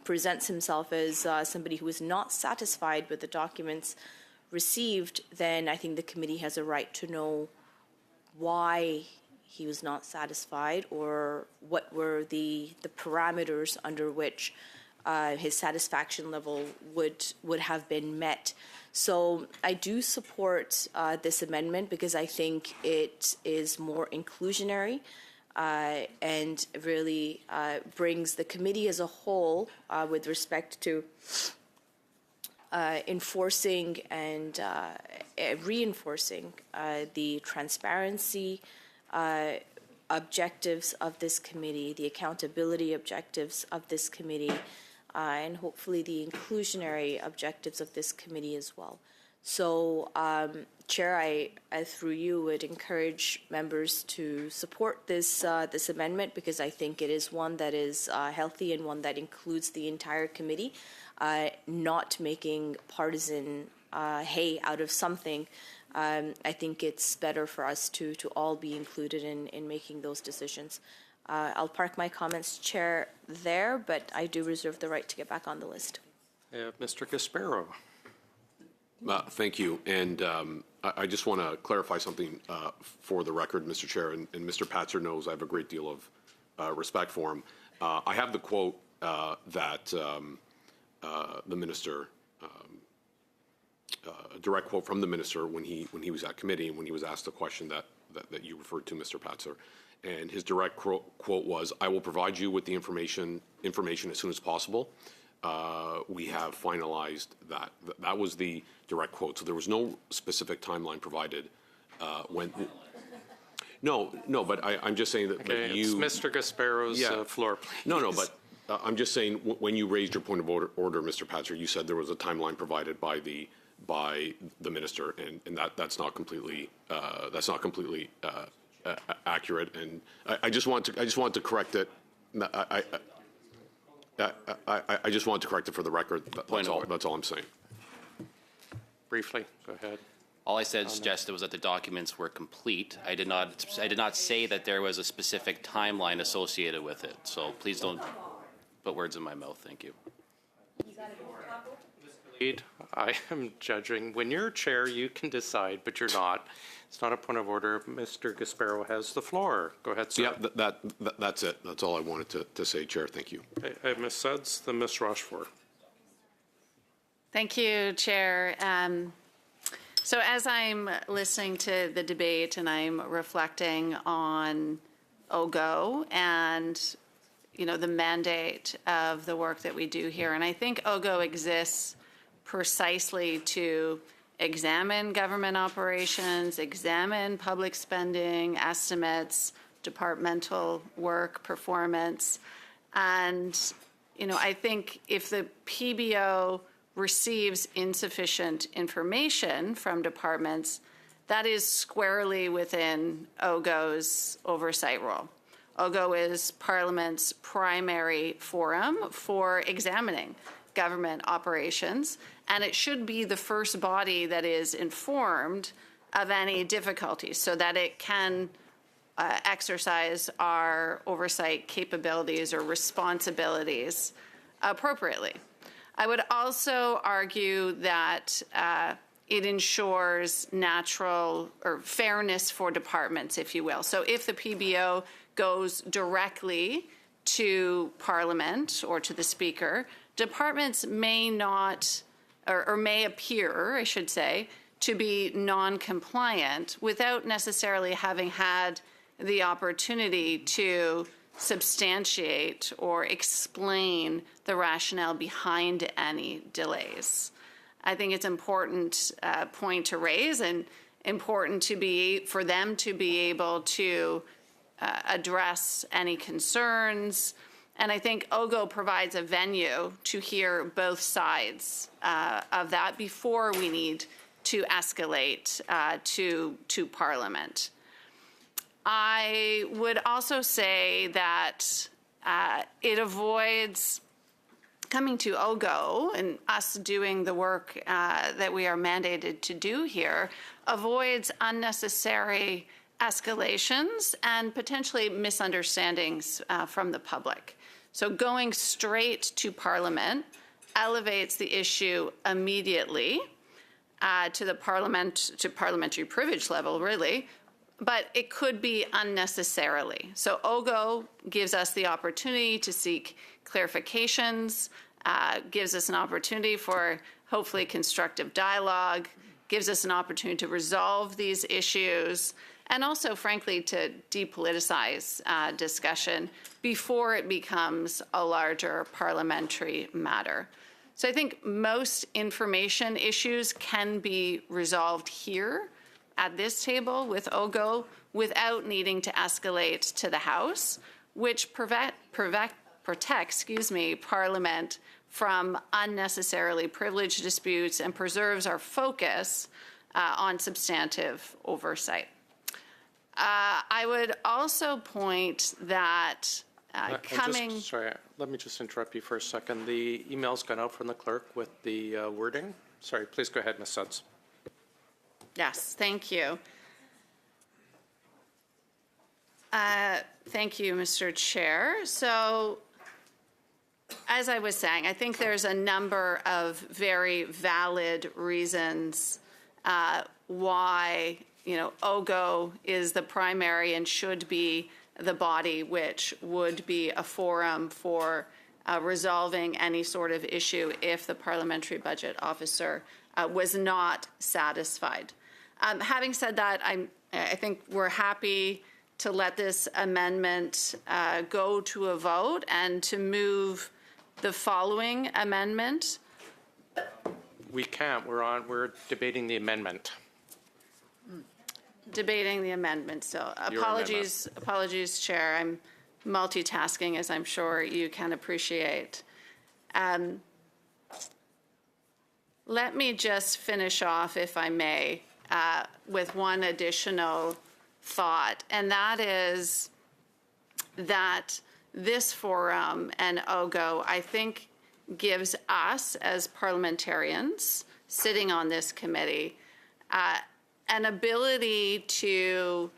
Speaker 5: presents himself as somebody who is not satisfied with the documents received, then I think the committee has a right to know why he was not satisfied or what were the parameters under which his satisfaction level would have been met. So I do support this amendment because I think it is more inclusionary and really brings the committee as a whole with respect to enforcing and reinforcing the transparency objectives of this committee, the accountability objectives of this committee, and hopefully the inclusionary objectives of this committee as well. So, Chair, I through you would encourage members to support this this amendment because I think it is one that is healthy and one that includes the entire committee, not making partisan hay out of something. I think it's better for us to all be included in making those decisions. I'll park my comments, Chair, there, but I do reserve the right to get back on the list.
Speaker 1: Mr. Gasparo.
Speaker 10: Thank you. And I just want to clarify something for the record, Mr. Chair, and Mr. Patzer knows I have a great deal of respect for him. I have the quote that the minister, a direct quote from the minister when he was at committee and when he was asked the question that you referred to, Mr. Patzer. And his direct quote was, "I will provide you with the information as soon as possible." We have finalized that. That was the direct quote. So there was no specific timeline provided when. No, but I'm just saying that,
Speaker 1: Okay,
Speaker 10: you.
Speaker 1: It's Mr. Gasparo's floor, please.
Speaker 10: No, but I'm just saying when you raised your point of order, Mr. Patzer, you said there was a timeline provided by the minister, and that's not completely accurate. And I just want to correct it. I just want to correct it for the record. That's all I'm saying.
Speaker 1: Briefly, go ahead.
Speaker 6: All I said suggested was that the documents were complete. I did not say that there was a specific timeline associated with it. So please don't put words in my mouth. Thank you.
Speaker 1: Lead, I am judging. When you're chair, you can decide, but you're not. It's not a point of order. Mr. Gasparo has the floor. Go ahead, sir.
Speaker 10: Yeah, that's it. That's all I wanted to say, Chair. Thank you.
Speaker 1: I have Ms. Suds, then Ms. Rochefort.
Speaker 8: Thank you, Chair. So as I'm listening to the debate and I'm reflecting on OGGO and, you know, the mandate of the work that we do here, and I think OGGO exists precisely to examine government operations, examine public spending, estimates, departmental work, performance. And, you know, I think if the PBO receives insufficient information from departments, that is squarely within OGGO's oversight role. OGGO is Parliament's primary forum for examining government operations, and it should be the first body that is informed of any difficulties so that it can exercise our oversight capabilities or responsibilities appropriately. I would also argue that it ensures natural or fairness for departments, if you will. So if the PBO goes directly to Parliament or to the Speaker, departments may not, or may appear, I should say, to be non-compliant without necessarily having had the opportunity to substantiate or explain the rationale behind any delays. I think it's an important point to raise and important for them to be able to address any concerns. And I think OGGO provides a venue to hear both sides of that before we need to escalate to Parliament. I would also say that it avoids coming to OGGO and us doing the work that we are mandated to do here, avoids unnecessary escalations and potentially misunderstandings from the public. So going straight to Parliament elevates the issue immediately to the parliamentary privilege level, really, but it could be unnecessarily. So OGGO gives us the opportunity to seek clarifications, gives us an opportunity for hopefully constructive dialogue, gives us an opportunity to resolve these issues, and also, frankly, to depoliticize discussion before it becomes a larger parliamentary matter. So I think most information issues can be resolved here at this table with OGGO without needing to escalate to the House, which protects Parliament from unnecessarily privileged disputes and preserves our focus on substantive oversight. I would also point that
Speaker 1: Sorry, let me just interrupt you for a second. The email's gone out from the clerk with the wording. Sorry, please go ahead, Ms. Suds.
Speaker 8: Yes, thank you. Thank you, Mr. Chair. So, as I was saying, I think there's a number of very valid reasons why, OGGO is the primary and should be the body which would be a forum for resolving any sort of issue if the parliamentary budget officer was not satisfied. Having said that, I think we're happy to let this amendment go to a vote and to move the following amendment.
Speaker 1: We can't. We're debating the amendment.
Speaker 8: Debating the amendment. So apologies, Chair. I'm multitasking, as I'm sure you can appreciate. Let me just finish off, if I may, with one additional thought, and that is that this forum and OGGO, I think, gives us as parliamentarians sitting on this committee an ability to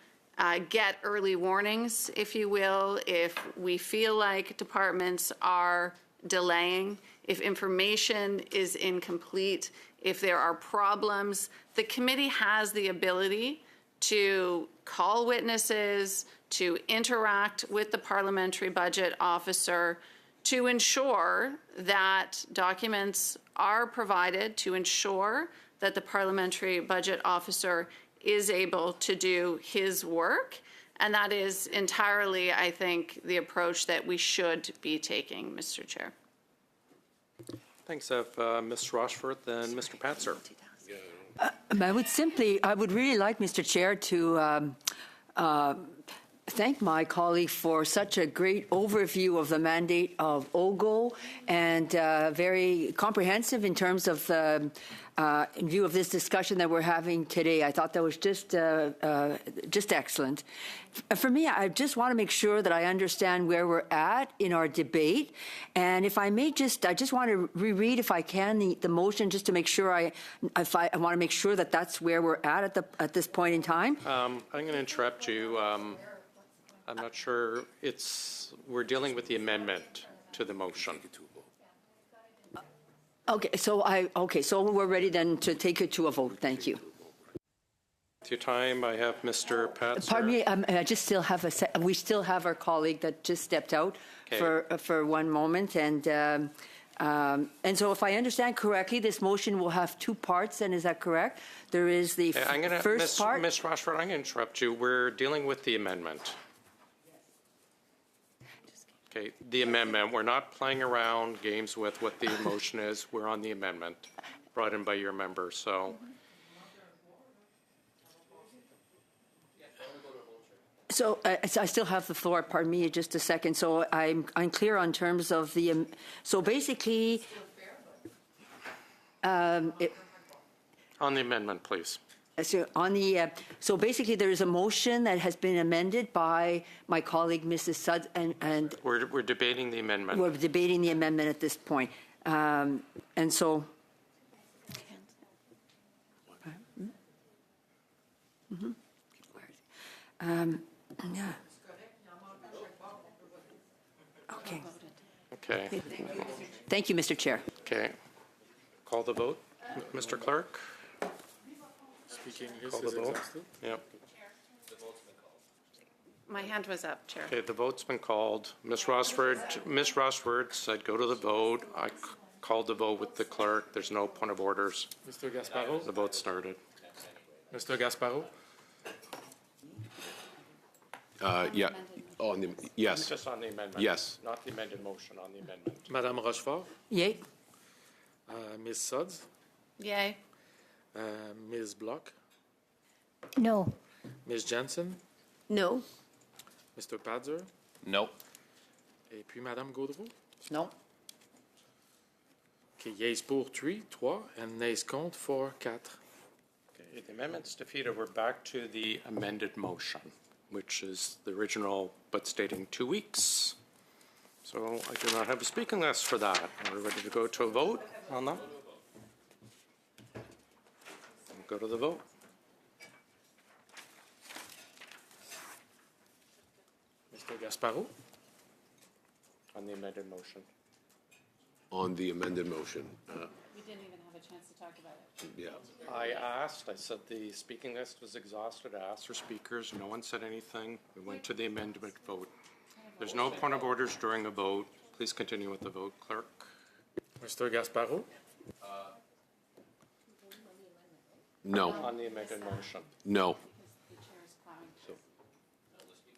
Speaker 8: get early warnings, if you will, if we feel like departments are delaying, if information is incomplete, if there are problems, the committee has the ability to call witnesses, to interact with the parliamentary budget officer, to ensure that documents are provided, to ensure that the parliamentary budget officer is able to do his work. And that is entirely, I think, the approach that we should be taking, Mr. Chair.
Speaker 1: Thanks, Ms. Rochford, then Mr. Patzer.
Speaker 12: I would really like, Mr. Chair, to thank my colleague for such a great overview of the mandate of OGGO and very comprehensive in terms of in view of this discussion that we're having today. I thought that was just excellent. For me, I just want to make sure that I understand where we're at in our debate. And if I may I just want to reread, if I can, the motion just to make sure I want to make sure that that's where we're at this point in time.
Speaker 1: I'm going to interrupt you. I'm not sure we're dealing with the amendment to the motion.
Speaker 12: Okay, so we're ready then to take it to a vote. Thank you.
Speaker 1: With your time, I have Mr. Patzer.
Speaker 12: Pardon me, I just still have we still have our colleague that just stepped out for one moment, and so if I understand correctly, this motion will have two parts. And is that correct? There is the first part.
Speaker 1: Ms. Rochford, I'm going to interrupt you. We're dealing with the amendment. Okay, the amendment. We're not playing around games with what the motion is. We're on the amendment brought in by your member. So.
Speaker 12: So I still have the floor. Pardon me, just a second. So I'm clear on terms of the. So basically.
Speaker 1: On the amendment, please.
Speaker 12: So basically, there is a motion that has been amended by my colleague, Mrs. Suds, and
Speaker 1: we're debating the amendment.
Speaker 12: We're debating the amendment at this point, and so. Yeah. Okay.
Speaker 1: Okay.
Speaker 12: Thank you, Mr. Chair.
Speaker 1: Okay. Call the vote, Mr. Clerk.
Speaker 15: Speaking
Speaker 1: Call the vote. Yep.
Speaker 8: My hand was up, Chair.
Speaker 1: Okay, the vote's been called. Ms. Rochford said go to the vote. I called the vote with the clerk. There's no point of orders.
Speaker 15: Mr. Gasparo?
Speaker 1: The vote started.
Speaker 15: Mr. Gasparo?
Speaker 10: Yeah. Yes.
Speaker 1: Just on the amendment.
Speaker 10: Yes.
Speaker 1: Not the amended motion, on the amendment.
Speaker 15: Madame Rochefort?
Speaker 12: Yay.
Speaker 15: Ms. Suds?
Speaker 8: Yay.
Speaker 15: Ms. Bloch?
Speaker 2: No.
Speaker 15: Ms. Jensen?
Speaker 7: No.
Speaker 15: Mr. Padzer?
Speaker 6: No.
Speaker 15: Et puis Madame Gaudreau?
Speaker 12: No.
Speaker 15: Okay, yeas pour 3, and nays contre 4, 4.
Speaker 1: Okay, the amendment's defeated. We're back to the amended motion, which is the original, but stating 2 weeks. So I do not have a speaking list for that. Are we ready to go to a vote on that? Go to the vote.
Speaker 15: Mr. Gasparo?
Speaker 1: On the amended motion.
Speaker 10: On the amended motion.
Speaker 8: We didn't even have a chance to talk about it.
Speaker 10: Yeah.
Speaker 1: I said the speaking list was exhausted. I asked for speakers. No one said anything. We went to the amendment vote. There's no point of orders during a vote. Please continue with the vote, clerk.
Speaker 15: Mr. Gasparo?
Speaker 10: No.
Speaker 1: On the amended motion.
Speaker 10: No.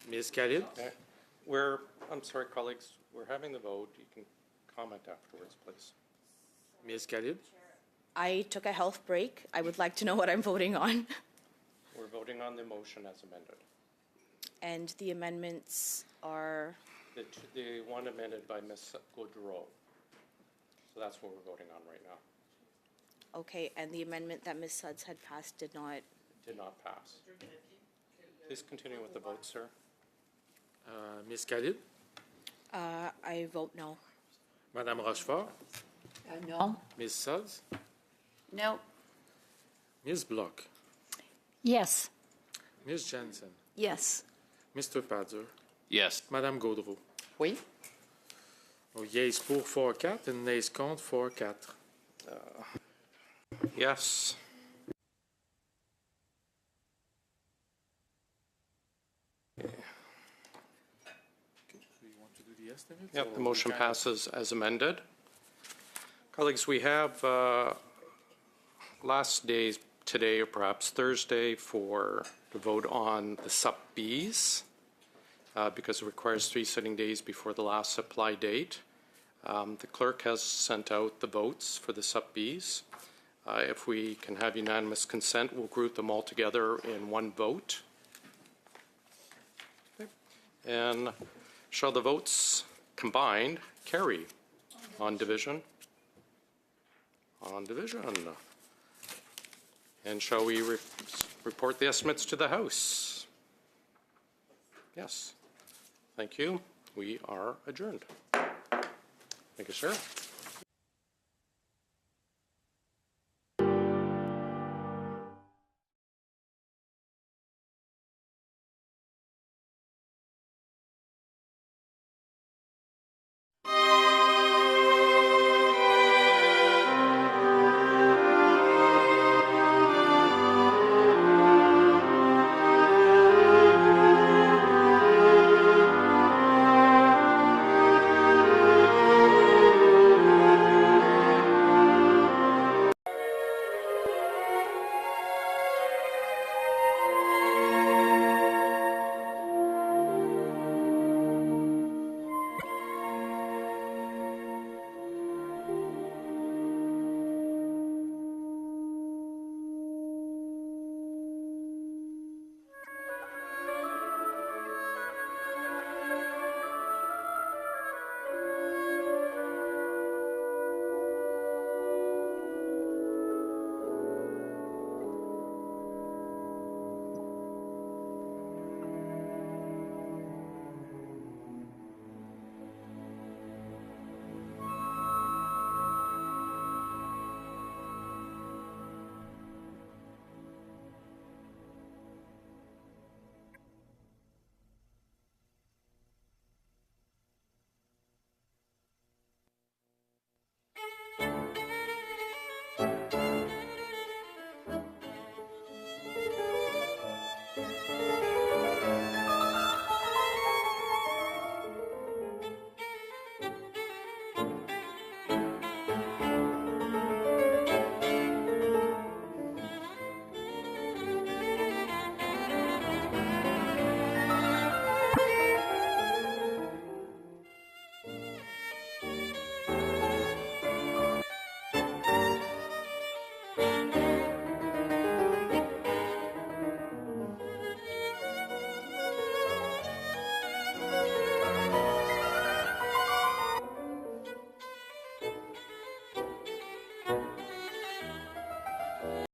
Speaker 15: Ms. Khalid?
Speaker 1: I'm sorry, colleagues. We're having the vote. You can comment afterwards, please.
Speaker 15: Ms. Khalid?
Speaker 5: I took a health break. I would like to know what I'm voting on.
Speaker 1: We're voting on the motion as amended.
Speaker 5: And the amendments are?
Speaker 1: The one amended by Ms. Gaudreau. So that's what we're voting on right now.
Speaker 5: Okay, and the amendment that Ms. Suds had passed did not?
Speaker 1: Did not pass. Please continue with the vote, sir.
Speaker 15: Ms. Khalid?
Speaker 5: I vote no.
Speaker 15: Madame Rochefort?
Speaker 12: No.
Speaker 15: Ms. Suds?
Speaker 8: No.
Speaker 15: Ms. Bloch?
Speaker 2: Yes.
Speaker 15: Ms. Jensen?
Speaker 7: Yes.
Speaker 15: Mr. Padzer?
Speaker 6: Yes.
Speaker 15: Madame Gaudreau?
Speaker 3: Oui.
Speaker 15: Yeas pour 4-4 and nays contre 4-4.
Speaker 1: Yes. Yep, the motion passes as amended. Colleagues, we have last days today, or perhaps Thursday, for the vote on the SUP-Bs because it requires 3 sitting days before the last supply date. The clerk has sent out the votes for the SUP-Bs. If we can have unanimous consent, we'll group them all together in one vote. Okay. And shall the votes combined carry on division? On division. And shall we report the estimates to the House? Yes. Thank you. We are adjourned. Thank you, sir.